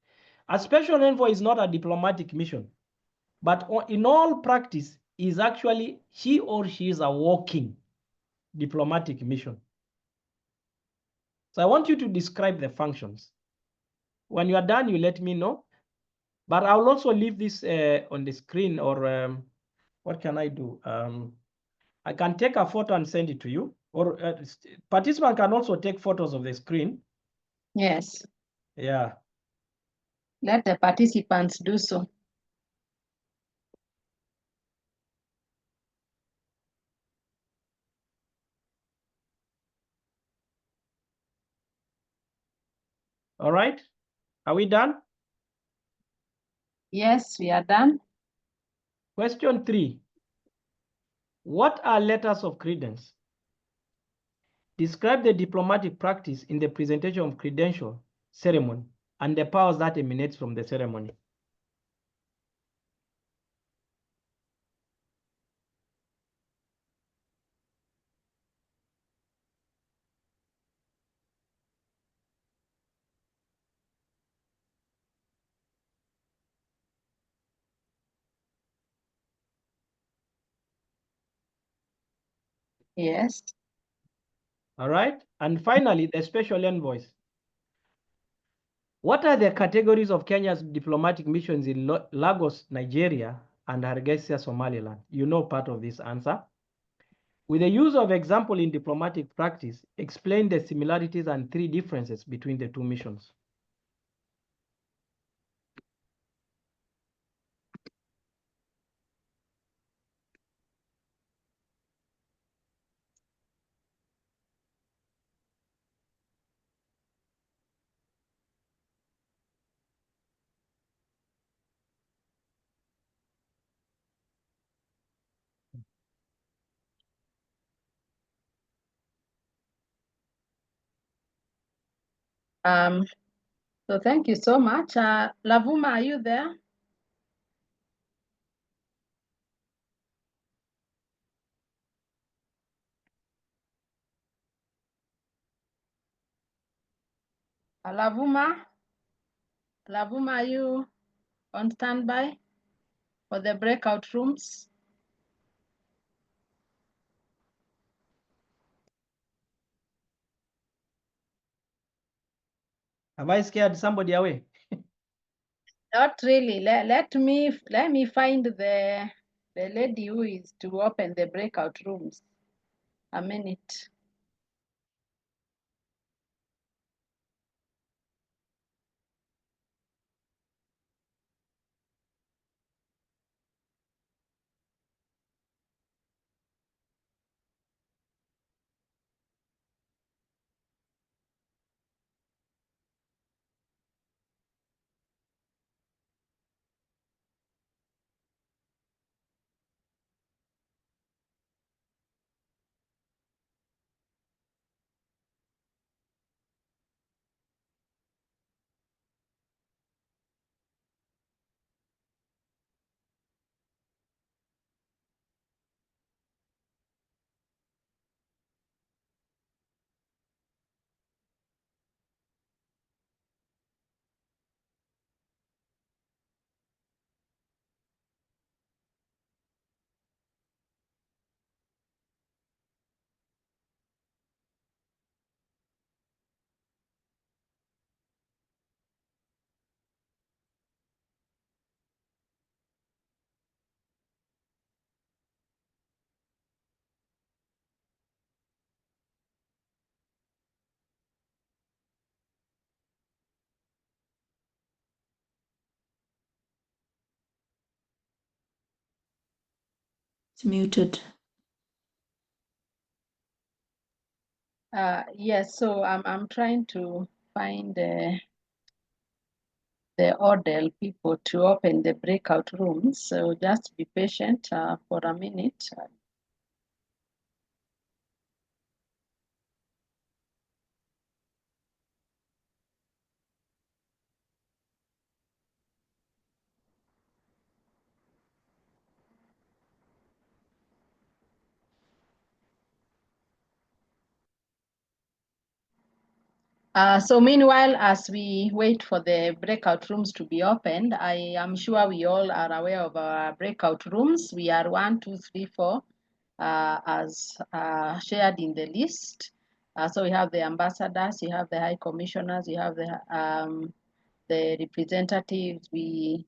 A special envoy is not a diplomatic mission, but in all practice is actually he or she is a walking diplomatic mission. So I want you to describe the functions. When you are done, you let me know. But I will also leave this on the screen, or what can I do? I can take a photo and send it to you, or participant can also take photos of the screen. Yes, Yeah. let the participants do so. All right. Are we done? Yes, we are done. Question 3. What are letters of credence? Describe the diplomatic practice in the presentation of credential ceremony and the powers that emanate from the ceremony. Yes. All right. And finally, the special envoys. What are the categories of Kenya's diplomatic missions in Lagos, Nigeria, and Hargeisa, Somaliland? You know part of this answer. With the use of example in diplomatic practice, explain the similarities and 3 differences between the 2 missions. So thank you so much. Lavuma, are you there? Lavuma, are you on standby for the breakout rooms? Have I scared somebody away? Not really. Let me find the lady who is to open the breakout rooms. A minute. It's muted. Yes, so I'm trying to find the order people to open the breakout rooms. So just be patient for a minute. So meanwhile, as we wait for the breakout rooms to be opened, I am sure we all are aware of our breakout rooms. We are 1, 2, 3, 4, as shared in the list. So we have the ambassadors, you have the high commissioners, you have the representatives, we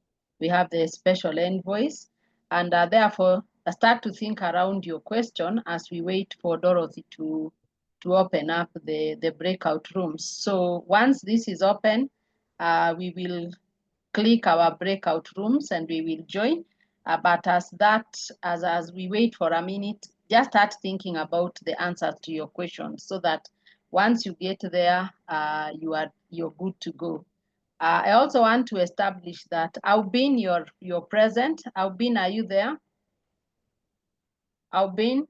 have the special envoys, and therefore start to think around your question as we wait for Dorothy to open up the breakout rooms. So once this is open, we will click our breakout rooms and we will join. But as we wait for a minute, just start thinking about the answers to your questions so that once you get there, you're good to go. I also want to establish that Aubin, you're present. Aubin, are you there? Aubin?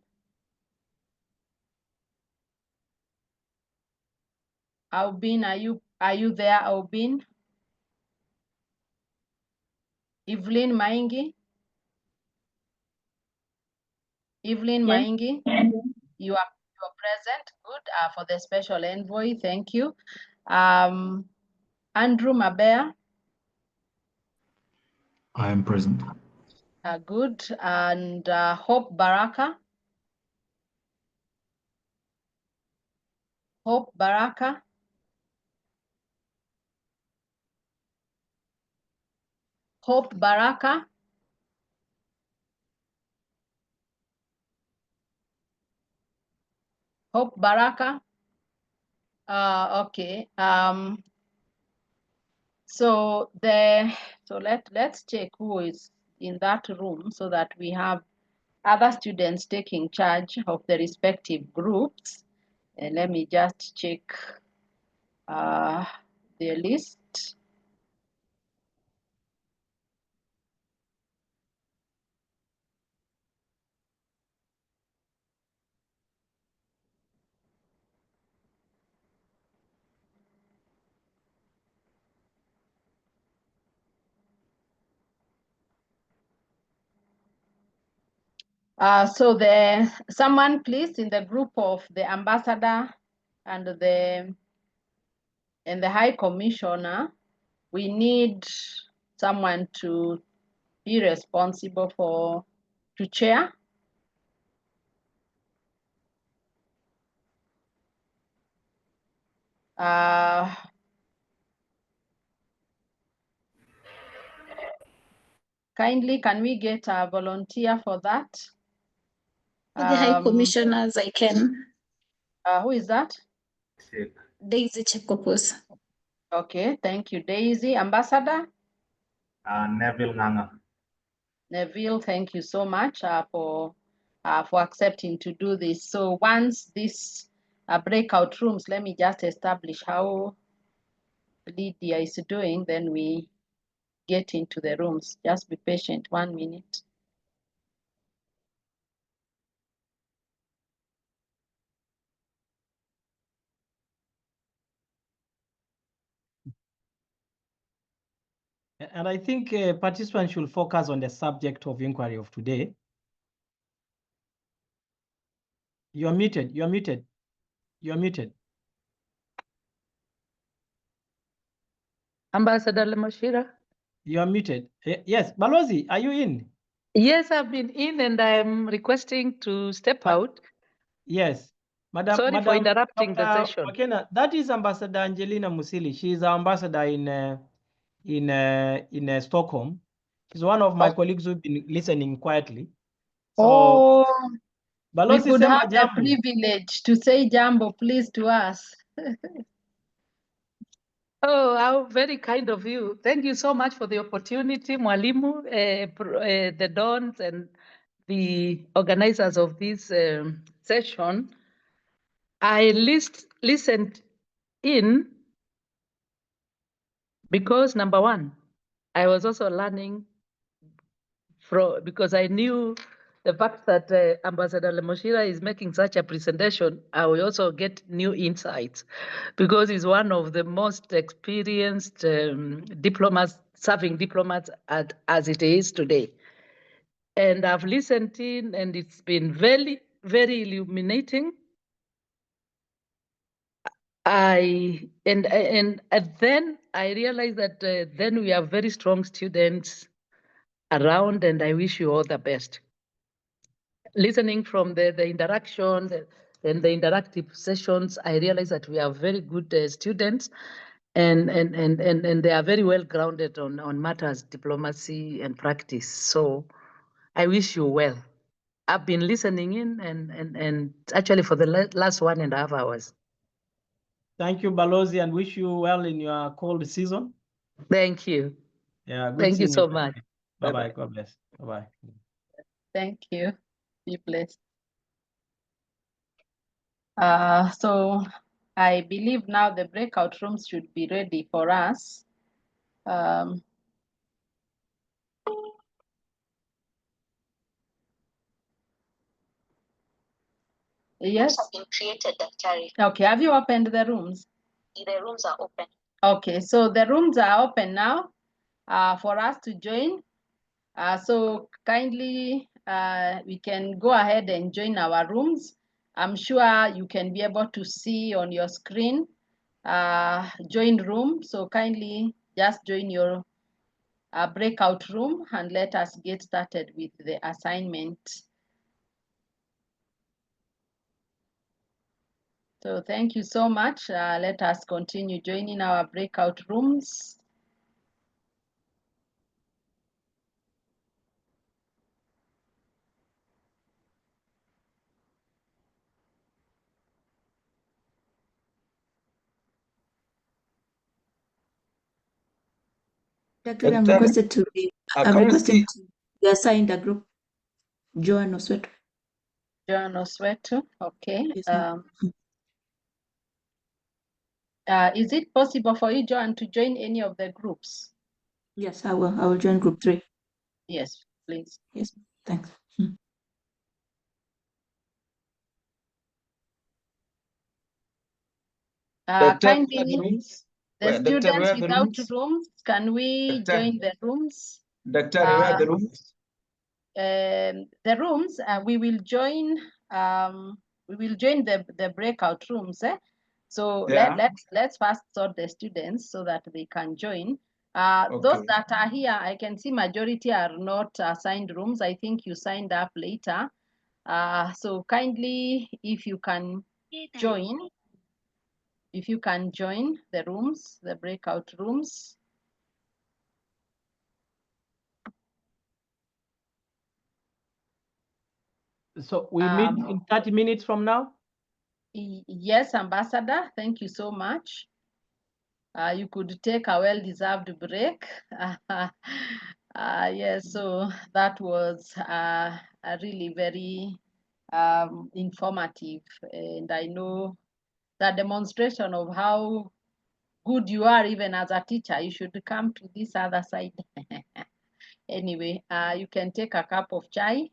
Aubin, are you there, Aubin? Evelyn Maingi? Evelyn Yes. Maingi, you are present. Good. For the special envoy, thank you. Andrew Mabea? I am present. Good. And Hope Baraka? Hope Baraka? Hope Baraka? Hope Baraka? Okay. So let's check who is in that room so that we have other students taking charge of the respective groups. And let me just check the list. So someone please in the group of the ambassador and the high commissioner, we need someone to be responsible to chair. Kindly, can we get a volunteer for that? The High Commissioners, I can. Who is that? Daisy Chepkopus. Okay, thank you, Daisy. Ambassador? Neville Nganga. Neville, thank you so much for accepting to do this. So once this breakout rooms, let me just establish how Lydia is doing, then we get into the rooms. Just be patient, 1 minute. And I think participants should focus on the subject of inquiry of today. You're muted, you're muted, you're muted. Ambassador Lemoshira? You're muted. Yes, Balozi, are you in? Yes, I've been in and I'm requesting to step out. Yes. Madam, Sorry for interrupting the Dr. session. Makena, that is Ambassador Angelina Musili. She is our ambassador in Stockholm. She's one of my colleagues who've been listening quietly. So, we could have the jambo. privilege to say jambo, please, to us. Oh, how very kind of you. Thank you so much for the opportunity, Mwalimu, the Dons and the organizers of this session. I listened in because number one, I was also learning because I knew the fact that Ambassador Lemoshira is making such a presentation, I will also get new insights because he's one of the most experienced serving diplomats as it is today. And I've listened in and it's been very, very illuminating. And then I realized that then we have very strong students around, and I wish you all the best. Listening from the interaction and the interactive sessions, I realized that we have very good students, and they are very well grounded on matters, diplomacy and practice. So I wish you well. I've been listening in and actually for the last 1.5 hours. Thank you, Balozi, and wish you well in your cold season. Thank you. Yeah, good Thank you seeing so much. Bye-bye. Bye-bye. God bless. Bye-bye. Thank you. Be blessed. So I believe now the breakout rooms should be ready for us. Yes. Have been created, Daktari. Okay, have you opened the rooms? The rooms are open. Okay, so the rooms are open now for us to join. So kindly, we can go ahead and join our rooms. I'm sure you can be able to see on your screen, join room. So kindly just join your breakout room and let us get started with the assignment. So thank you so much. Let us continue joining our breakout rooms. Daktari, I'm requested to be assigned a group. Joan Osweto. Joan Osweto, okay. Yes, Is it possible for you, Joan, to join any of the groups? yes, I will. I will join group 3. Yes, please. Yes, thanks. Kindly, the students without rooms, can we join the rooms? Doctor, where are the rooms? The rooms, we will join. We will join the breakout rooms. So Yeah. let's first sort the students so that they can join. Okay. Those that are here, I can see majority are not assigned rooms. I think you signed up later. So kindly, if you can join. If you can join the rooms, the breakout rooms. So we meet in 30 minutes from now? Yes, Ambassador, thank you so much. You could take a well-deserved break. Yes, so that was a really very informative, and I know the demonstration of how good you are even as a teacher. You should come to this other side. Anyway, you can take a cup of chai.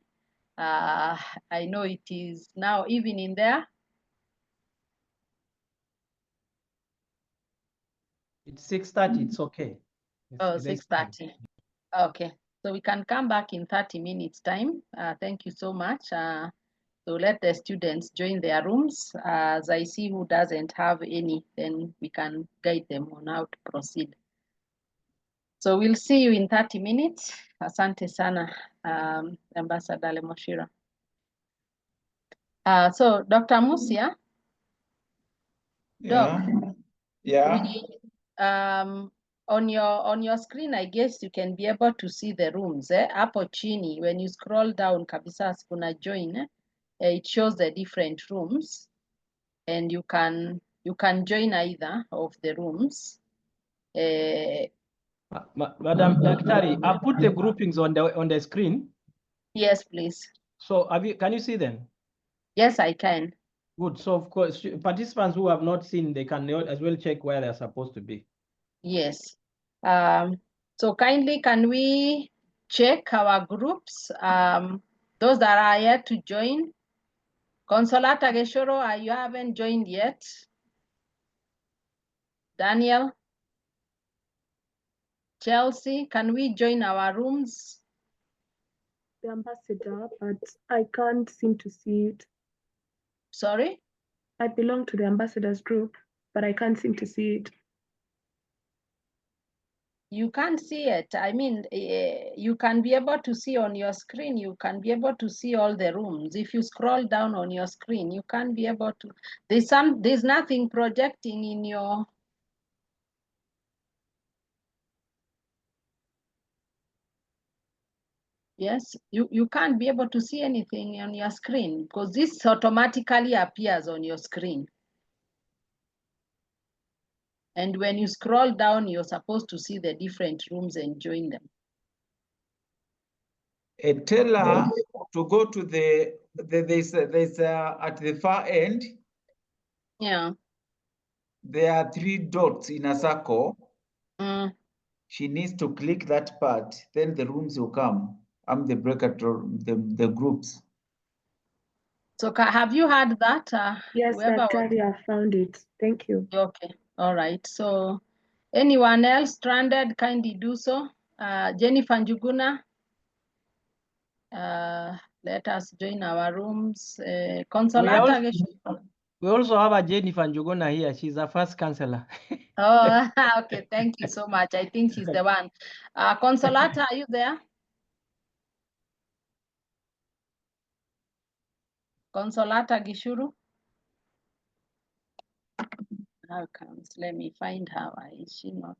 I know it is now evening there. It's 6:30, it's okay. Oh, 6:30. Okay, so we can come back in 30 minutes time. Thank you so much. So let the students join their rooms. As I see who doesn't have any, then we can guide them on how to proceed. So we'll see you in 30 minutes. Asante sana, Ambassador Lemoshira. So Dr. Musia. Yeah. Doc, on your screen, I guess you can be able to see the rooms. Hapo chini, when you scroll down kabisa kuna join, it shows the different rooms, and you can join either of the rooms. Madam Daktari, I put the groupings on the screen. Yes, please. So can you see them? Yes, I can. Good. So of course, participants who have not seen, they can as well check where they're supposed to be. Yes. So kindly, can we check our groups? Those that are yet to join. Consolata Geshoro, you haven't joined yet. Daniel, Chelsea, can we join our rooms? The ambassador, but I can't seem to see it. Sorry? I belong to the ambassador's group, but I can't seem to see it. You can't see it. I mean, you can be able to see on your screen, you can be able to see all the rooms. If you scroll down on your screen, you can be able to, there's nothing projecting in your, yes, you can't be able to see anything on your screen because this automatically appears on your screen. And when you scroll down, you're supposed to see the different rooms and join them. Tell her to go to there's at the far end. Yeah. There are 3 dots in a circle. Mm. She needs to click that part, then the rooms will come. The breakout, the groups. So have you had that? Yes, Daktari, I found it. Thank you. Okay, all right. So anyone else stranded, kindly do so. Jennifer Njuguna, let us join our rooms. Consolata. We also have a Jennifer Njuguna here. She's our first counselor. Oh, okay. Thank you so much. I think she's the one. Consolata, are you there? Consolata Gishuru? How comes? Let me find her. Why is she not?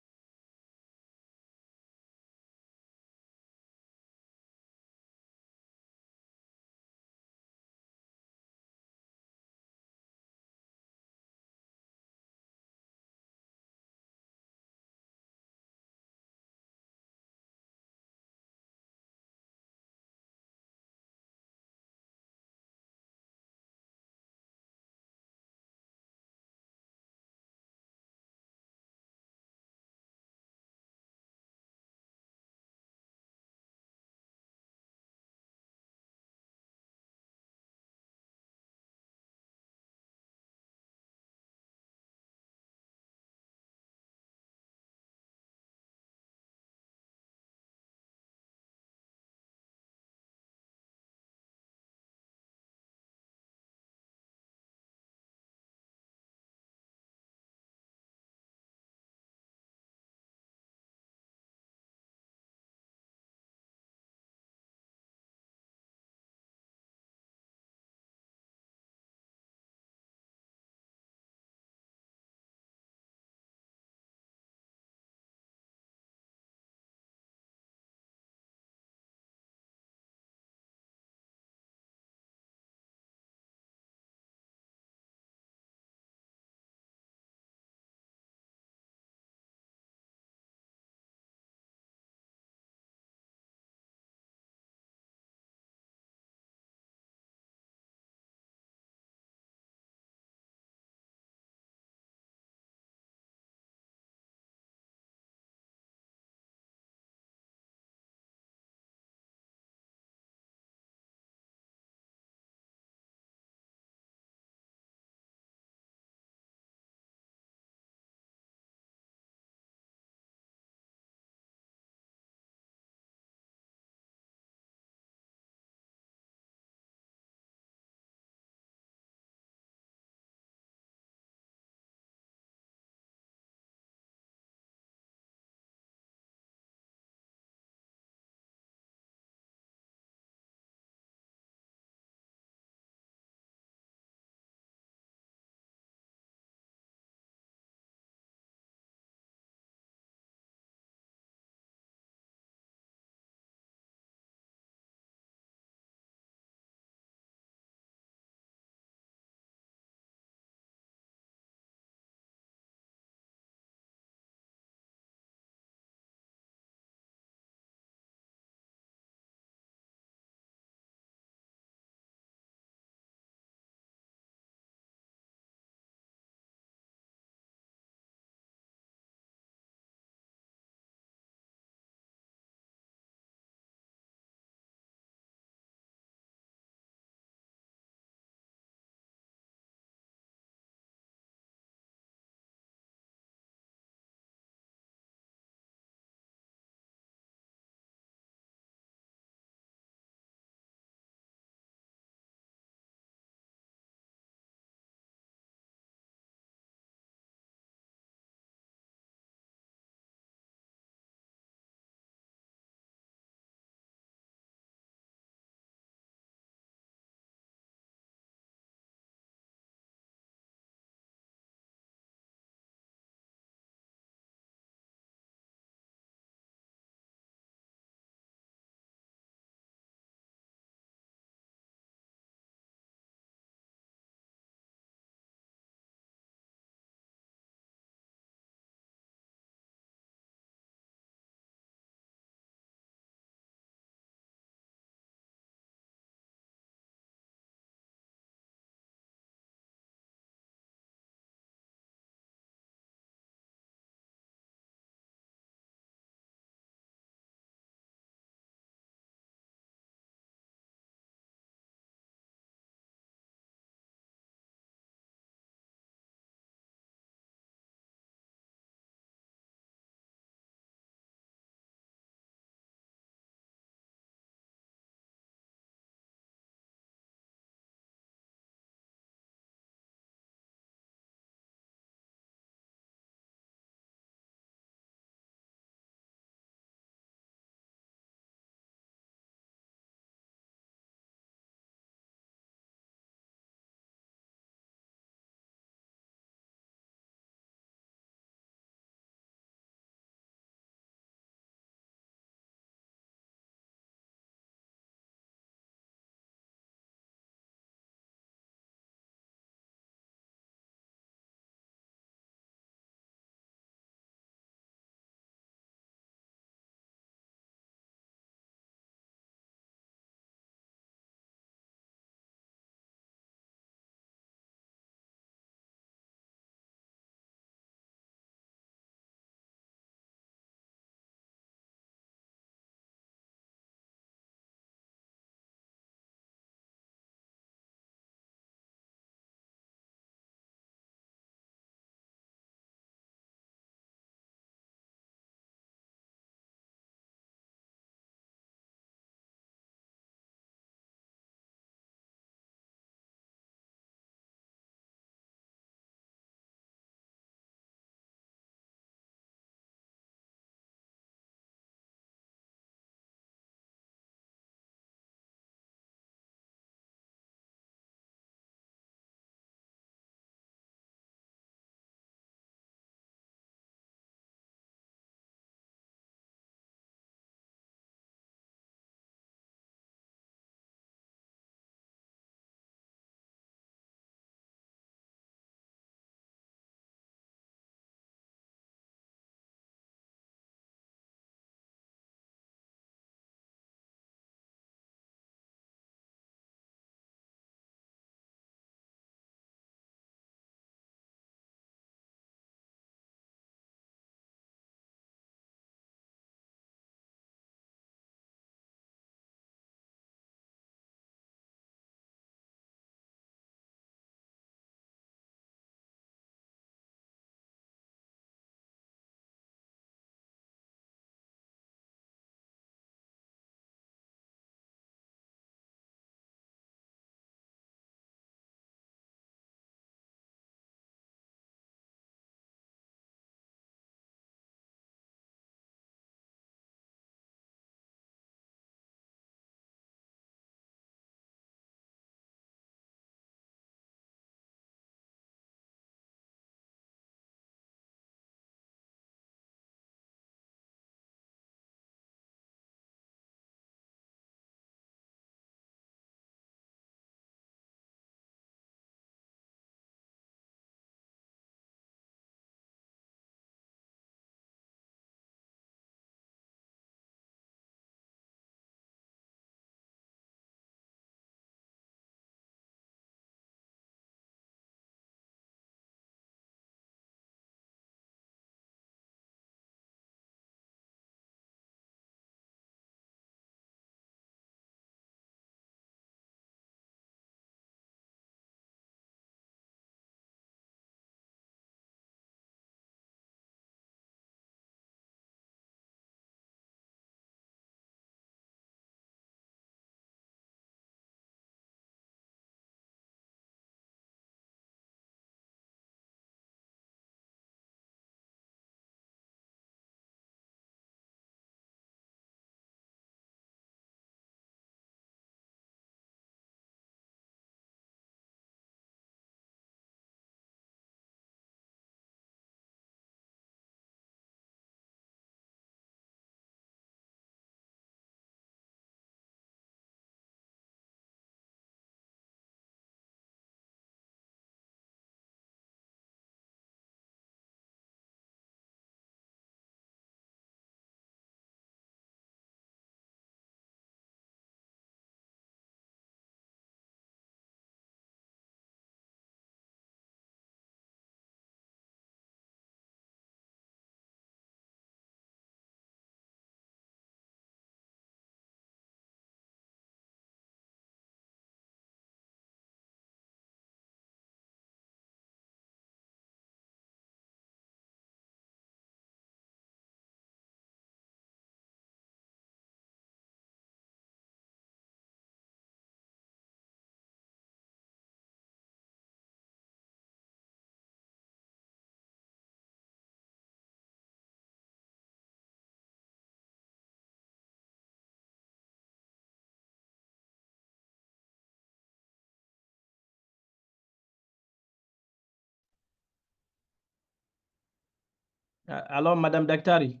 Hello, Madam Daktari.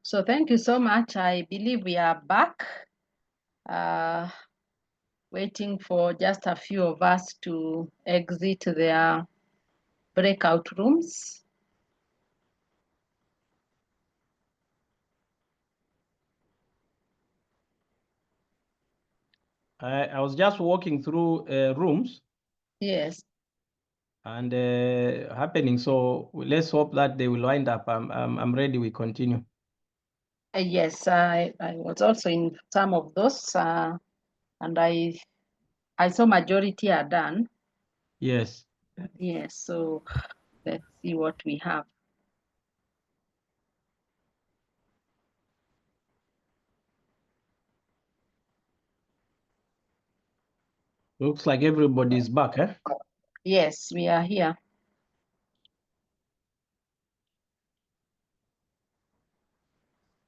So thank you so much. I believe we are back. waiting for just a few of us to exit their breakout rooms. I was just walking through rooms. Yes. And happening. So let's hope that they will wind up. I'm ready. We continue. Yes, I was also in some of those, and I saw majority are done. Yes. Yes. So let's see what we have. Looks like everybody's back, eh? Yes, we are here.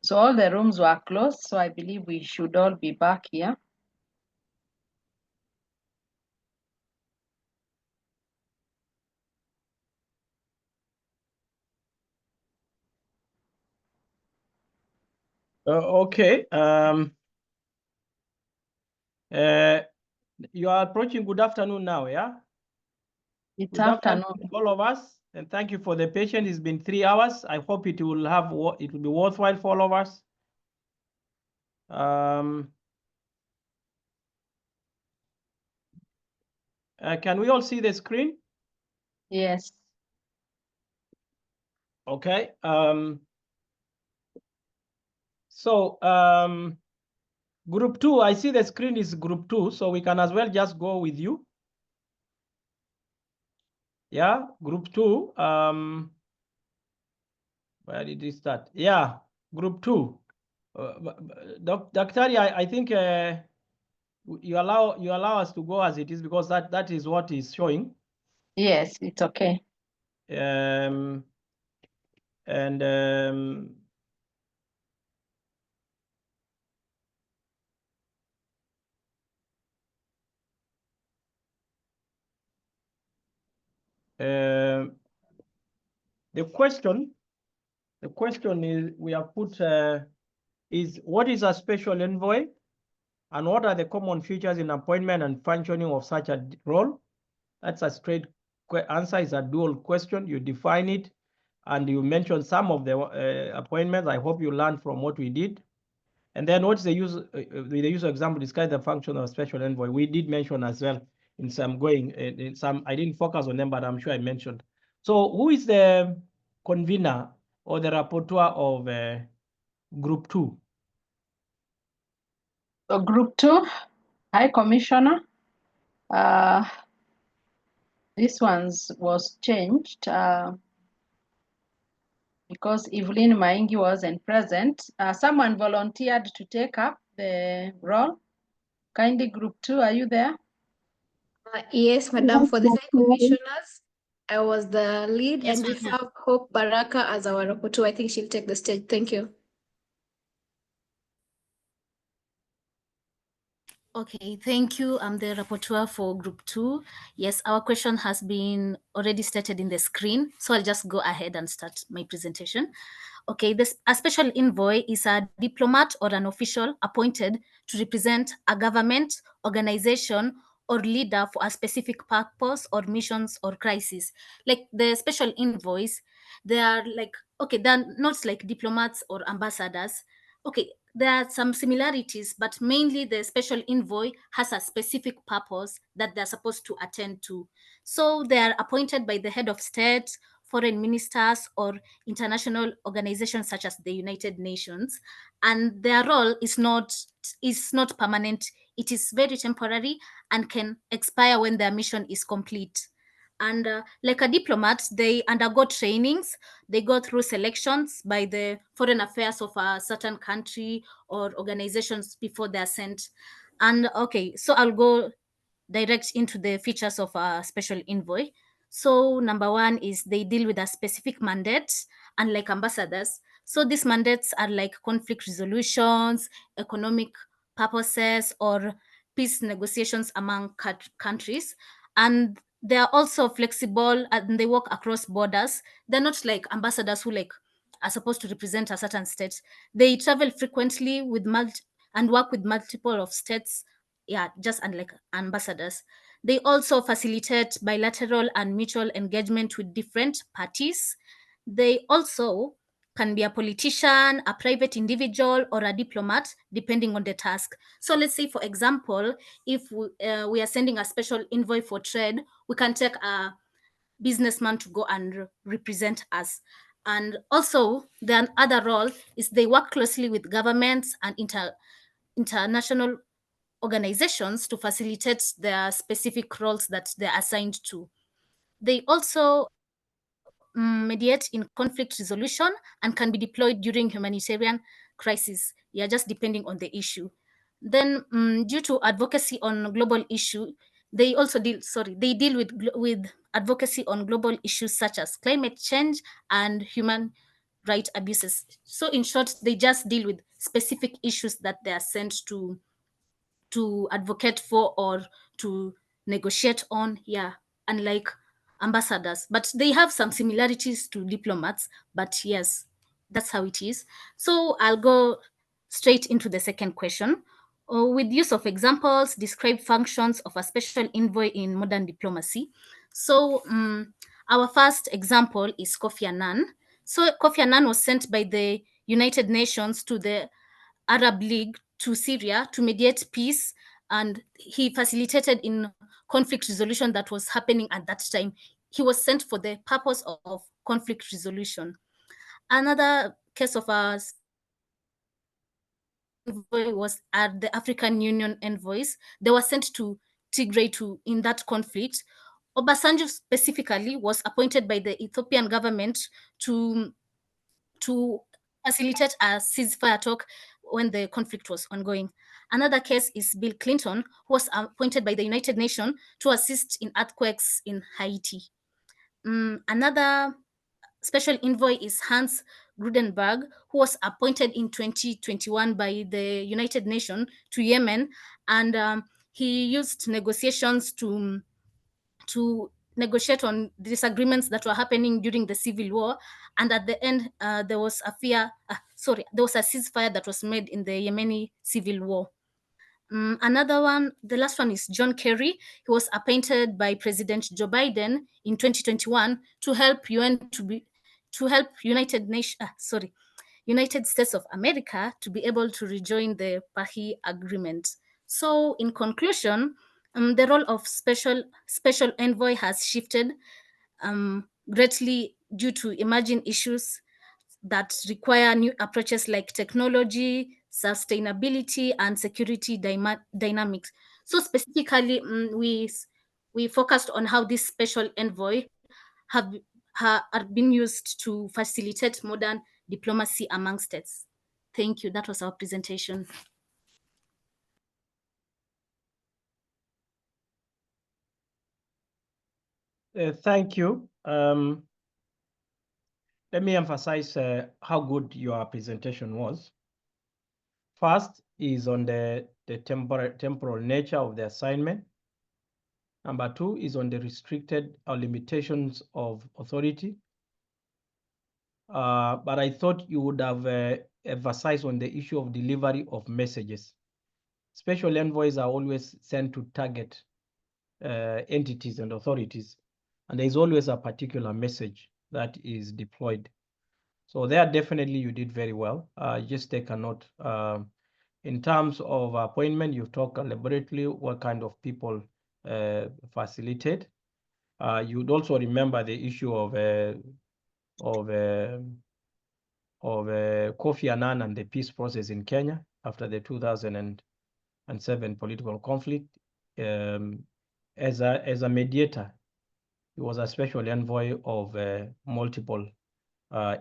So all the rooms were closed, so I believe we should all be back here. Okay. You are approaching good afternoon now, yeah? It's Good afternoon. all of us, and thank you for the patience. It's been 3 hours. I hope it will be worthwhile for all of us. Can we all see the screen? Yes. Okay. So group 2, I see the screen is group 2, so we can as well just go with you. Yeah, group 2. Where did it start? Yeah, group 2. Dr. I think you allow us to go as it is, because that is what is showing. Yes, it's okay. The question is, we have put is, what is a special envoy, and what are the common features in appointment and functioning of such a role? That's a straight answer. Is a dual question. You define it, and you mention some of the appointments. I hope you learned from what we did. And then what's the use, with the use of example, describe the function of special envoy. We did mention as well in some in some, I didn't focus on them, but I'm sure I mentioned. So who is the convener or the rapporteur of group 2? So group 2, High Commissioner. This one's was changed because Evelyn Maingi wasn't present. Someone volunteered to take up the role. Kindly, group 2, are you there? Yes, Madam. For the High Commissioners, I was the lead, Yes, and we have Hope Baraka as our rapporteur. I think she'll take the stage. Thank you. Okay, thank you. I'm the rapporteur for Group 2. Yes, our question has been already stated in the screen, so I'll just go ahead and start my presentation. Okay, a special envoy is a diplomat or an official appointed to represent a government, organization, or leader for a specific purpose or missions or crisis. Like the special envoys, they are like, okay, they're not like diplomats or ambassadors. Okay, there are some similarities, but mainly the special envoy has a specific purpose that they're supposed to attend to. So they are appointed by the head of state, foreign ministers, or international organizations such as the United Nations. And their role is not permanent. It is very temporary and can expire when their mission is complete. And like a diplomat, they undergo trainings, they go through selections by the foreign affairs of a certain country or organizations before they're sent. And okay, so I'll go direct into the features of a special envoy. So number one is they deal with a specific mandate, unlike ambassadors. So these mandates are like conflict resolutions, economic purposes, or peace negotiations among countries. And they are also flexible and they work across borders. They're not like ambassadors who like are supposed to represent a certain state. They travel frequently with and work with multiple of states yeah, just unlike ambassadors. They also facilitate bilateral and mutual engagement with different parties. They also can be a politician, a private individual, or a diplomat, depending on the task. So let's say, for example, if we are sending a special envoy for trade, we can take a businessman to go and represent us. And also, the other role is they work closely with governments and international organizations to facilitate their specific roles that they're assigned to. They also mediate in conflict resolution and can be deployed during humanitarian crisis. Yeah, just depending on the issue. Then, due to advocacy on global issue, they also deal. They deal with advocacy on global issues such as climate change and human right abuses. So, in short, they just deal with specific issues that they are sent to advocate for or to negotiate on. Yeah, unlike ambassadors, but they have some similarities to diplomats. But yes, that's how it is. So I'll go straight into the second question. With use of examples, describe functions of a special envoy in modern diplomacy. So our first example is Kofi Annan. So Kofi Annan was sent by the United Nations to the Arab League to Syria to mediate peace, and he facilitated in conflict resolution that was happening at that time. He was sent for the purpose of conflict resolution. Another case of a envoy was at the African Union envoys. They were sent to Tigray in that conflict. Obasanjo specifically was appointed by the Ethiopian government to facilitate a ceasefire talk when the conflict was ongoing. Another case is Bill Clinton, who was appointed by the United Nations to assist in earthquakes in Haiti. Another special envoy is Hans Grudenberg, who was appointed in 2021 by the United Nations to Yemen, and he used negotiations to negotiate on disagreements that were happening during the civil war. And at the end, there was a ceasefire that was made in the Yemeni civil war. Another one, the last one is John Kerry. He was appointed by President Joe Biden in 2021 to help United States of America to be able to rejoin the Paris Agreement. So, in conclusion, the role of special envoy has shifted greatly due to emerging issues that require new approaches like technology, sustainability, and security dynamics. So specifically, we focused on how this special envoy have been used to facilitate modern diplomacy among states. Thank you. That was our presentation. Thank you. Let me emphasize how good your presentation was. First is on the temporal nature of the assignment. Number two is on the restricted or limitations of authority. But I thought you would have emphasized on the issue of delivery of messages. Special envoys are always sent to target entities and authorities, and there's always a particular message that is deployed. So there, definitely you did very well. Just take a note. In terms of appointment, you've talked elaborately what kind of people facilitate. You'd also remember the issue of Kofi Annan and the peace process in Kenya after the 2007 political conflict. As a mediator, he was a special envoy of multiple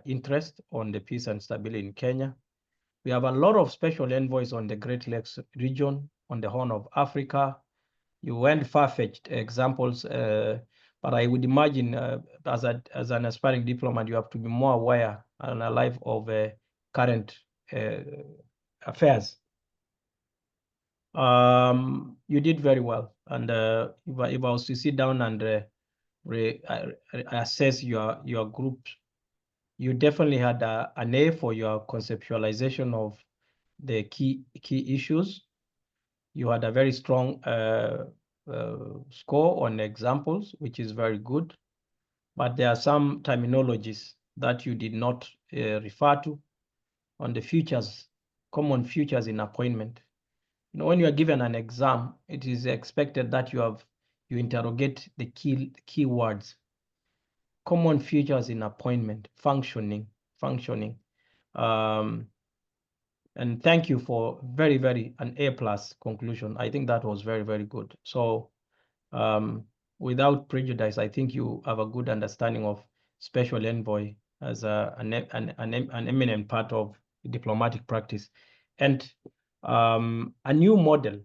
interest on the peace and stability in Kenya. We have a lot of special envoys on the Great Lakes region, on the Horn of Africa. You went far-fetched examples, but I would imagine as an aspiring diplomat, you have to be more aware and alive of current affairs. You did very well. And if I was to sit down and assess your group, you definitely had an A for your conceptualization of the key issues. You had a very strong score on examples, which is very good. But there are some terminologies that you did not refer to on the futures, common futures in appointment. You know, when you are given an exam, it is expected that you interrogate the key words. Common features in appointment, functioning. And thank you for very an A+ conclusion. I think that was very good. So without prejudice, I think you have a good understanding of special envoy as an eminent part of diplomatic practice, and a new model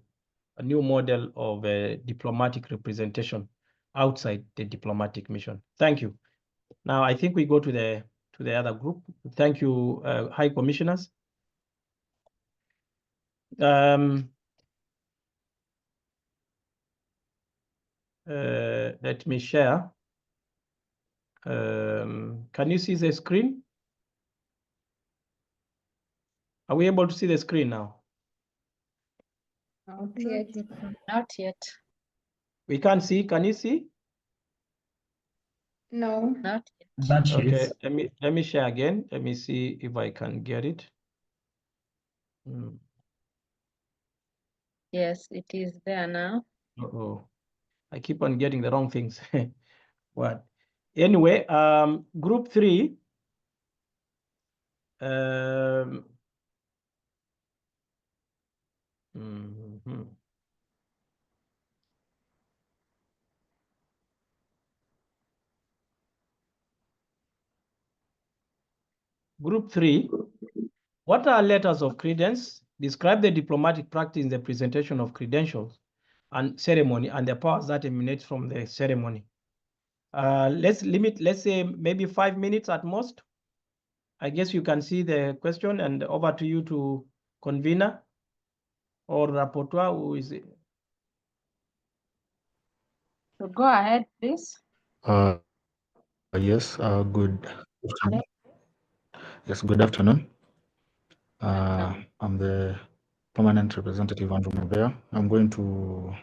of diplomatic representation outside the diplomatic mission. Thank you. Now I think we go to the other group. Thank you, High Commissioners. Let me share. Can you see the screen? Are we able to see the screen now? Not yet. Not yet. We can't see. Can you see? No. Not yet. Okay, let me share again. Let me see if I can get it. Yes, it is there now. Uh-oh. I keep on getting the wrong things. What? Anyway, group 3. Group 3. What are letters of credence? Describe the diplomatic practice in the presentation of credentials and ceremony and the powers that emanate from the ceremony. Let's say maybe 5 minutes at most. I guess you can see the question, and over to you to convener or rapporteur. Who is it? So go ahead, please. Yes, good afternoon. Yes, good afternoon. I'm the permanent representative, Andrew Mubea. I'm going to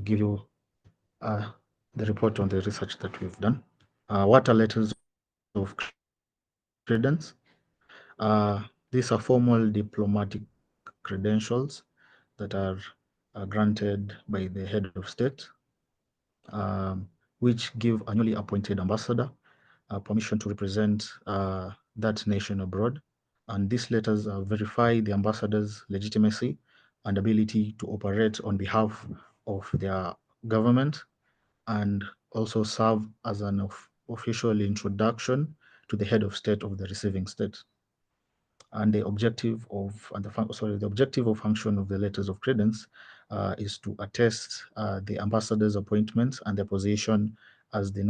give you the report on the research that we've done. What are letters of credence? These are formal diplomatic credentials that are granted by the head of state, which give a newly appointed ambassador permission to represent that nation abroad. And these letters verify the ambassador's legitimacy and ability to operate on behalf of their government, and also serve as an official introduction to the head of state of the receiving state. And the objective of function of the letters of credence is to attest the ambassador's appointment and their position as the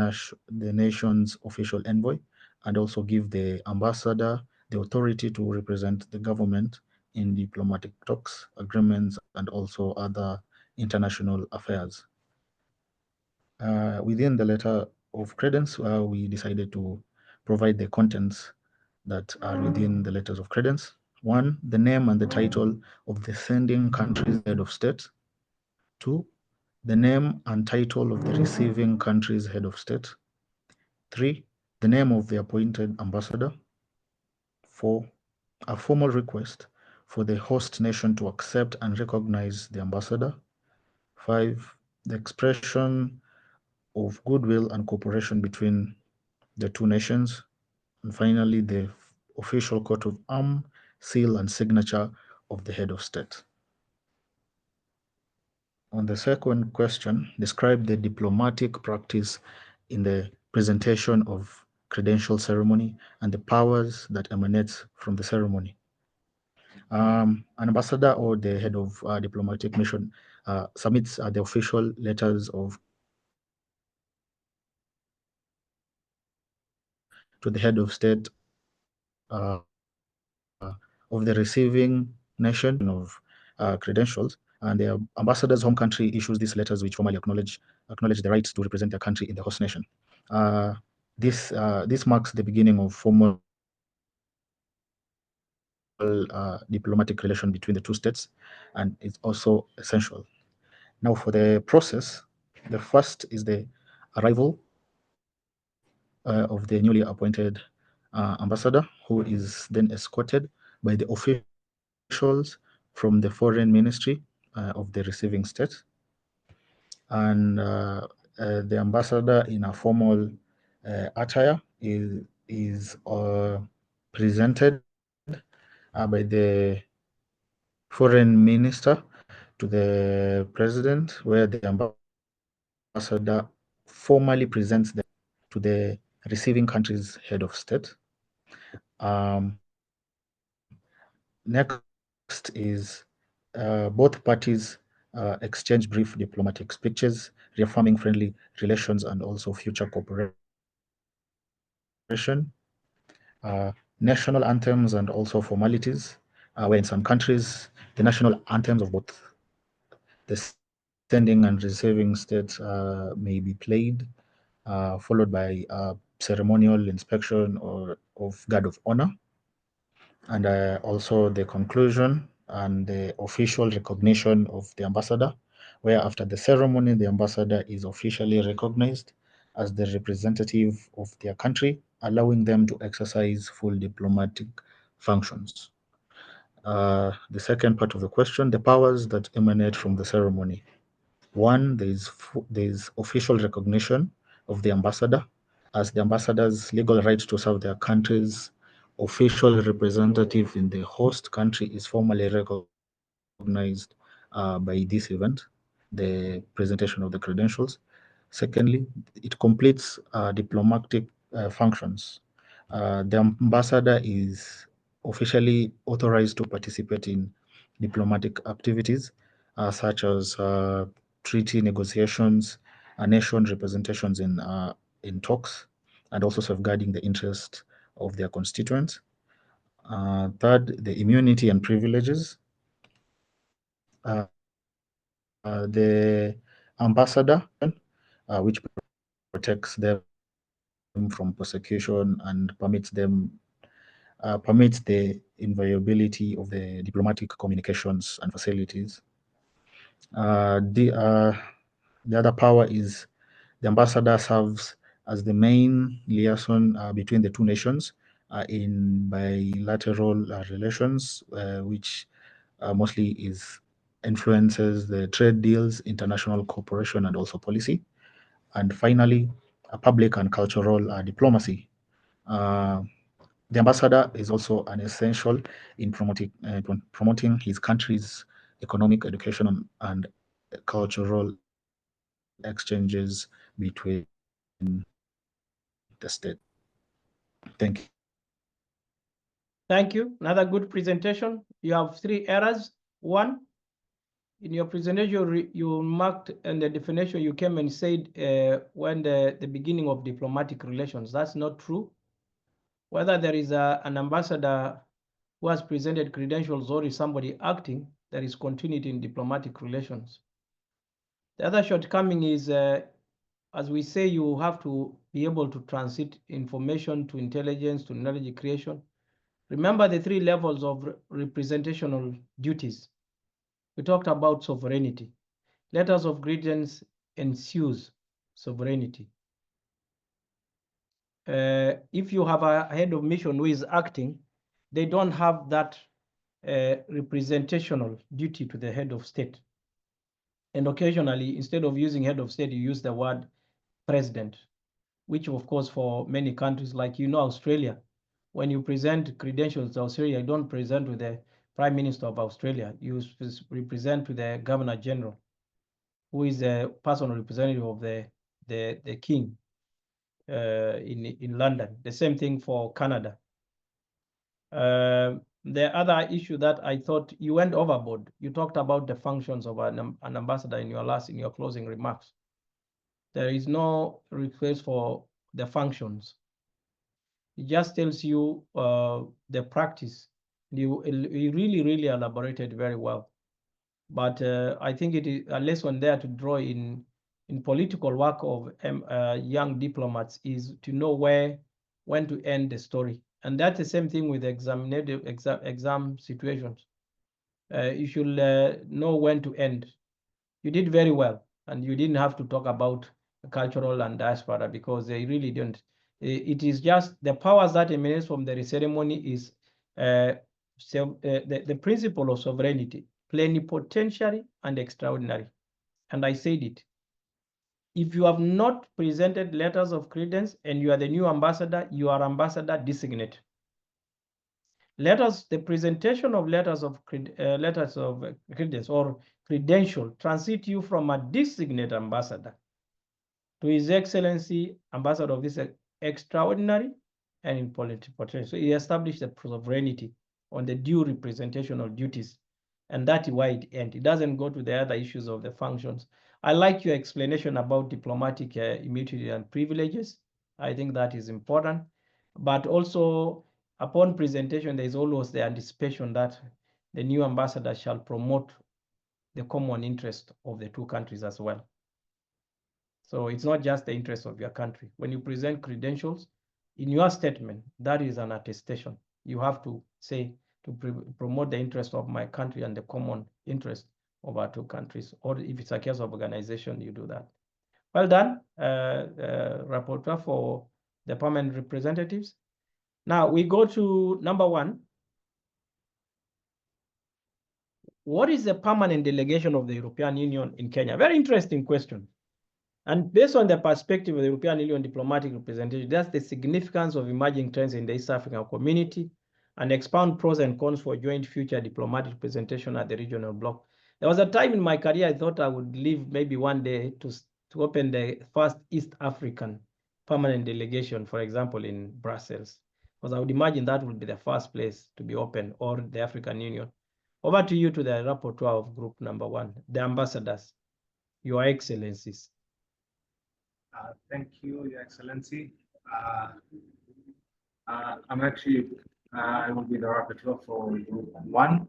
nation's official envoy, and also give the ambassador the authority to represent the government in diplomatic talks, agreements, and also other international affairs. Within the letter of credence, we decided to provide the contents that are within the letters of credence. 1, the name and the title of the sending country's head of state. 2, the name and title of the receiving country's head of state. 3, the name of the appointed ambassador. 4, a formal request for the host nation to accept and recognize the ambassador. 5, the expression of goodwill and cooperation between the two nations. And finally, the official coat of arms, seal, and signature of the head of state. On the second question, describe the diplomatic practice in the presentation of credential ceremony and the powers that emanate from the ceremony. An ambassador or the head of diplomatic mission submits the official letters of to the head of state of the receiving nation of credentials, and the ambassador's home country issues these letters which formally acknowledge the right to represent their country in the host nation. This marks the beginning of formal diplomatic relation between the two states, and it's also essential. Now, for the process, the first is the arrival of the newly appointed ambassador, who is then escorted by the officials from the foreign ministry of the receiving state. And the ambassador, in a formal attire, is presented by the foreign minister to the president, where the ambassador formally presents them to the receiving country's head of state. Next is both parties exchange brief diplomatic speeches, reaffirming friendly relations and also future cooperation. National anthems and also formalities, where in some countries, the national anthems of both the sending and receiving states may be played, followed by ceremonial inspection or of guard of honor, and also the conclusion and the official recognition of the ambassador, where after the ceremony, the ambassador is officially recognized as the representative of their country, allowing them to exercise full diplomatic functions. The second part of the question, the powers that emanate from the ceremony. One, there is official recognition of the ambassador as the ambassador's legal right to serve their country's official representative in the host country is formally recognized by this event, the presentation of the credentials. Secondly, it completes diplomatic functions. The ambassador is officially authorized to participate in diplomatic activities such as treaty negotiations, nation representations in talks, and also safeguarding the interest of their constituents. Third, the immunity and privileges. The ambassador, which protects them from persecution and permits the inviolability of the diplomatic communications and facilities. The other power is the ambassador serves as the main liaison between the two nations in bilateral relations, which mostly influences the trade deals, international cooperation, and also policy. And finally, public and cultural diplomacy. The ambassador is also an essential in promoting his country's economic, education, and cultural exchanges between the state. Thank you. Thank you. Another good presentation. You have 3 errors. One, in your presentation, you marked in the definition, you came and said when the beginning of diplomatic relations. That's not true. Whether there is an ambassador who has presented credentials or is somebody acting, there is continuity in diplomatic relations. The other shortcoming is, as we say, you have to be able to transit information to intelligence, to knowledge creation. Remember the 3 levels of representational duties. We talked about sovereignty. Letters of credence ensues sovereignty. If you have a head of mission who is acting, they don't have that representational duty to the head of state. And occasionally, instead of using head of state, you use the word president, which of course for many countries, like Australia, when you present credentials to Australia, you don't present to the Prime Minister of Australia, you represent to the Governor General, who is a personal representative of the King in London. The same thing for Canada. The other issue that I thought you went overboard, you talked about the functions of an ambassador in your closing remarks. There is no request for the functions. It just tells you the practice. You really elaborated very well. But I think it is a lesson there to draw in political work of young diplomats is to know when to end the story. And that's the same thing with exam situations. You should know when to end. You did very well, and you didn't have to talk about cultural and diaspora because they really don't. It is just the powers that emanate from the ceremony is the principle of sovereignty, plenipotentiary and extraordinary. And I said it. If you have not presented letters of credence and you are the new ambassador, you are ambassador designate. The presentation of letters of credence or credential transit you from a designate ambassador to His Excellency Ambassador of this extraordinary and in plenipotentiary. So he established the sovereignty on the due representational duties, and that's why it ends. It doesn't go to the other issues of the functions. I like your explanation about diplomatic immunity and privileges. I think that is important, but also upon presentation, there is always the anticipation that the new ambassador shall promote the common interest of the two countries as well. So it's not just the interest of your country. When you present credentials in your statement, that is an attestation. You have to say to promote the interest of my country and the common interest of our two countries. Or if it's a case of organization, you do that. Well done, Rapporteur for the permanent representatives. Now we go to number 1. What is the permanent delegation of the European Union in Kenya? Very interesting question. And based on the perspective of the European Union diplomatic representation, that's the significance of emerging trends in the East African community and expound pros and cons for joint future diplomatic representation at the regional bloc. There was a time in my career I thought I would live maybe one day to open the first East African permanent delegation, for example, in Brussels, because I would imagine that would be the first place to be open, or the African Union. Over to you, to the rapporteur of group number 1, the ambassadors, Your Excellencies. Thank you, Your Excellency. I'm actually, I will be the rapporteur for Group 1.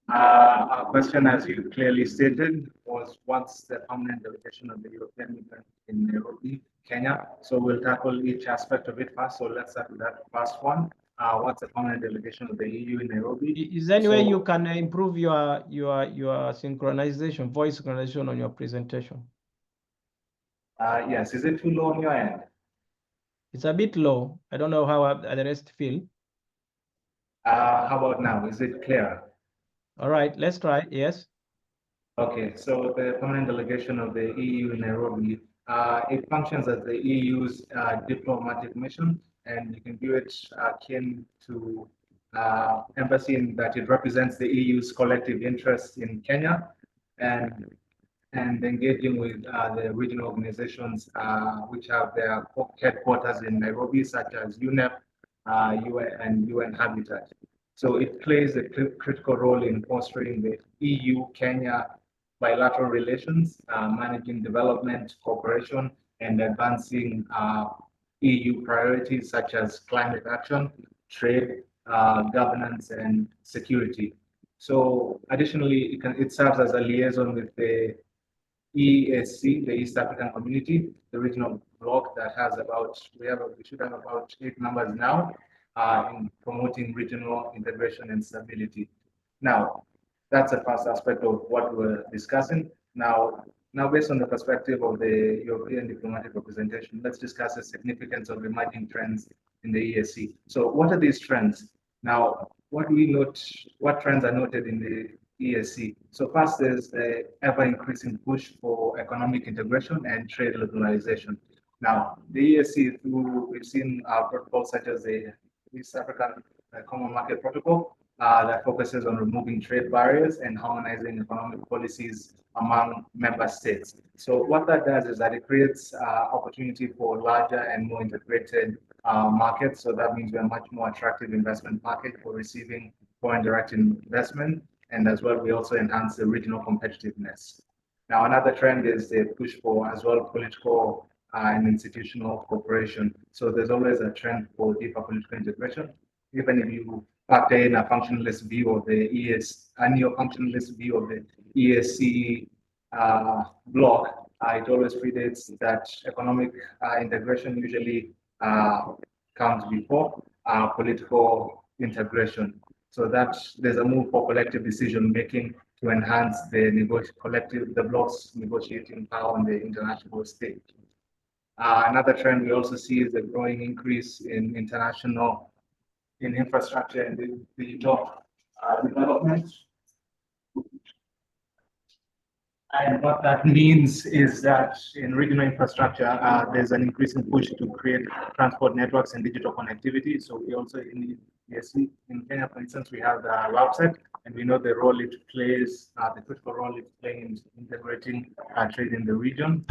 Our question, as you clearly stated, was what's the permanent delegation of the European Union in Nairobi, Kenya? So we'll tackle each aspect of it first. So let's start with that first one. What's the permanent delegation of the EU in Nairobi? Is there any way you can improve your synchronization, voice synchronization on your presentation? Yes, is it too low on your end? It's a bit low. I don't know how the rest feel. How about now? Is it clearer? All right, let's try. Yes. Okay, so the permanent delegation of the EU in Nairobi, it functions as the EU's diplomatic mission, and you can view it akin to embassy in that it represents the EU's collective interests in Kenya, and engaging with the regional organizations which have their headquarters in Nairobi, such as UNEP, UN, and UN Habitat. So it plays a critical role in fostering the EU-Kenya bilateral relations, managing development, cooperation, and advancing EU priorities such as climate action, trade, governance, and security. So additionally, it serves as a liaison with the EAC, the East African Community, the regional bloc that has about, we should have about 8 members now, in promoting regional integration and stability. Now, that's the first aspect of what we're discussing. Now based on the perspective of the European diplomatic representation, let's discuss the significance of emerging trends in the EAC. So what are these trends? Now, what trends are noted in the EAC? So first, there's the ever-increasing push for economic integration and trade liberalization. Now, the EAC, we've seen protocols such as the East African Common Market Protocol that focuses on removing trade barriers and harmonizing economic policies among member states. So what that does is that it creates opportunity for larger and more integrated markets. So that means we're a much more attractive investment market for receiving foreign direct investment. And as well, we also enhance the regional competitiveness. Now, another trend is the push for as well political and institutional cooperation. So there's always a trend for deeper political integration. Even if you factor in a functionalist view of the a neo-functionalist view of the EAC bloc, it always predates that economic integration usually comes before. political integration. So that there's a move for collective decision making to enhance the bloc's negotiating power on the international stage. Another trend we also see is a growing increase in infrastructure and digital development. And what that means is that in regional infrastructure, there's an increasing push to create transport networks and digital connectivity. So we also in Kenya, for instance, we have the RAPSEC, and we know the role it plays, the critical role it's playing in integrating trade in the region.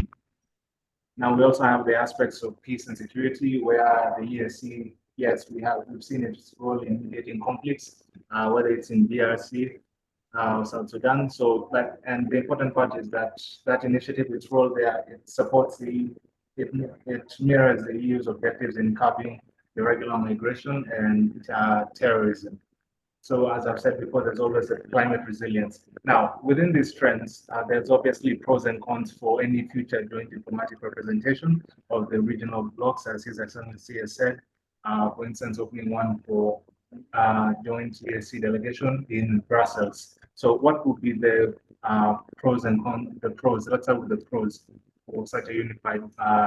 Now we also have the aspects of peace and security, where the EAC, yes, we've seen its role in mediating conflicts, whether it's in DRC, South Sudan. So, and the important part is that initiative, its role there, it supports it mirrors the EU's objectives in curbing irregular migration and terrorism. So, as I've said before, there's always a climate resilience. Now, within these trends, there's obviously pros and cons for any future joint diplomatic representation of the regional blocs, as His Excellency has said. For instance, opening one for joint EAC delegation in Brussels. So what would be the pros and cons? The pros, let's start with the pros for such a unified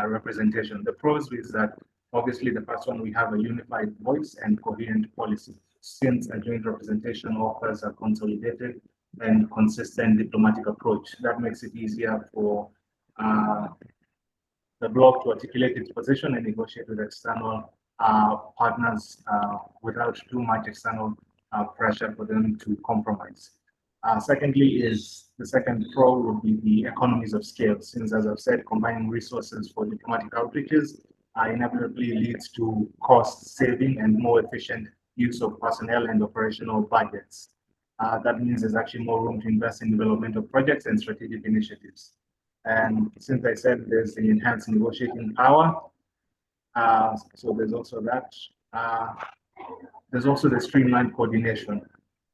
representation. The pros is that obviously the first one, we have a unified voice and coherent policy, since a joint representation offers a consolidated and consistent diplomatic approach. That makes it easier for the bloc to articulate its position and negotiate with external partners without too much external pressure for them to compromise. Secondly, is the second pro would be the economies of scale, since, as I've said, combining resources for diplomatic outreaches inevitably leads to cost saving and more efficient use of personnel and operational budgets. That means there's actually more room to invest in developmental projects and strategic initiatives. And since I said there's the enhanced negotiating power, so there's also that. There's also the streamlined coordination,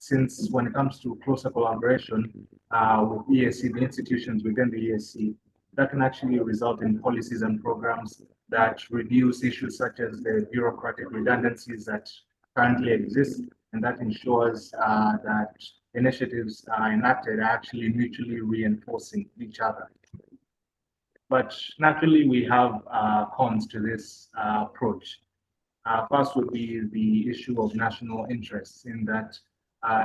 since when it comes to closer collaboration with EAC, the institutions within the EAC, that can actually result in policies and programs that reduce issues such as the bureaucratic redundancies that currently exist, and that ensures that initiatives enacted are actually mutually reinforcing each other. But naturally, we have cons to this approach. First would be the issue of national interests, in that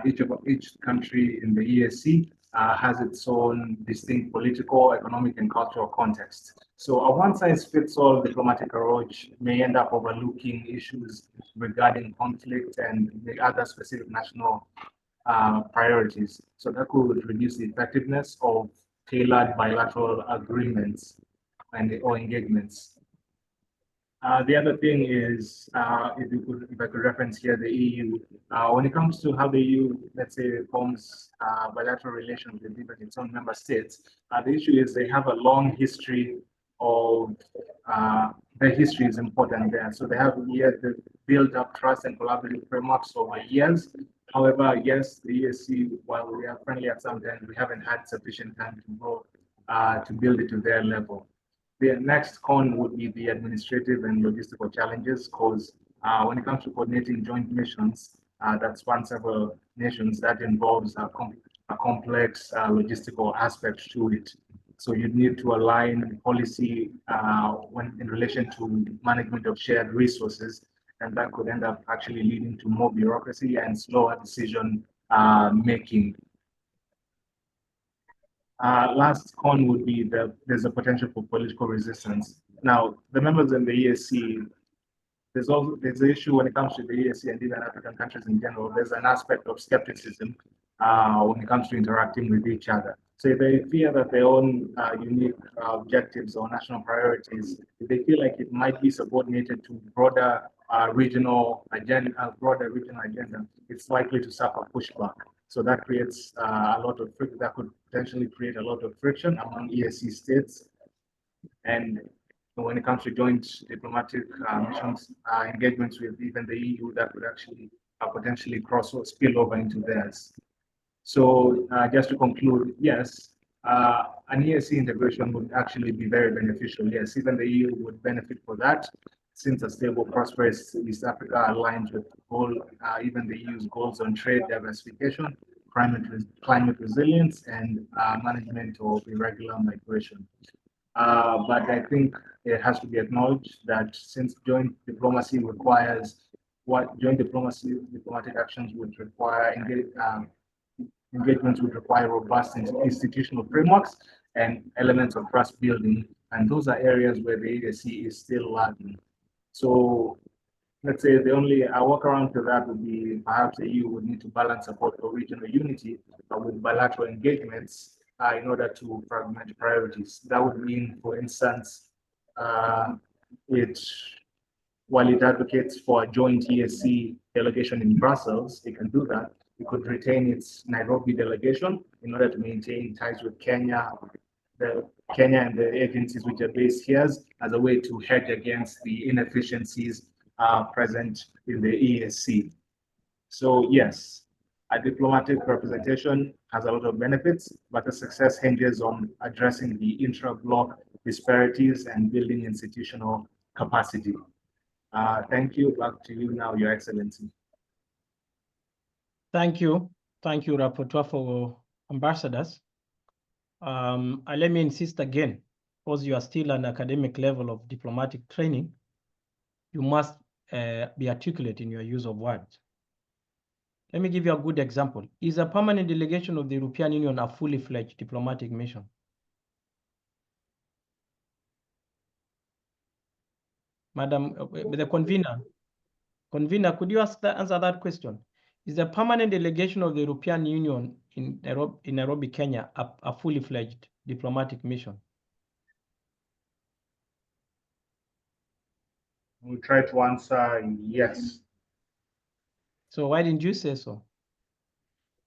each country in the EAC has its own distinct political, economic, and cultural context. So a one-size-fits-all diplomatic approach may end up overlooking issues regarding conflict and the other specific national priorities. So that could reduce the effectiveness of tailored bilateral agreements or engagements. The other thing is, if I could reference here the EU, when it comes to how the EU, let's say, forms bilateral relations with even its own member states, the issue is they have a long history of, their history is important there. So they have built up trust and collaborative frameworks over years. However, yes, the EAC, while we are friendly at some time, we haven't had sufficient time to go to build it to their level. The next con would be the administrative and logistical challenges, because when it comes to coordinating joint missions that span several nations, that involves a complex logistical aspect to it. So you'd need to align policy when in relation to management of shared resources, and that could end up actually leading to more bureaucracy and slower decision making. Last con would be that there's a potential for political resistance. Now, the members in the EAC, there's the issue when it comes to the EAC and even African countries in general. There's an aspect of skepticism when it comes to interacting with each other. So they fear that their own unique objectives or national priorities, if they feel like it might be subordinated to broader regional agenda, it's likely to suffer pushback. So that creates a lot of that could potentially create a lot of friction among EAC states. And when it comes to joint diplomatic missions, engagements with even the EU, that could actually potentially spill over into theirs. So just to conclude, yes, an EAC integration would actually be very beneficial. Yes, even the EU would benefit for that. since a stable, prosperous East Africa aligns with even the EU's goals on trade diversification, climate resilience, and management of irregular migration. But I think it has to be acknowledged that since joint diplomacy requires diplomatic actions would require engagements would require robust institutional frameworks and elements of trust building, and those are areas where the EAC is still lagging. So let's say a workaround to that would be perhaps the EU would need to balance support for regional unity with bilateral engagements in order to fragment priorities. That would mean, for instance, while it advocates for a joint EAC delegation in Brussels, it can do that. It could retain its Nairobi delegation in order to maintain ties with Kenya and the agencies which are based here as a way to hedge against the inefficiencies present in the EAC. So yes, a diplomatic representation has a lot of benefits, but the success hinges on addressing the intra-bloc disparities and building institutional capacity. Thank you. Back to you now, Your Excellency. Thank you. Thank you, Rapporteur, for ambassadors. Let me insist again, because you are still an academic level of diplomatic training, you must be articulate in your use of words. Let me give you a good example. Is a permanent delegation of the European Union a fully fledged diplomatic mission? Madam, the convener, could you answer that question? Is the permanent delegation of the European Union in Nairobi, Kenya, a fully fledged diplomatic mission? We'll try to answer yes. So why didn't you say so?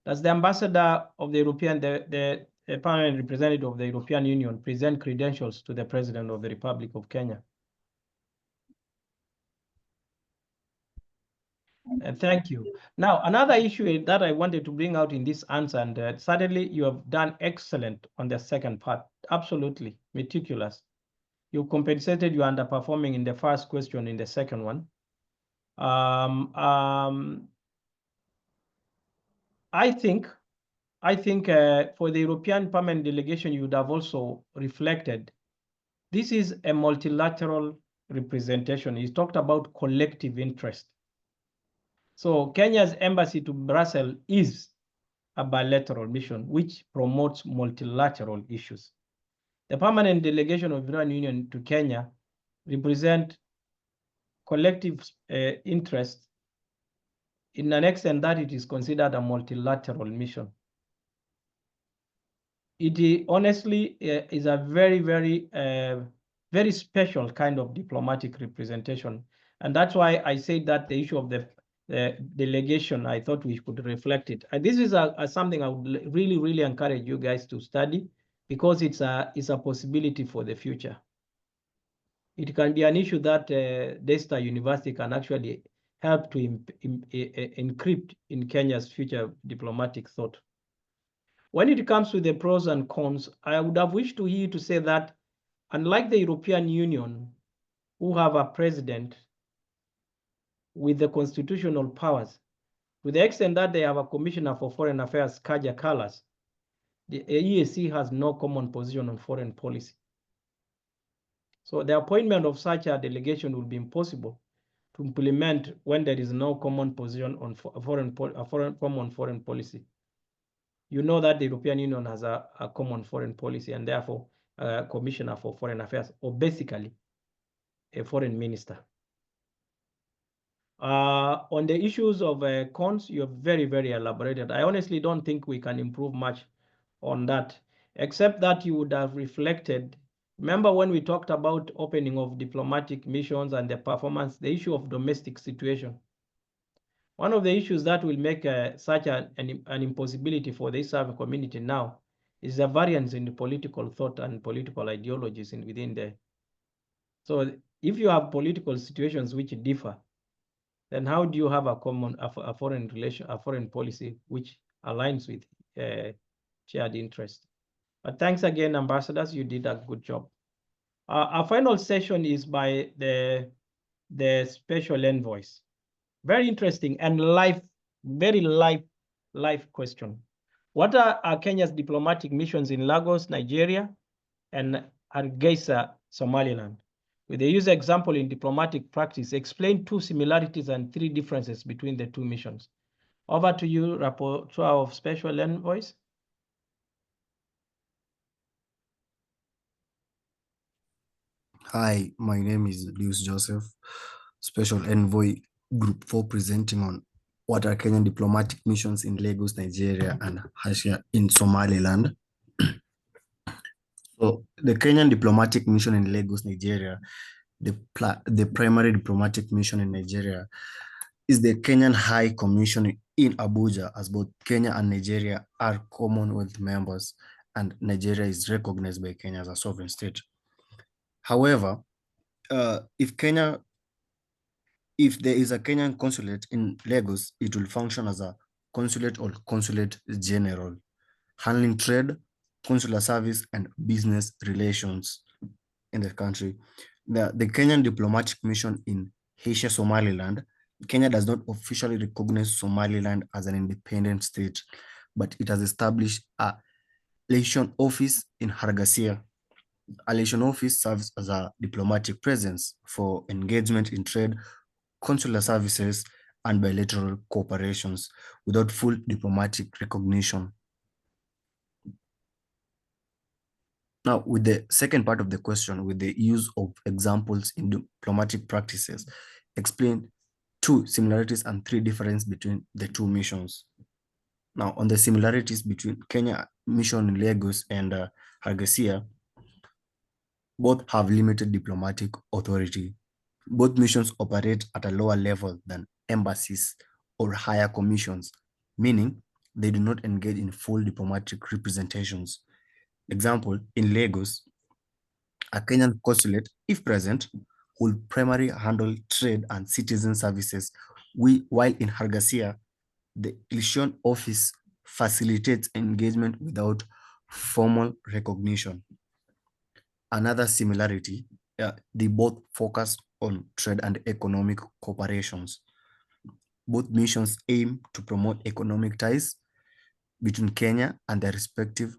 Does the ambassador of the the permanent representative of the European Union present credentials to the President of the Republic of Kenya? Thank you. Now, another issue that I wanted to bring out in this answer, and certainly you have done excellent on the second part, absolutely meticulous. You compensated your underperforming in the first question in the second one. I think for the European permanent delegation, you would have also reflected, this is a multilateral representation. He talked about collective interest. So Kenya's embassy to Brussels is a bilateral mission which promotes multilateral issues. The permanent delegation of the European Union to Kenya represent collective interest in an extent that it is considered a multilateral mission. It honestly is a very, very, very special kind of diplomatic representation. And that's why I say that the issue of the delegation, I thought we could reflect it. And this is something I would really, really encourage you guys to study, because it's a possibility for the future. It can be an issue that Daystar University can actually help to encrypt in Kenya's future diplomatic thought. When it comes to the pros and cons, I would have wished to hear you to say that, unlike the European Union, who have a president with the constitutional powers, to the extent that they have a commissioner for foreign affairs, Kaja Kallas, the EAC has no common position on foreign policy. So the appointment of such a delegation will be impossible to implement when there is no common position on foreign policy. You know that the European Union has a common foreign policy, and therefore a commissioner for foreign affairs, or basically a foreign minister. On the issues of cons, you're very, very elaborated. I honestly don't think we can improve much on that, except that you would have reflected. Remember when we talked about opening of diplomatic missions and the performance, the issue of domestic situation. One of the issues that will make such an impossibility for the East African community now is the variance in the political thought and political ideologies within there. So if you have political situations which differ, then how do you have a common foreign policy which aligns with shared interest? But thanks again, ambassadors. You did a good job. Our final session is by the the special envoys. Very interesting and very live question. What are Kenya's diplomatic missions in Lagos, Nigeria, and Hargeisa, Somaliland? With the user example in diplomatic practice, explain 2 similarities and 3 differences between the 2 missions. Over to you, Rapporteur of Special Envoys. Hi, my name is Lewis Joseph, Special Envoy Group 4, presenting on what are Kenyan diplomatic missions in Lagos, Nigeria, and Hargeisa in Somaliland. So the Kenyan diplomatic mission in Lagos, Nigeria, the primary diplomatic mission in Nigeria is the Kenyan High Commission in Abuja, as both Kenya and Nigeria are Commonwealth members, and Nigeria is recognized by Kenya as a sovereign state. However, if there is a Kenyan consulate in Lagos, it will function as a consulate or consulate general, handling trade, consular service, and business relations in the country. The Kenyan diplomatic mission in Hargeisa, Somaliland, Kenya does not officially recognize Somaliland as an independent state, but it has established a liaison office in Hargeisa. A liaison office serves as a diplomatic presence for engagement in trade, consular services, and bilateral cooperations without full diplomatic recognition. Now, with the second part of the question, with the use of examples in diplomatic practices, explain 2 similarities and 3 differences between the 2 missions. Now, on the similarities between Kenya mission in Lagos and Hargeisa, both have limited diplomatic authority. Both missions operate at a lower level than embassies or higher commissions, meaning they do not engage in full diplomatic representations. Example, in Lagos, a Kenyan consulate, if present, will primarily handle trade and citizen services, while in Hargeisa, the liaison office facilitates engagement without formal recognition. Another similarity, they both focus on trade and economic cooperations. Both missions aim to promote economic ties between Kenya and their respective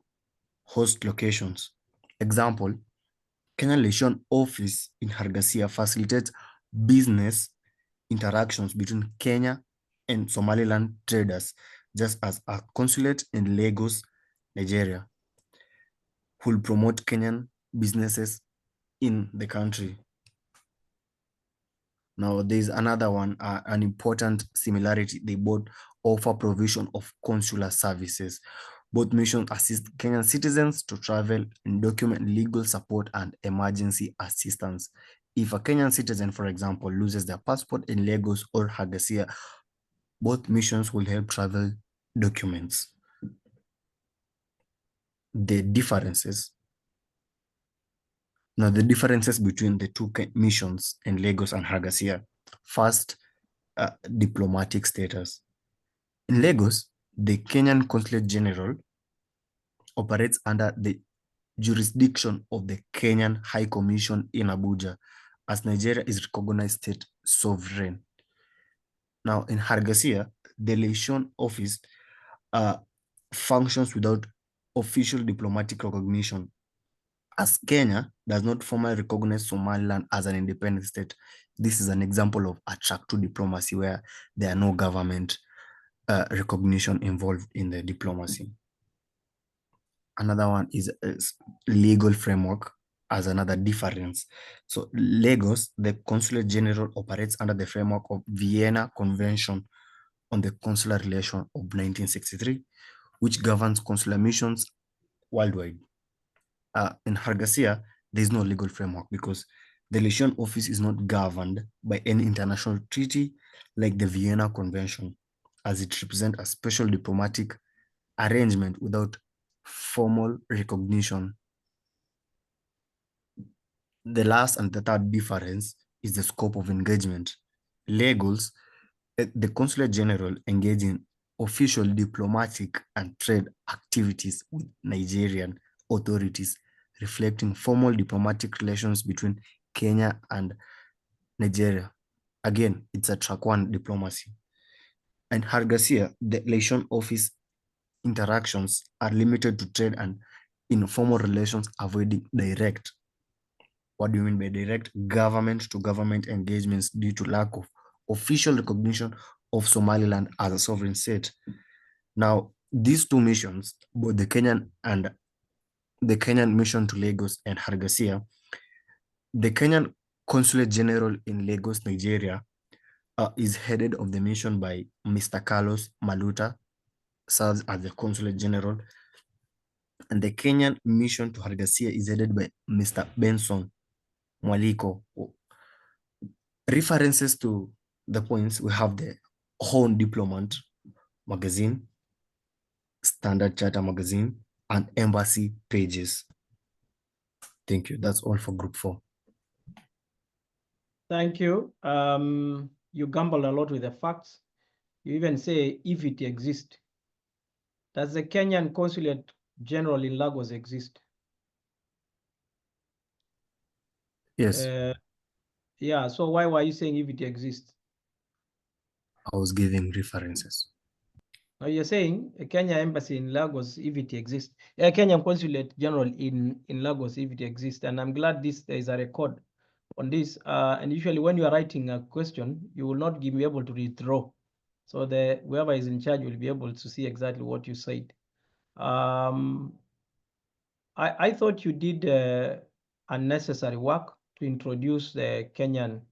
host locations. Example, Kenya Liaison Office in Hargeisa facilitates business interactions between Kenya and Somaliland traders, just as a consulate in Lagos, Nigeria, will promote Kenyan businesses in the country. Now, there's another one, an important similarity. They both offer provision of consular services. Both missions assist Kenyan citizens to travel and document legal support and emergency assistance. If a Kenyan citizen, for example, loses their passport in Lagos or Hargeisa, both missions will help travel documents. The differences. Now, the differences between the 2 missions in Lagos and Hargeisa. First, diplomatic status. In Lagos, the Kenyan Consulate General operates under the jurisdiction of the Kenyan High Commission in Abuja, as Nigeria is recognized state sovereign. Now, in Hargeisa, the liaison office functions without official diplomatic recognition, as Kenya does not formally recognize Somaliland as an independent state. This is an example of attractive diplomacy where there are no government recognition involved in the diplomacy. Another one is legal framework as another difference. So Lagos, the Consulate General operates under the framework of Vienna Convention on the Consular Relation of 1963, which governs consular missions worldwide. In Hargeisa, there is no legal framework because the liaison office is not governed by any international treaty like the Vienna Convention, as it represents a special diplomatic arrangement without formal recognition. The last and the third difference is the scope of engagement. Lagos, the Consulate General engage in official diplomatic and trade activities with Nigerian authorities, reflecting formal diplomatic relations between Kenya and Nigeria. Again, it's a track 1 diplomacy. And Hargasia, the liaison office interactions are limited to trade and informal relations, avoiding direct. What do you mean by direct? Government to government engagements due to lack of official recognition of Somaliland as a sovereign state. Now, these two missions, both the Kenyan mission to Lagos and Hargeisa, the Kenyan Consulate General in Lagos, Nigeria, is headed of the mission by Mr. Carlos Maluta, serves as the Consulate General, and the Kenyan mission to Hargeisa is headed by Mr. Benson Mwaliko. References to the points, we have the Horn Diplomat magazine, Standard Charter magazine, and embassy pages. Thank you. That's all for group 4. Thank you. You gamble a lot with the facts. You even say if it exists. Does the Kenyan Consulate General in Lagos exist? Yes. Yeah, so why were you saying if it exists? I was giving references. Now you're saying a Kenya embassy in Lagos if it exists, a Kenyan Consulate General in Lagos if it exists, and I'm glad there is a record on this. And usually when you are writing a question, you will not be able to withdraw. So whoever is in charge will be able to see exactly what you said. I thought you did unnecessary work to introduce the Kenyan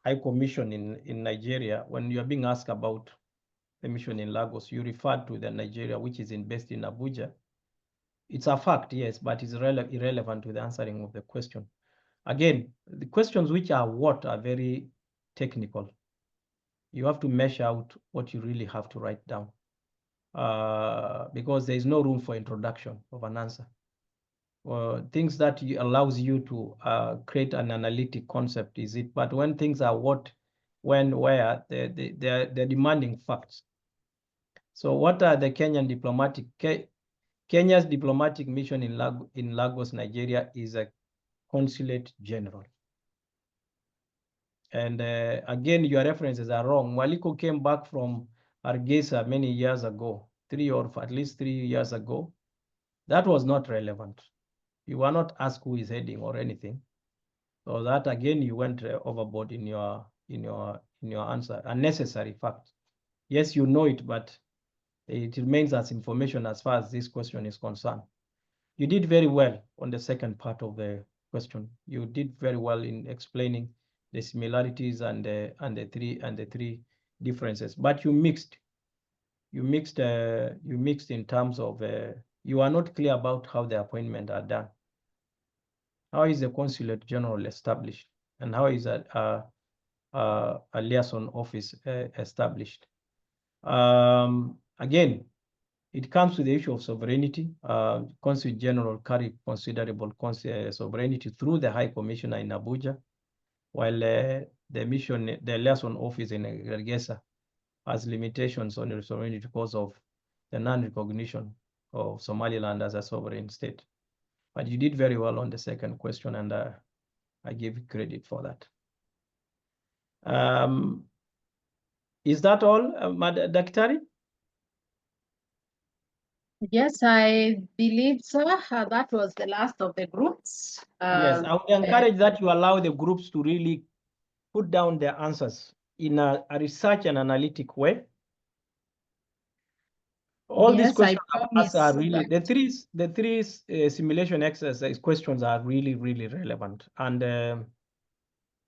High Commission in Nigeria. When you are being asked about the mission in Lagos, you referred to the Nigeria, which is based in Abuja. It's a fact, yes, but it's irrelevant to the answering of the question. Again, the questions which are what are very technical. You have to measure out what you really have to write down because there is no room for introduction of an answer. Things that allows you to create an analytic concept is it, but when things are what, when, where, they're demanding facts. So what are the Kenyan diplomatic, Kenya's diplomatic mission in Lagos, Nigeria is a consulate general. And again, your references are wrong. Mwaliko came back from Hargeisa many years ago, at least 3 years ago. That was not relevant. You were not asked who is heading or anything. So that again, you went overboard in your answer. Unnecessary fact. Yes, you know it, but it remains as information as far as this question is concerned. You did very well on the second part of the question. You did very well in explaining the similarities and the three differences. But you mixed. You mixed in terms of you are not clear about how the appointment are done. How is the Consulate General established, and how is a liaison office established? Again, it comes to the issue of sovereignty. Consul General carry considerable sovereignty through the High Commissioner in Abuja, while the liaison office in Hargeisa has limitations on sovereignty because of the non-recognition of Somaliland as a sovereign state. But you did very well on the second question, and I give you credit for that. Is that all, Daktari? Yes, I believe so. That was the last of the groups. Yes, I would encourage that you allow the groups to really put down their answers in a research and analytic way. All these questions are really, the three simulation exercise questions are really, really relevant. And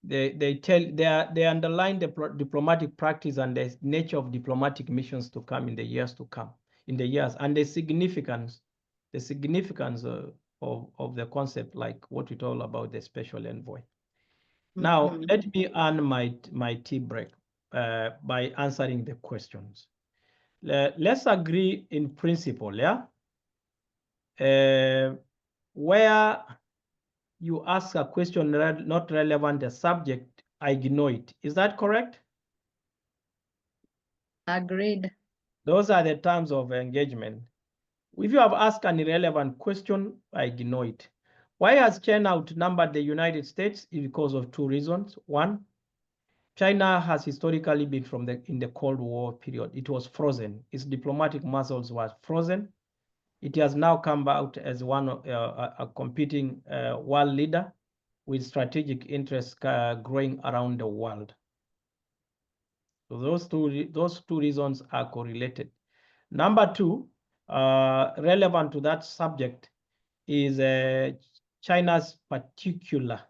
they underline the diplomatic practice and the nature of diplomatic missions to come in the years to come, and the significance of the concept, like what we told about the special envoy. Now, let me earn my tea break by answering the questions. Let's agree in principle, yeah? Where you ask a question not relevant to the subject, I ignore it. Is that correct? Agreed. Those are the terms of engagement. If you have asked an irrelevant question, I ignore it. Why has China outnumbered the United States? Because of two reasons. One, China has historically been in the Cold War period. It was frozen. Its diplomatic muscles were frozen. It has now come out as one of a competing world leader with strategic interests growing around the world. So those two reasons are correlated. Number two, relevant to that subject, is China's particular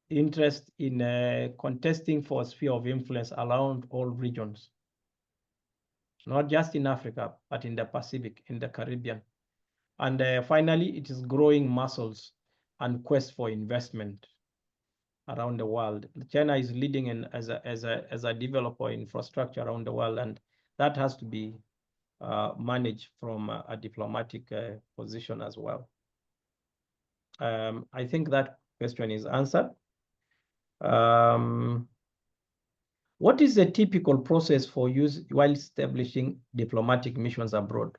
interest in contesting for a sphere of influence around all regions, not just in Africa, but in the Pacific, in the Caribbean. And finally, it is growing muscles and quest for investment around the world. China is leading as a developer infrastructure around the world, and that has to be managed from a diplomatic position as well. I think that question is answered. What is the typical process for use while establishing diplomatic missions abroad?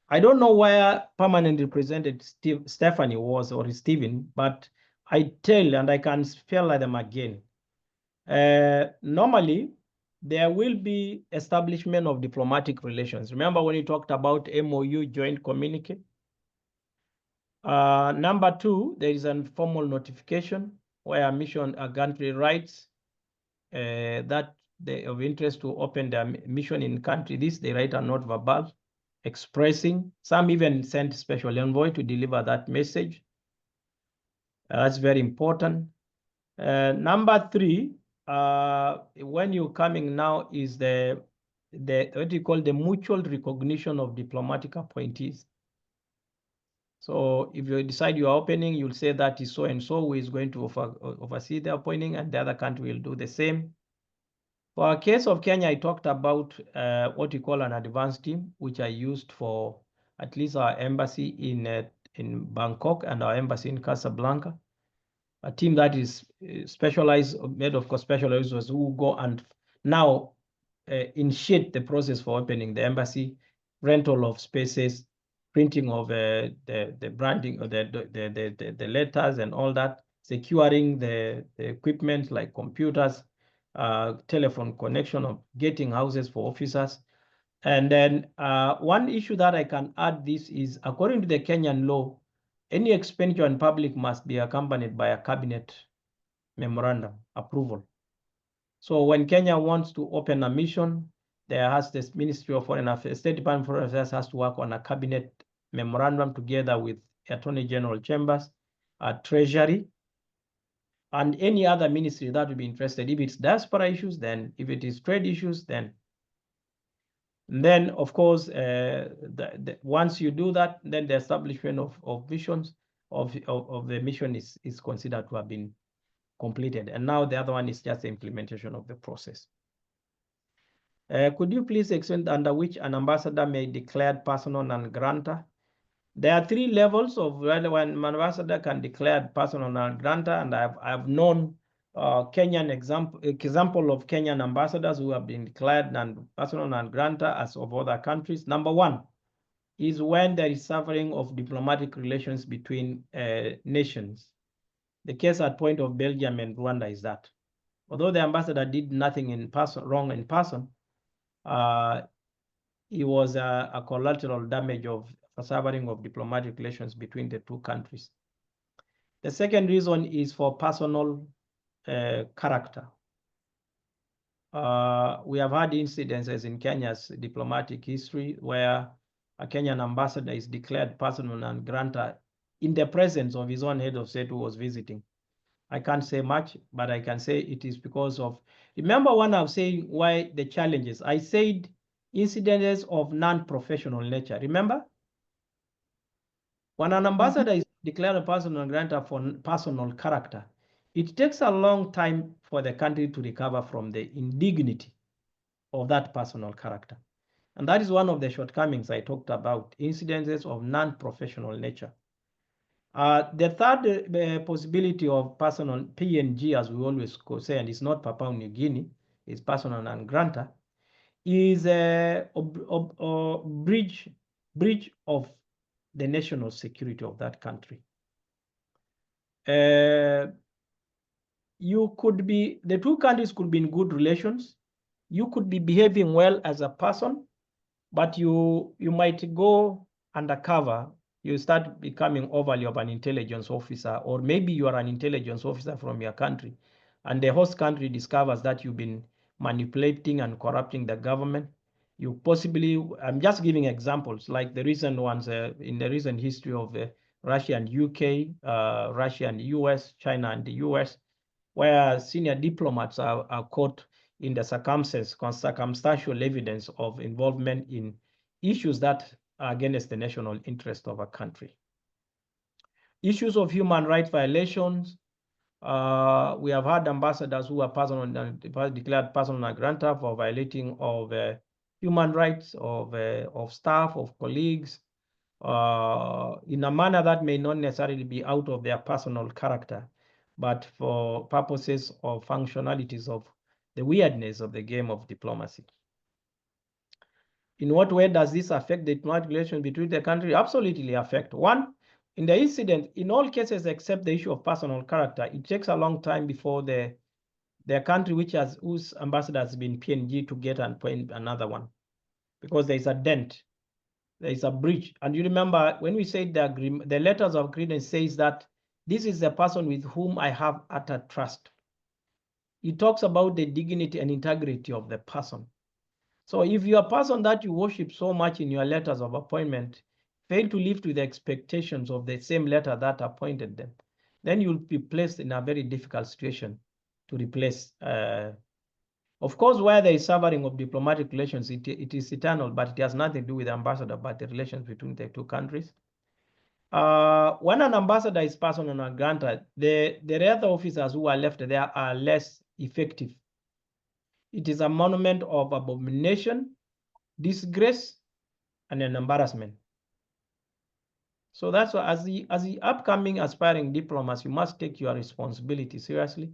I don't know where permanent representative Stephanie was or Stephen, but I tell and I can spell them again. Normally, there will be establishment of diplomatic relations. Remember when you talked about MOU, joint communique? Number two, there is a formal notification where a country writes that they of interest to open their mission in country. This they write a note verbal expressing. Some even send special envoy to deliver that message. That's very important. Number three, when you're coming now is the what you call the mutual recognition of diplomatic appointees. So if you decide you are opening, you'll say that is so and so who is going to oversee the appointing, and the other country will do the same. For our case of Kenya, I talked about what we call an advance team, which I used for at least our embassy in Bangkok and our embassy in Casablanca. A team that is specialized, made of specialized who go and now initiate the process for opening the embassy, rental of spaces, printing of the branding of the letters and all that, securing the equipment like computers, telephone connection, of getting houses for officers. And then one issue that I can add this is, according to the Kenyan law, any expenditure on public must be accompanied by a cabinet memorandum approval. So when Kenya wants to open a mission, there has this Ministry of Foreign Affairs, State Department of Foreign Affairs has to work on a cabinet memorandum together with Attorney General Chambers, Treasury, and any other ministry that would be interested. If it's diaspora issues, then if it is trade issues, then of course, once you do that, then the establishment of visions of the mission is considered to have been completed. And now the other one is just the implementation of the process. Could you please explain under which an ambassador may declare persona non grata? There are three levels of when an ambassador can declare persona non grata, and I've known Kenyan example of Kenyan ambassadors who have been declared persona non grata as of other countries. Number one is when there is suffering of diplomatic relations between nations. The case at point of Belgium and Rwanda is that, although the ambassador did nothing wrong in person, it was a collateral damage of suffering of diplomatic relations between the two countries. The second reason is for personal character. We have had incidences in Kenya's diplomatic history where a Kenyan ambassador is declared persona non grata in the presence of his own head of state who was visiting. I can't say much, but I can say it is because of, remember when I was saying why the challenges, I said incidences of non-professional nature, remember? When an ambassador is declared a persona non grata for personal character, it takes a long time for the country to recover from the indignity of that personal character. And that is one of the shortcomings I talked about, incidences of non-professional nature. The third possibility of personal PNG, as we always say, and it's not Papua New Guinea, it's persona non grata, is a breach of the national security of that country. the two countries could be in good relations. You could be behaving well as a person, but you might go undercover. You start becoming overly of an intelligence officer, or maybe you are an intelligence officer from your country, and the host country discovers that you've been manipulating and corrupting the government. You possibly, I'm just giving examples, like the recent ones in the recent history of Russia and UK, Russia and US, China and the US, where senior diplomats are caught in the circumstantial evidence of involvement in issues that are against the national interest of a country. Issues of human rights violations. We have had ambassadors who are declared persona grata for violating of human rights of staff, of colleagues, in a manner that may not necessarily be out of their personal character, but for purposes of functionalities of the weirdness of the game of diplomacy. In what way does this affect the diplomatic relations between the country? Absolutely affect. One, in the incident, in all cases except the issue of personal character, it takes a long time before the country whose ambassador has been PNG to get and appoint another one, because there is a dent, there is a breach. And you remember when we said the agreement, the letters of credence says that this is the person with whom I have utter trust. It talks about the dignity and integrity of the person. So if you're a person that you worship so much in your letters of appointment, fail to live to the expectations of the same letter that appointed them, then you'll be placed in a very difficult situation to replace. Of course, where there is severing of diplomatic relations, it is eternal, but it has nothing to do with the ambassador, but the relations between the two countries. When an ambassador is persona grata, the other officers who are left there are less effective. It is a monument of abomination, disgrace, and an embarrassment. So that's why, as the upcoming aspiring diplomats, you must take your responsibility seriously,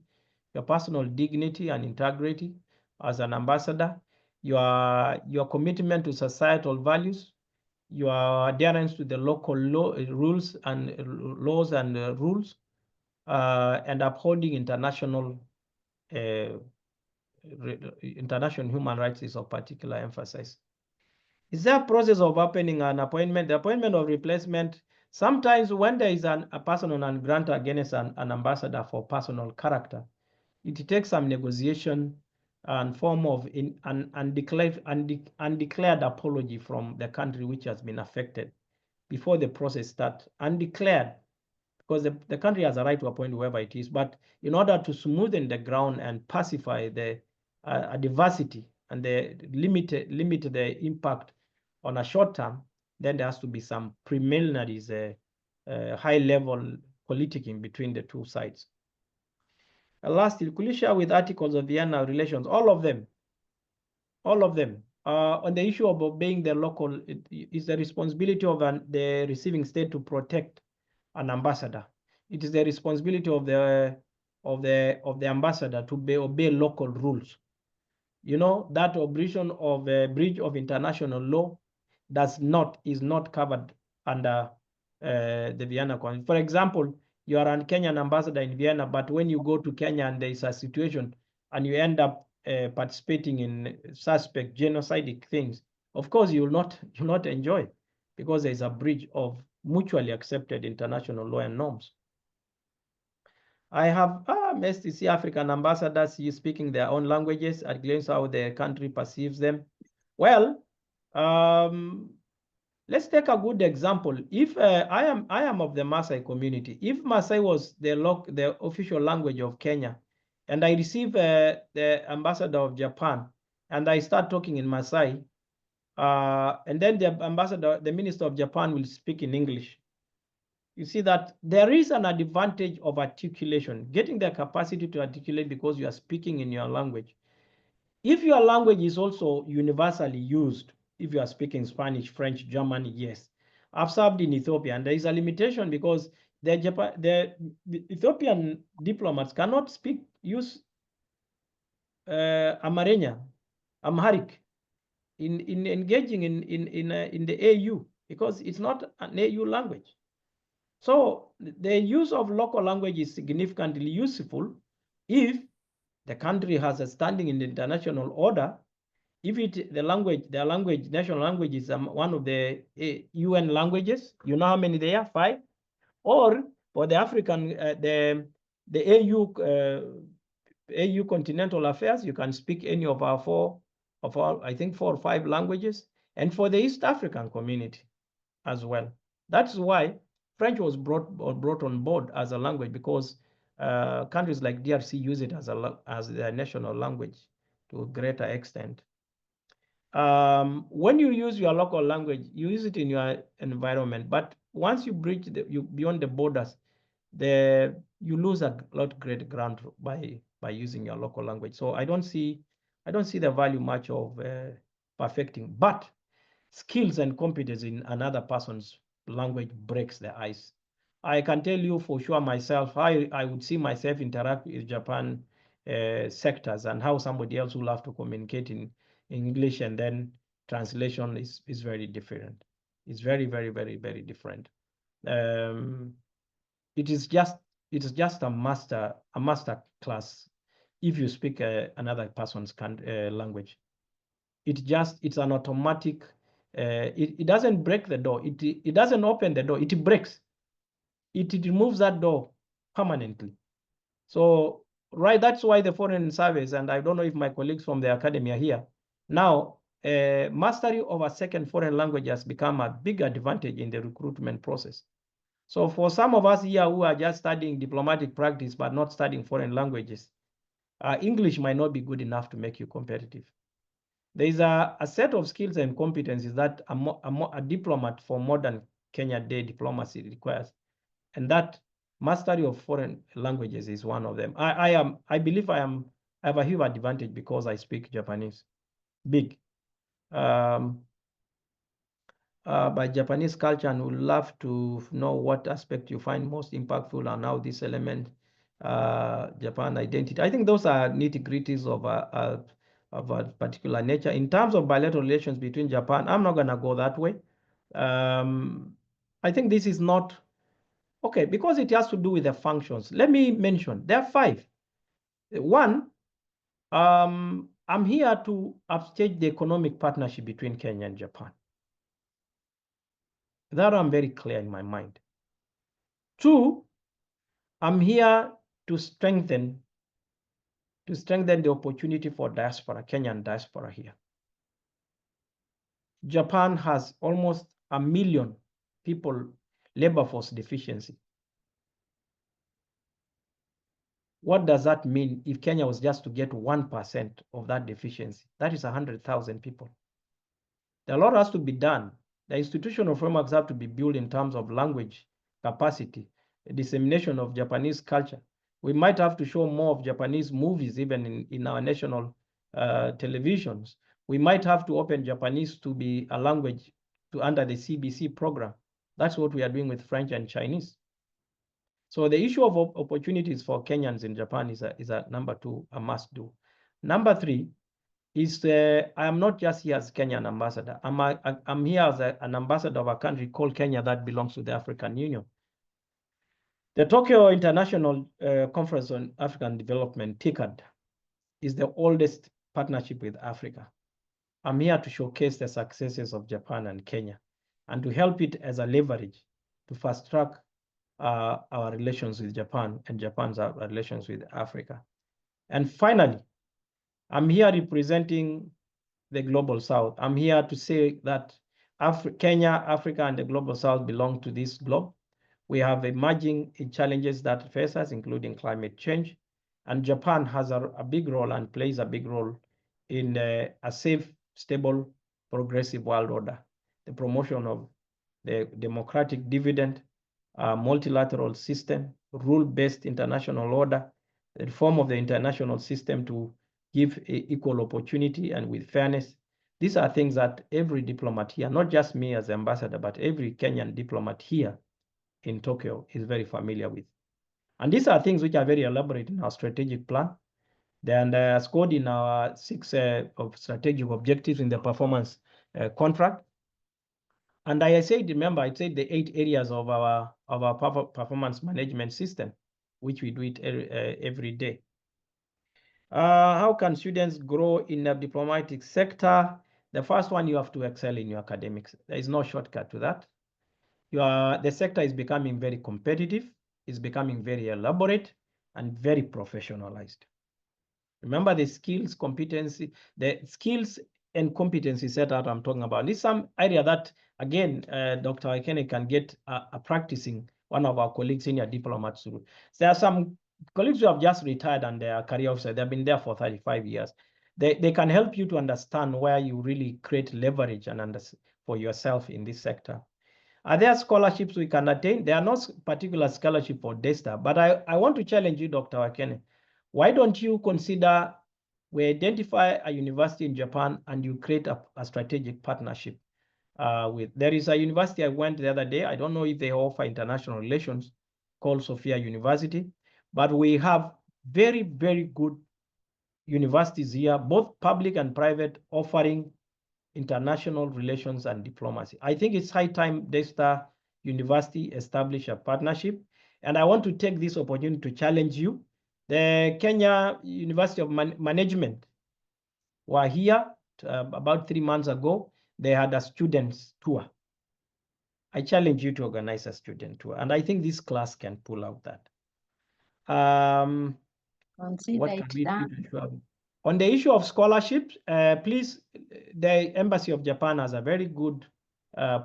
your personal dignity and integrity as an ambassador, your commitment to societal values, your adherence to the local rules and rules, and upholding international human rights is of particular emphasis. Is there a process of opening an appointment? The appointment of replacement, sometimes when there is a personal grant against an ambassador for personal character, it takes some negotiation and form of undeclared apology from the country which has been affected before the process starts. Undeclared, because the country has a right to appoint whoever it is, but in order to smoothen the ground and pacify the adversity and limit the impact on a short term, then there has to be some preliminaries, high-level politicking between the two sides. Lastly, could you share with Articles of Vienna relations, all of them, on the issue of obeying the local, it is the responsibility of the receiving state to protect an ambassador. It is the responsibility of the ambassador to obey local rules. You know, that operation of a breach of international law is not covered under the Vienna Convention. For example, you are a Kenyan ambassador in Vienna, but when you go to Kenya and there is a situation and you end up participating in suspect genocidal things, of course you will not enjoy, because there is a breach of mutually accepted international law and norms. I have missed to see African ambassadors speaking their own languages at glance how the country perceives them. Well, let's take a good example. If I am of the Maasai community, if Maasai was the official language of Kenya, and I receive the ambassador of Japan, and I start talking in Maasai, and then the minister of Japan will speak in English, you see that there is an advantage of articulation, getting the capacity to articulate because you are speaking in your language. If your language is also universally used, if you are speaking Spanish, French, German, yes. I've served in Ethiopia, and there is a limitation because the Ethiopian diplomats cannot use Amharic in engaging in the AU, because it's not an AU language. So the use of local language is significantly useful, If the country has a standing in the international order, if their national language is one of the UN languages, you know how many they are? 5. Or for the African, the AU continental affairs, you can speak any of our I think 4 or 5 languages. And for the East African community as well. That's why French was brought on board as a language, because countries like DRC use it as their national language to a greater extent. When you use your local language, you use it in your environment. But once you breach beyond the borders, you lose a lot of great ground by using your local language. So I don't see the value much of perfecting. But skills and competence in another person's language breaks the ice. I can tell you for sure myself, I would see myself interact with Japan sectors, and how somebody else will have to communicate in English, and then translation is very different. It's very, very, very, very different. It is just a master class if you speak another person's language. It's an automatic. It doesn't break the door. It doesn't open the door. It breaks. It removes that door permanently. So that's why the Foreign Service, and I don't know if my colleagues from the academy are here now, mastery of a second foreign language has become a big advantage in the recruitment process. So for some of us here who are just studying diplomatic practice but not studying foreign languages, English might not be good enough to make you competitive. There is a set of skills and competencies that a diplomat for modern Kenya Day diplomacy requires, and that mastery of foreign languages is one of them. I believe I have a huge advantage because I speak Japanese. Big. By Japanese culture, and would love to know what aspect you find most impactful and how this element Japan identity. I think those are nitty-gritties of a particular nature. In terms of bilateral relations between Japan, I'm not going to go that way. I think this is not okay because it has to do with the functions. Let me mention there are 5. 1, I'm here to upstage the economic partnership between Kenya and Japan. That I'm very clear in my mind. 2, I'm here to strengthen the opportunity for diaspora, Kenyan diaspora here. Japan has almost 1 million people labor force deficiency. What does that mean if Kenya was just to get 1% of that deficiency? That is 100,000 people. A lot has to be done. The institutional frameworks have to be built in terms of language capacity, dissemination of Japanese culture. We might have to show more of Japanese movies even in our national televisions. We might have to open Japanese to be a language under the CBC program. That's what we are doing with French and Chinese. So the issue of opportunities for Kenyans in Japan is a number 2, a must do. Number 3 is I am not just here as Kenyan ambassador. I'm here as an ambassador of a country called Kenya that belongs to the African Union. The Tokyo International Conference on African Development, TICAD, is the oldest partnership with Africa. I'm here to showcase the successes of Japan and Kenya and to help it as a leverage to fast track our relations with Japan and Japan's relations with Africa. And finally, I'm here representing the Global South. I'm here to say that Kenya, Africa, and the Global South belong to this globe. We have emerging challenges that face us, including climate change. And Japan has a big role and plays a big role in a safe, stable, progressive world order, the promotion of the democratic dividend, multilateral system, rule-based international order, the reform of the international system to give equal opportunity and with fairness. These are things that every diplomat here, not just me as ambassador, but every Kenyan diplomat here in Tokyo is very familiar with. And these are things which are very elaborate in our strategic plan. Then scored in our 6 of strategic objectives in the performance contract. And I said, remember, I said the 8 areas of our performance management system, which we do it every day. How can students grow in the diplomatic sector? The first one, you have to excel in your academics. There is no shortcut to that. The sector is becoming very competitive, is becoming very elaborate and very professionalized. Remember the skills, competency, the skills and competency set out I'm talking about. This is some area that, again, Dr. Ikene can get practicing one of our colleagues, senior diplomats. There are some colleagues who have just retired and they are career officers. They've been there for 35 years. They can help you to understand where you really create leverage and for yourself in this sector. Are there scholarships we can attain? There are no particular scholarship for DESTA, but I want to challenge you, Dr. Wakene. Why don't you consider we identify a university in Japan and you create a strategic partnership with, there is a university I went the other day. I don't know if they offer international relations, called Sophia University, but we have very, very good universities here, both public and private, offering international relations and diplomacy. I think it's high time DESTA University establish a partnership. And I want to take this opportunity to challenge you. The Kenya University of Management were here about 3 months ago. They had a students tour. I challenge you to organize a student tour. And I think this class can pull out that. What can we do to show? On the issue of scholarships, please, the Embassy of Japan has a very good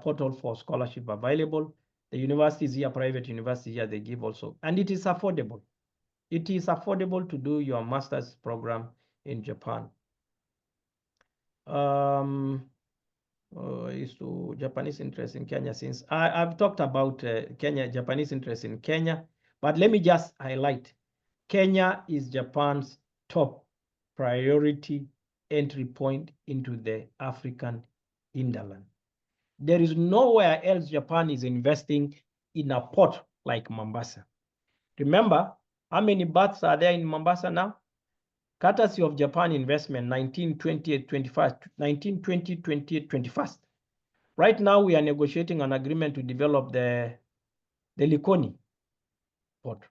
portal for scholarship available. The universities here, private universities here, they give also, and it is affordable. It is affordable to do your master's program in Japan. Japanese interest in Kenya since I've talked about Japanese interest in Kenya, but let me just highlight, Kenya is Japan's top priority entry point into the African hinterland. There is nowhere else Japan is investing in a port like Mombasa. Remember, how many berths are there in Mombasa now? Courtesy of Japan investment, 1920, 21st. Right now, we are negotiating an agreement to develop the Likoni port.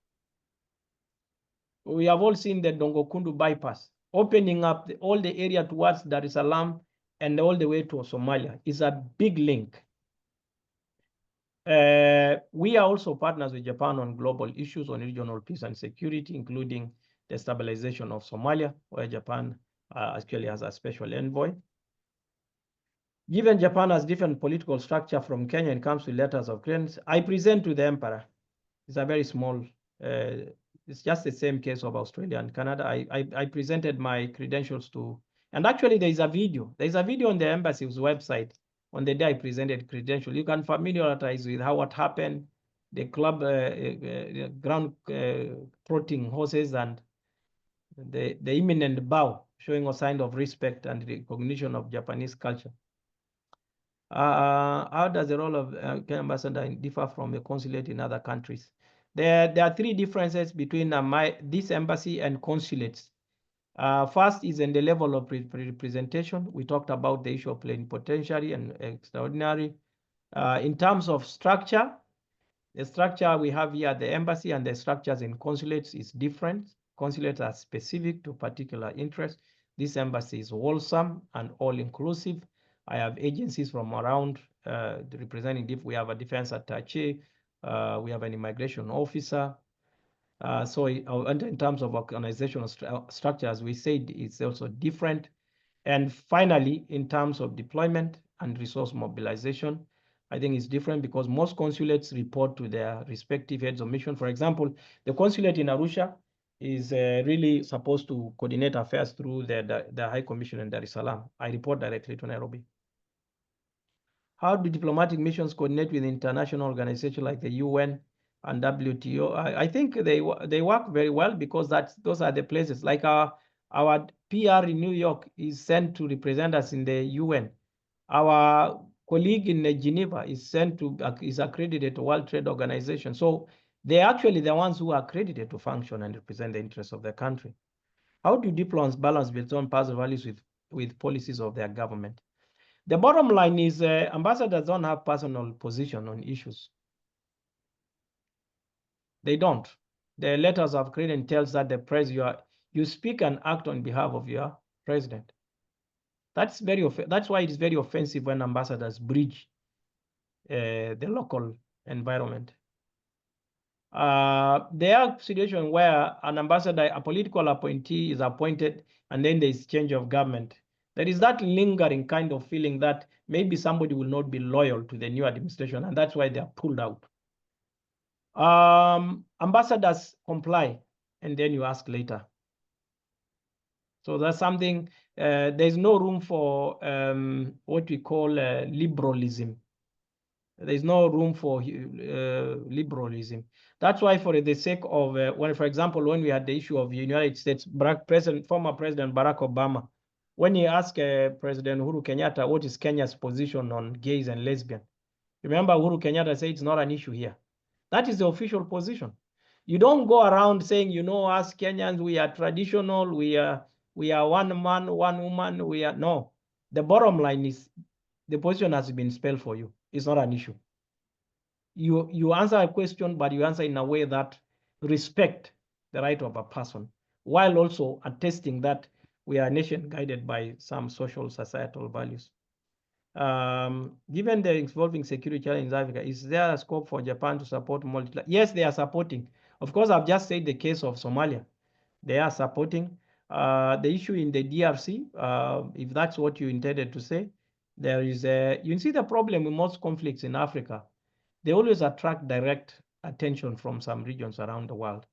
We have all seen the Dongokundu bypass, opening up all the area towards Dar es Salaam and all the way to Somalia is a big link. We are also partners with Japan on global issues on regional peace and security, including the stabilization of Somalia, where Japan actually has a special envoy. Given Japan has different political structure from Kenya when it comes to letters of credence, I present to the emperor. It's a very small, it's just the same case of Australia and Canada. I presented my credentials to, and actually there is a video. There is a video on the embassy's website on the day I presented credentials. You can familiarize with what happened, the club ground trotting horses and the imminent bow, showing a sign of respect and recognition of Japanese culture. How does the role of Kenyan ambassador differ from a consulate in other countries? There are three differences between this embassy and consulates. First is in the level of representation. We talked about the issue of plenipotentiary and extraordinary. In terms of structure, the structure we have here at the embassy and the structures in consulates is different. Consulates are specific to particular interests. This embassy is wholesome and all-inclusive. I have agencies from around representing. We have a defense attaché. We have an immigration officer. So in terms of organizational structure, as we said, it's also different. And finally, in terms of deployment and resource mobilization, I think it's different because most consulates report to their respective heads of mission. For example, the consulate in Arusha is really supposed to coordinate affairs through the High Commission in Dar es Salaam. I report directly to Nairobi. How do diplomatic missions coordinate with international organizations like the UN and WTO? I think they work very well because those are the places. Like our PR in New York is sent to represent us in the UN. Our colleague in Geneva is accredited to World Trade Organization. So they're actually the ones who are accredited to function and represent the interests of their country. How do diplomats balance between personal values with policies of their government? The bottom line is ambassadors don't have personal position on issues. They don't. The letters of credence tells that the price You speak and act on behalf of your president. That's why it is very offensive when ambassadors breach the local environment. There are situations where an ambassador, a political appointee, is appointed and then there is change of government. There is that lingering kind of feeling that maybe somebody will not be loyal to the new administration, and that's why they are pulled out. Ambassadors comply, and then you ask later. So that's something, there's no room for what we call liberalism. There's no room for liberalism. That's why, for the sake of, for example, when we had the issue of the United States, former President Barack Obama, when he asked President Uhuru Kenyatta what is Kenya's position on gays and lesbians, remember Uhuru Kenyatta said it's not an issue here. That is the official position. You don't go around saying, you know, us Kenyans, we are traditional, we are one man, one woman, no. The bottom line is the position has been spelled for you. It's not an issue. You answer a question, but you answer in a way that respect the right of a person, while also attesting that we are a nation guided by some social societal values. Given the evolving security challenge in Africa, is there a scope for Japan to support multilateral? Yes, they are supporting. Of course, I've just said the case of Somalia. They are supporting. The issue in the DRC, if that's what you intended to say, there is you see the problem with most conflicts in Africa. They always attract direct attention from some regions around the world.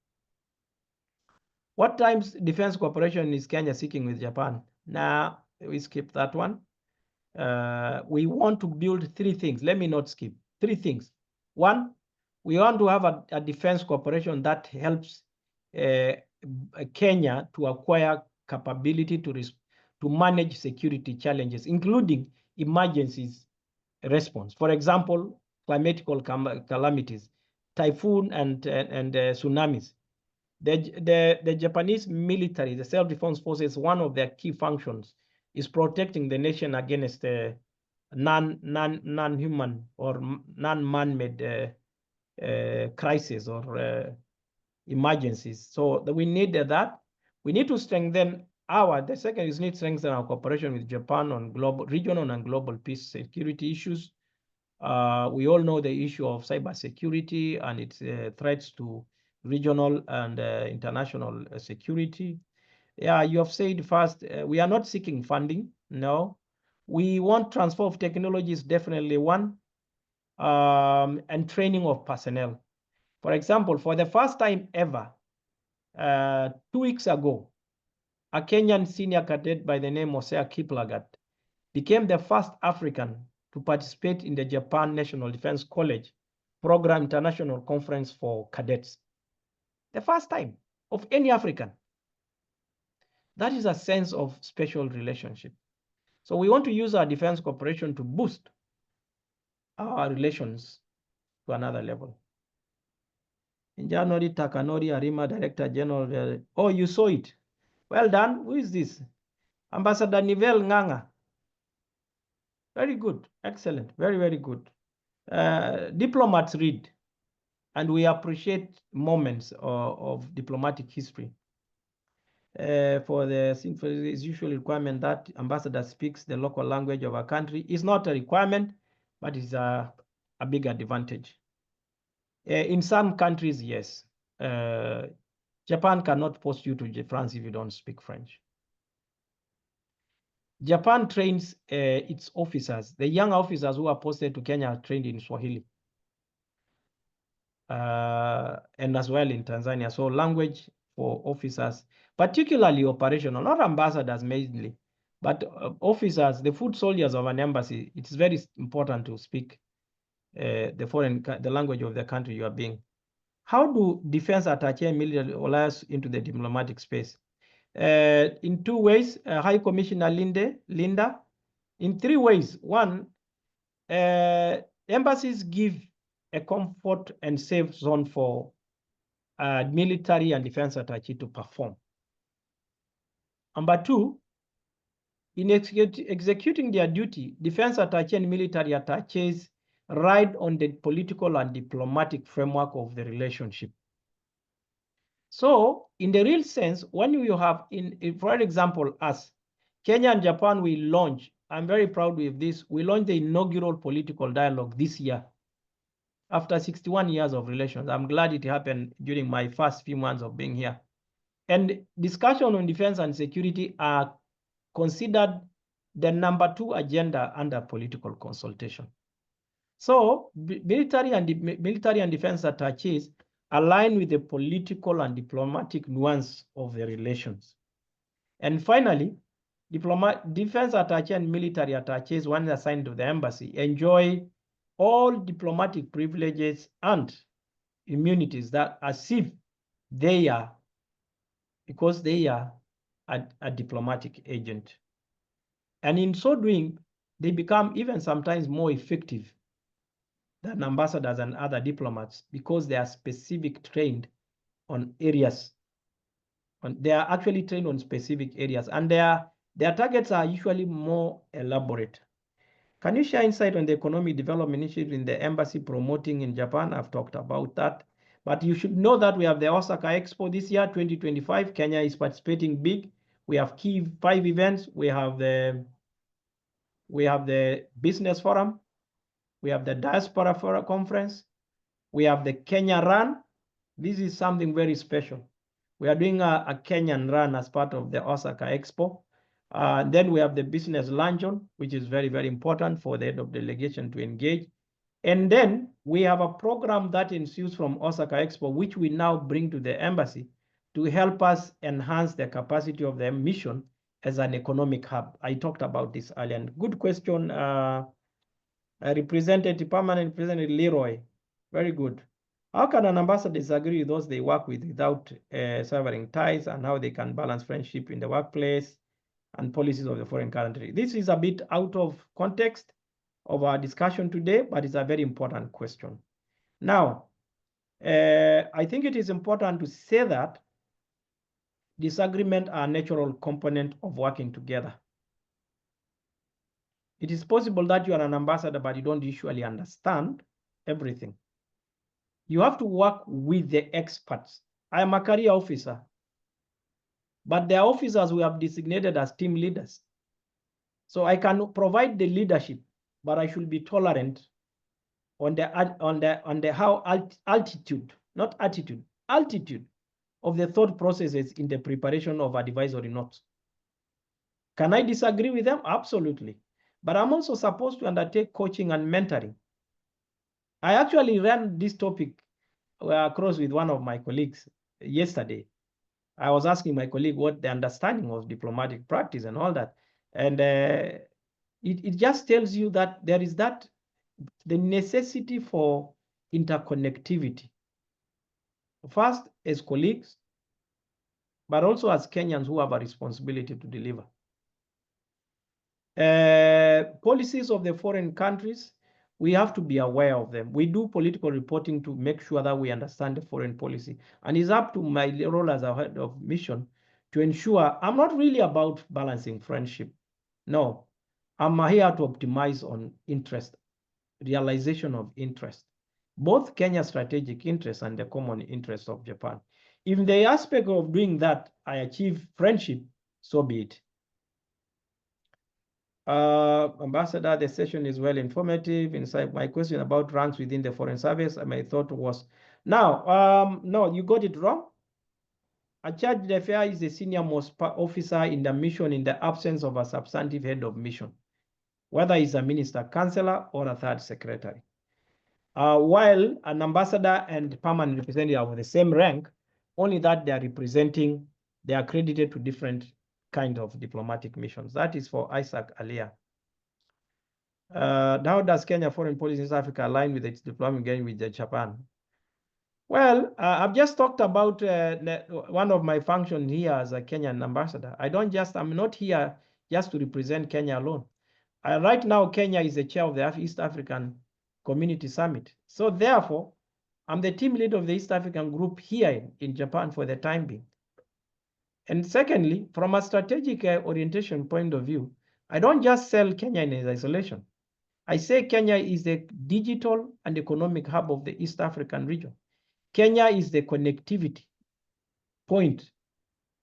What times defense cooperation is Kenya seeking with Japan? Now, we skip that one. We want to build three things. Let me not skip. Three things. One, we want to have a defense cooperation that helps Kenya to acquire capability to manage security challenges, including emergencies response. For example, climatical calamities, typhoon and tsunamis. The Japanese military, the self-defense forces, one of their key functions is protecting the nation against non-human or non-man-made crises or emergencies. So we need that. We need to strengthen the second is need to strengthen our cooperation with Japan on regional and global peace security issues. We all know the issue of cybersecurity and its threats to regional and international security. Yeah, you have said first, we are not seeking funding, no. We want transfer of technologies, definitely one, and training of personnel. For example, for the first time ever, 2 weeks ago, a Kenyan senior cadet by the name of Hosea Kiplagat became the first African to participate in the Japan National Defense College Program International Conference for Cadets. The first time of any African. That is a sense of special relationship. So we want to use our defense cooperation to boost our relations to another level. In January, Takanori Arima, Director General. Oh, you saw it. Well done. Who is this? Ambassador Nivel Nganga. Very good. Excellent. Very, very good. Diplomats read, and we appreciate moments of diplomatic history. For the usual requirement that ambassador speaks the local language of a country is not a requirement, but is a big advantage. In some countries, yes. Japan cannot post you to France if you don't speak French. Japan trains its officers. The young officers who are posted to Kenya are trained in Swahili. And as well in Tanzania. So language for officers, particularly operational, not ambassadors mainly, but officers, the foot soldiers of an embassy, it's very important to speak the language of the country you are being. How do defense attaché and military allies into the diplomatic space? In two ways, High Commissioner Linda, in three ways. One, embassies give a comfort and safe zone for military and defense attaché to perform. Number two, in executing their duty, defense attaché and military attachés ride on the political and diplomatic framework of the relationship. So in the real sense, when you have, for example, us, Kenya and Japan, we launch, I'm very proud with this, we launched the inaugural political dialogue this year after 61 years of relations. I'm glad it happened during my first few months of being here. And discussion on defense and security are considered the number 2 agenda under political consultation. So military and defense attaches align with the political and diplomatic nuance of the relations. And finally, defense attaché and military attaches, when assigned to the embassy, enjoy all diplomatic privileges and immunities that as if they are, because they are a diplomatic agent. And in so doing, they become even sometimes more effective than ambassadors and other diplomats because they are specific trained on areas. They are actually trained on specific areas, and their targets are usually more elaborate. Can you share insight on the economic development initiative in the embassy promoting in Japan? I've talked about that. But you should know that we have the Osaka Expo this year, 2025. Kenya is participating big. We have key 5 events. We have the business forum. We have the diaspora forum conference. We have the Kenya Run. This is something very special. We are doing a Kenyan run as part of the Osaka Expo. Then we have the business luncheon, which is very, very important for the head of delegation to engage. And then we have a program that ensues from Osaka Expo, which we now bring to the embassy to help us enhance the capacity of the mission as an economic hub. I talked about this earlier. And good question, Permanent Representative Leroy. Very good. How can an ambassador disagree with those they work with without severing ties, and how they can balance friendship in the workplace and policies of the foreign country? This is a bit out of context of our discussion today, but it's a very important question. Now, I think it is important to say that disagreement are a natural component of working together. It is possible that you are an ambassador, but you don't usually understand everything. You have to work with the experts. I am a career officer, but there are officers we have designated as team leaders. So I can provide the leadership, but I should be tolerant on the altitude, not attitude, altitude of the thought processes in the preparation of advisory notes. Can I disagree with them? Absolutely. But I'm also supposed to undertake coaching and mentoring. I actually ran this topic across with one of my colleagues yesterday. I was asking my colleague what the understanding of diplomatic practice and all that. And it just tells you that there is the necessity for interconnectivity. First, as colleagues, but also as Kenyans who have a responsibility to deliver. Policies of the foreign countries, we have to be aware of them. We do political reporting to make sure that we understand the foreign policy. And it's up to my role as a head of mission to ensure I'm not really about balancing friendship. No, I'm here to optimize on interest, realization of interest, both Kenya's strategic interests and the common interests of Japan. If in the aspect of doing that, I achieve friendship, so be it. Ambassador, the session is well informative. Inside my question about ranks within the foreign service, my thought was, now, no, you got it wrong. A charge d'affaires is the senior most officer in the mission in the absence of a substantive head of mission, whether it's a minister, counselor, or a third secretary. While an ambassador and permanent representative are of the same rank, only that they are representing, they are accredited to different kind of diplomatic missions. That is for Isaac Alia. How does Kenya foreign policy in South Africa align with its diplomatic engagement with Japan? Well, I've just talked about one of my functions here as a Kenyan ambassador. I'm not here just to represent Kenya alone. Right now, Kenya is the chair of the East African Community Summit. So therefore, I'm the team leader of the East African group here in Japan for the time being. And secondly, from a strategic orientation point of view, I don't just sell Kenya in isolation. I say Kenya is the digital and economic hub of the East African region. Kenya is the connectivity point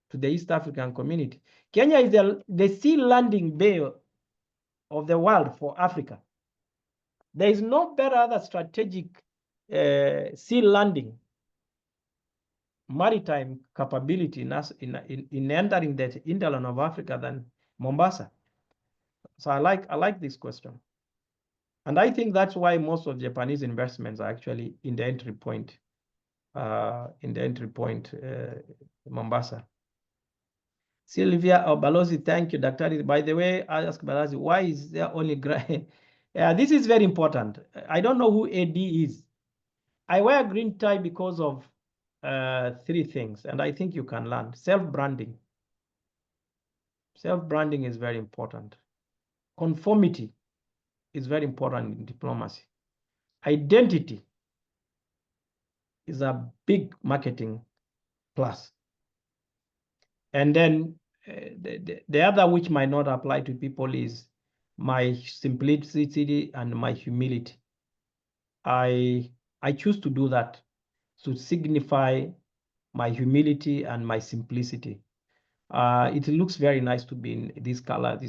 to the East African community. Kenya is the sea landing bay of the world for Africa. There is no better other strategic sea landing maritime capability in entering the hinterland of Africa than Mombasa. So I like this question. And I think that's why most of Japanese investments are actually in the entry point, Mombasa. Sylvia Balozi, thank you, Dr. By the way, I asked Balozi, why is there only this is very important. I don't know who AD is. I wear a green tie because of 3 things, and I think you can learn. Self-branding. Self-branding is very important. Conformity is very important in diplomacy. Identity is a big marketing plus. And then the other which might not apply to people is my simplicity and my humility. I choose to do that to signify my humility and my simplicity. It looks very nice to be in this color,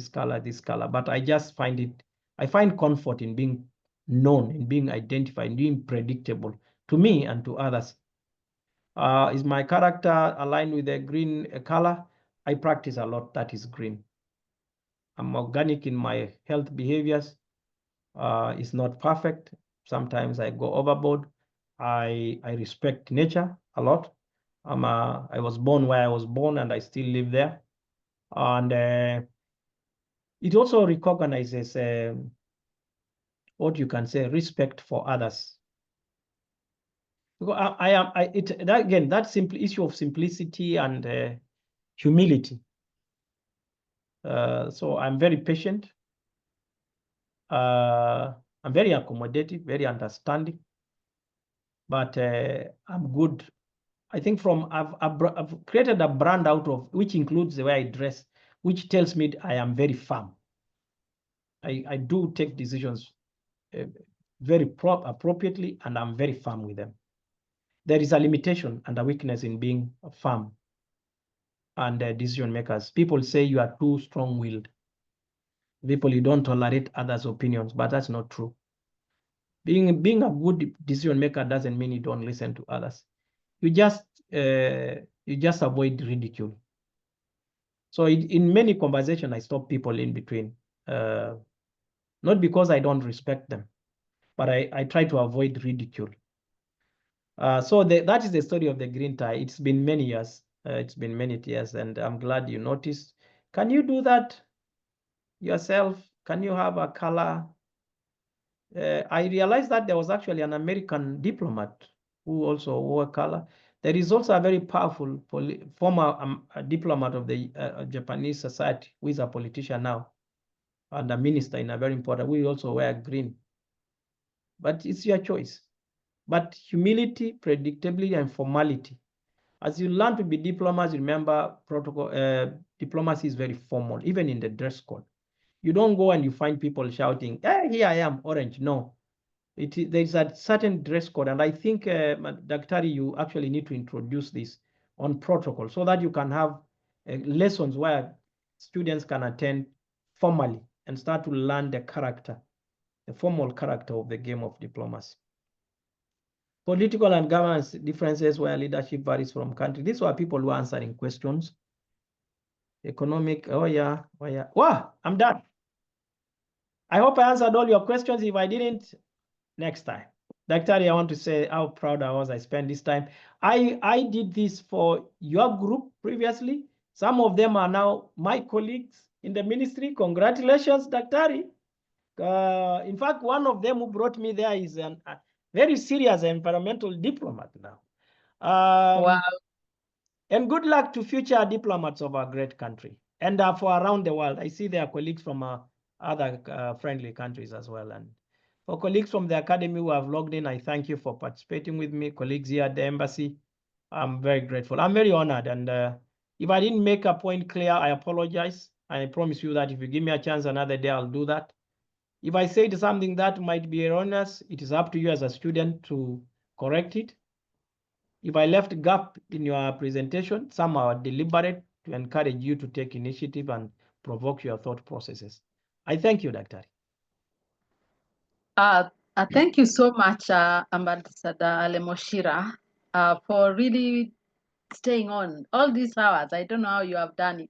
but I just I find comfort in being known, in being identified, in being predictable to me and to others. Is my character aligned with the green color? I practice a lot that is green. I'm organic in my health behaviors. It's not perfect. Sometimes I go overboard. I respect nature a lot. I was born where I was born and I still live there. And it also recognizes what you can say, respect for others. Because that simple issue of simplicity and humility. So I'm very patient. I'm very accommodative, very understanding, but I'm good. I think I've created a brand out of, which includes the way I dress, which tells me I am very firm. I do take decisions very appropriately, and I'm very firm with them. There is a limitation and a weakness in being firm and decision makers. People say you are too strong-willed. People, you don't tolerate others' opinions, but that's not true. Being a good decision maker doesn't mean you don't listen to others. You just avoid ridicule. So in many conversations, I stop people in between, not because I don't respect them, but I try to avoid ridicule. So that is the story of the green tie. It's been many years. And I'm glad you noticed. Can you do that yourself? Can you have a color? I realized that there was actually an American diplomat who also wore color. There is also a very powerful former diplomat of the Japanese society, who is a politician now and a minister in a very important. We also wear green. But it's your choice. But humility, predictability, and formality. As you learn to be diplomats, remember protocol. Diplomacy is very formal, even in the dress code. You don't go and you find people shouting, "Hey, here I am, orange." No, there's a certain dress code. And I think, Dr. you actually need to introduce this on protocol so that you can have lessons where students can attend formally and start to learn the formal character of the game of diplomacy. Political and governance differences where leadership varies from country. These were people who are answering questions. Economic, oh yeah. Wow, I'm done. I hope I answered all your questions. If I didn't, next time. Dr. I want to say how proud I was I spent this time. I did this for your group previously. Some of them are now my colleagues in the ministry. Congratulations, Dr. In fact, one of them who brought me there is a very serious environmental diplomat now. Wow. And good luck to future diplomats of our great country and for around the world. I see there are colleagues from other friendly countries as well. And for colleagues from the academy who have logged in, I thank you for participating with me. Colleagues here at the embassy, I'm very grateful. I'm very honored. And if I didn't make a point clear, I apologize. I promise you that if you give me a chance another day, I'll do that. If I said something that might be erroneous, it is up to you as a student to correct it. If I left a gap in your presentation, some are deliberate to encourage you to take initiative and provoke your thought processes. I thank you, Dr. Thank you so much, Ambassador Lemoshira, for really staying on all these hours. I don't know how you have done it.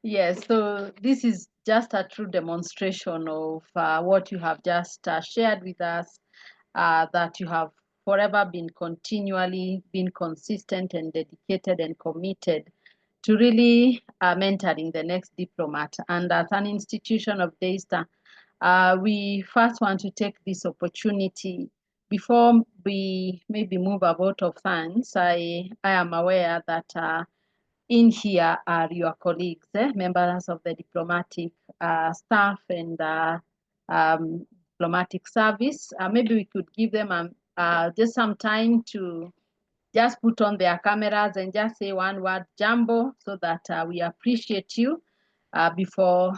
Yes, so this is just a true demonstration of what you have just shared with us, that you have forever been continually been consistent and dedicated and committed to really mentoring the next diplomat. And as an institution of Daystar, we first want to take this opportunity before we maybe move a vote of thanks. I am aware that in here are your colleagues, members of the diplomatic staff and diplomatic service. Maybe we could give them just some time to just put on their cameras and just say one word, Jambo, so that we appreciate you before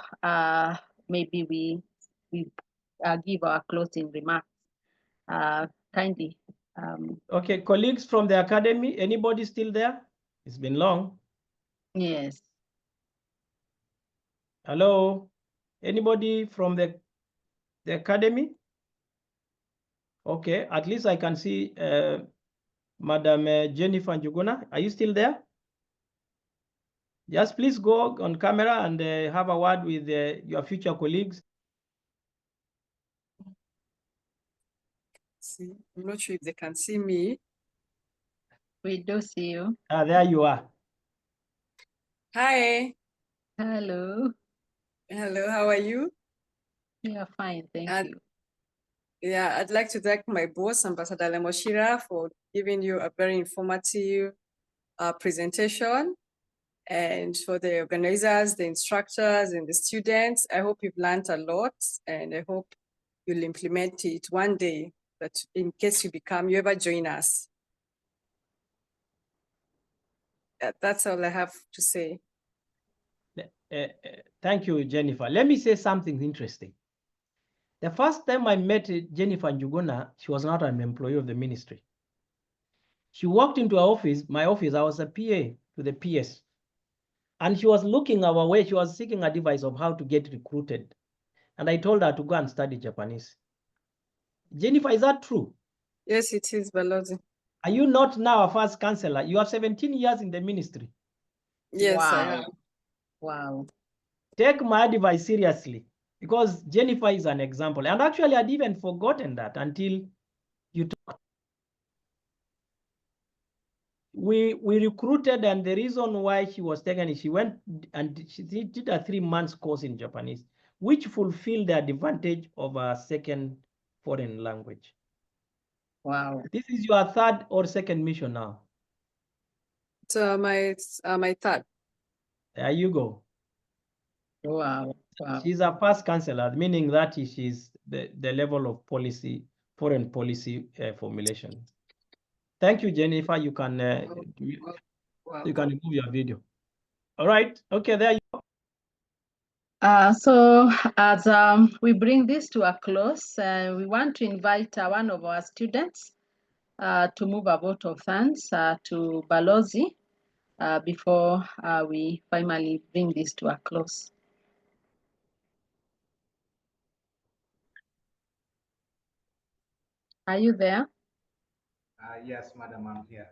maybe we give our closing remarks. Kindly. Okay, colleagues from the academy, anybody still there? It's been long. Yes. Hello, anybody from the academy? Okay, at least I can see Madam Jennifer Njuguna. Are you still there? Just please go on camera and have a word with your future colleagues. See, I'm not sure if they can see me. We do see you. There you are. Hi. Hello. Hello, how are you? Yeah, fine, thank you. Yeah, I'd like to thank my boss, Ambassador Lemoshira, for giving you a very informative presentation, and for the organizers, the instructors, and the students. I hope you've learned a lot, and I hope you'll implement it one day, that in case you ever join us. That's all I have to say. Thank you, Jennifer. Let me say something interesting. The first time I met Jennifer Njuguna, she was not an employee of the ministry. She walked into our office, my office, I was a PA to the PS. And she was looking our way, she was seeking advice of how to get recruited. And I told her to go and study Japanese. Jennifer, is that true? Yes, it is, Balozi. Are you not now a first counselor? You have 17 years in the ministry. Yes, wow. I am. Wow. Take my advice seriously, because Jennifer is an example. And actually, I'd even forgotten that until you talked. We recruited, and the reason why she was taken is she went and she did a 3 months course in Japanese, which fulfilled the advantage of a second foreign language. Wow. This is your third or second mission now? So my third. There you go. Wow. Wow. She's a past counselor, meaning that she's the level of policy, foreign policy formulation. Thank you, Jennifer. You can you can remove your video. All right. Okay, there you go. So as we bring this to a close, we want to invite one of our students to move a vote of thanks to Balozi before we finally bring this to a close. Are you there? Yes, Madam, I'm here.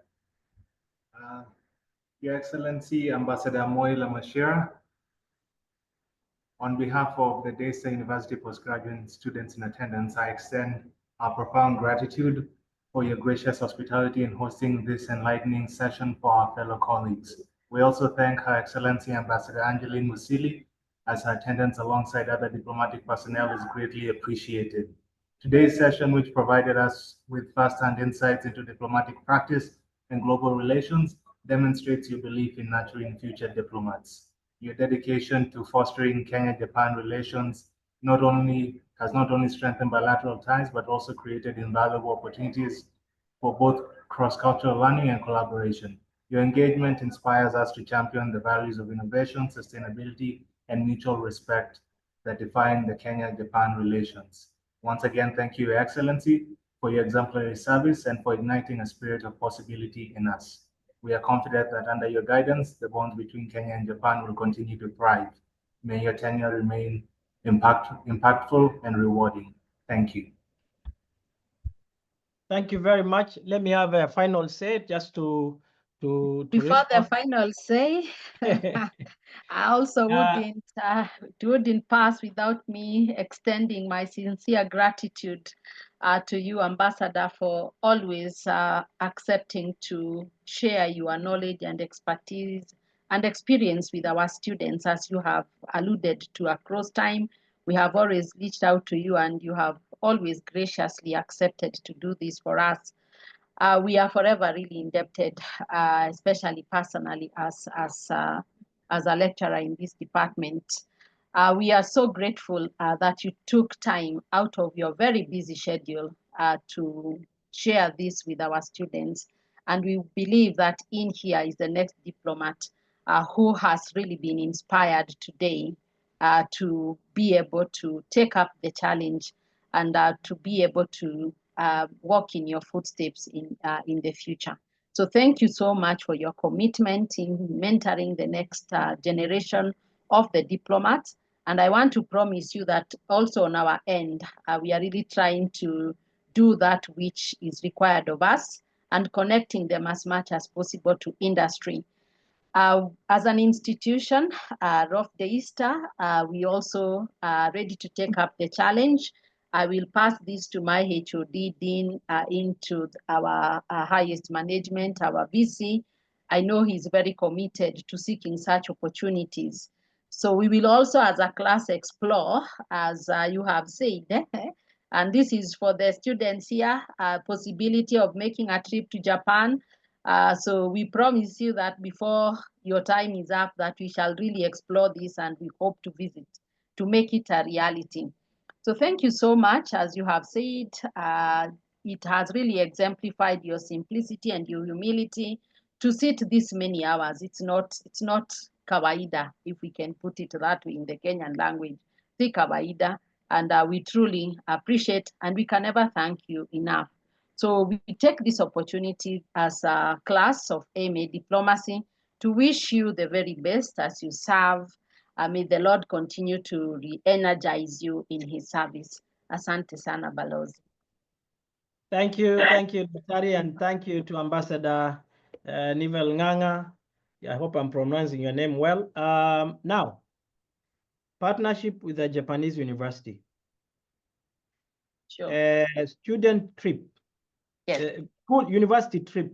Your Excellency, Ambassador Moi Lemoshira, on behalf of the Daystar University postgraduate students in attendance, I extend our profound gratitude for your gracious hospitality in hosting this enlightening session for our fellow colleagues. We also thank Her Excellency Ambassador Angeline Musili, as her attendance alongside other diplomatic personnel is greatly appreciated. Today's session, which provided us with first-hand insights into diplomatic practice and global relations, demonstrates your belief in nurturing future diplomats. Your dedication to fostering Kenya-Japan relations has not only strengthened bilateral ties, but also created invaluable opportunities for both cross-cultural learning and collaboration. Your engagement inspires us to champion the values of innovation, sustainability, and mutual respect that define the Kenya-Japan relations. Once again, thank you, Your Excellency, for your exemplary service and for igniting a spirit of possibility in us. We are confident that under your guidance, the bonds between Kenya and Japan will continue to thrive. May your tenure remain impactful and rewarding. Thank you. Thank you very much. Let me have a final say just to Before the respond. final say, I also wouldn't pass without me extending my sincere gratitude to you, Ambassador, for always accepting to share your knowledge and expertise and experience with our students. As you have alluded to across time, we have always reached out to you and you have always graciously accepted to do this for us. We are forever really indebted, especially personally as a lecturer in this department. We are so grateful that you took time out of your very busy schedule to share this with our students. And we believe that in here is the next diplomat who has really been inspired today to be able to take up the challenge and to be able to walk in your footsteps in the future. So thank you so much for your commitment in mentoring the next generation of the diplomats. And I want to promise you that also on our end, we are really trying to do that which is required of us and connecting them as much as possible to industry. As an institution, Rough the Easter, we also are ready to take up the challenge. I will pass this to my HOD Dean into our highest management, our VC. I know he's very committed to seeking such opportunities. So we will also as a class explore, as you have said, and this is for the students here, possibility of making a trip to Japan. So we promise you that before your time is up, that we shall really explore this and we hope to visit to make it a reality. So thank you so much. As you have said, it has really exemplified your simplicity and your humility to sit this many hours. It's not kawaida, if we can put it that way in the Kenyan language. It's kawaida, and we truly appreciate and we can never thank you enough. So we take this opportunity as a class of AMA Diplomacy to wish you the very best as you serve. May the Lord continue to re-energize you in his service. Asante sana Balozi. Thank you, Daktari, and thank you to Ambassador Nivel Ng'ang'a. I hope I'm pronouncing your name well. Now, partnership with the Japanese university. Sure. Student trip. Yes. Full university trip,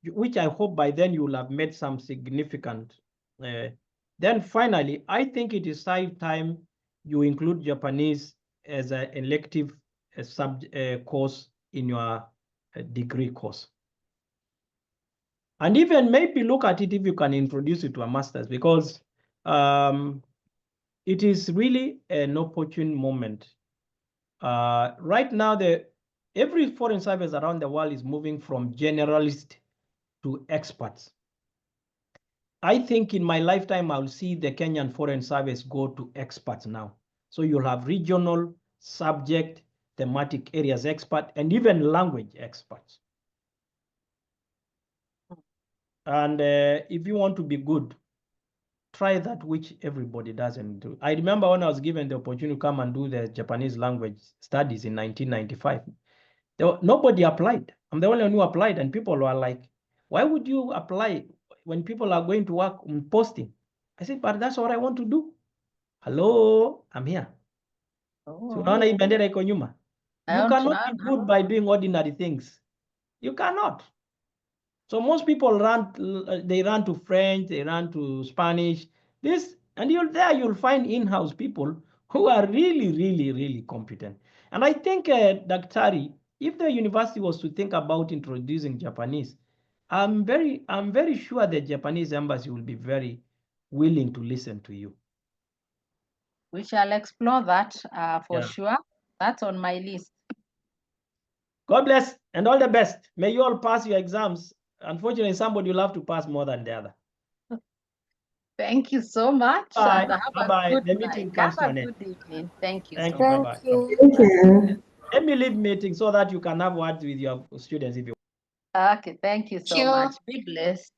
which I hope by then you will have made some significant. Then finally, I think it is time you include Japanese as an elective course in your degree course. And even maybe look at it if you can introduce it to a master's, because it is really an opportune moment. Right now, every foreign service around the world is moving from generalist to experts. I think in my lifetime, I'll see the Kenyan Foreign Service go to experts now. So you'll have regional, subject, thematic areas expert, and even language experts. And if you want to be good, try that which everybody doesn't do. I remember when I was given the opportunity to come and do the Japanese language studies in 1995, nobody applied. I'm the only one who applied, and people were like, why would you apply when people are going to work on posting? I said, but that's what I want to do. Hello, I'm here. So unaona hii bendera iko nyuma. You cannot be good by doing ordinary things. You cannot. So most people run to French, they run to Spanish. And you'll find in-house people who are really, really, really competent. And I think, Daktari, if the university was to think about introducing Japanese, I'm very sure the Japanese embassy will be very willing to listen to you. We shall explore that for sure. That's on my list. God bless and all the best. May you all pass your exams. Unfortunately, somebody will have to pass more than the other. Thank you so much. Bye. And have Bye-bye. a good The meeting night. comes Have to a an end. good evening. Thank you. Thank so you. much. Bye-bye. Thank you. Let me leave meeting so that you can have words with your students if you. Okay, thank you so Sure. much. Be blessed.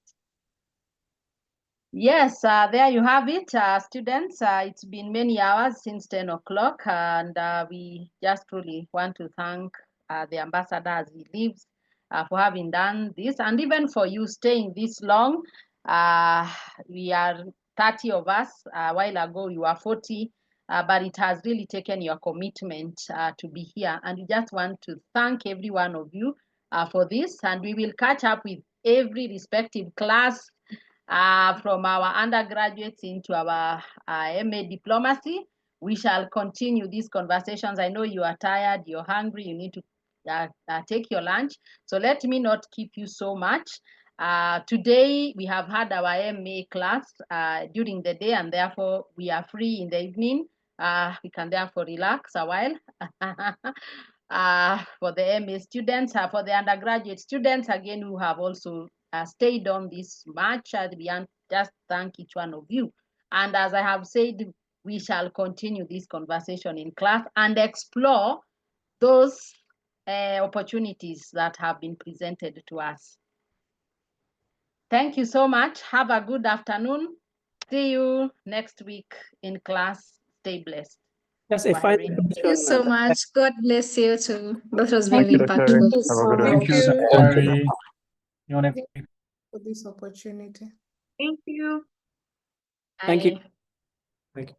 Yes, there you have it, students. It's been many hours since 10 o'clock, and we just truly want to thank the ambassador as he leaves for having done this, and even for you staying this long. We are 30 of us. A while ago, we were 40, but it has really taken your commitment to be here, and we just want to thank every one of you for this, and we will catch up with every respective class from our undergraduates into our MA diplomacy. We shall continue these conversations. I know you are tired, you're hungry, you need to take your lunch. So let me not keep you so much. Today, we have had our MA class during the day, and therefore we are free in the evening. We can therefore relax a while. For the MA students, for the undergraduate students, again, who have also stayed on this much, we just thank each one of you. And as I have said, we shall continue this conversation in class and explore those opportunities that have been presented to us. Thank you so much. Have a good afternoon. See you next week in class. Stay blessed. Just a final Bye. Thank you so much. God bless you too. That was Thank very you, impactful. Have a good one. Thank you Secretary. for this opportunity. Thank you. Thank you. Bye. Thank you.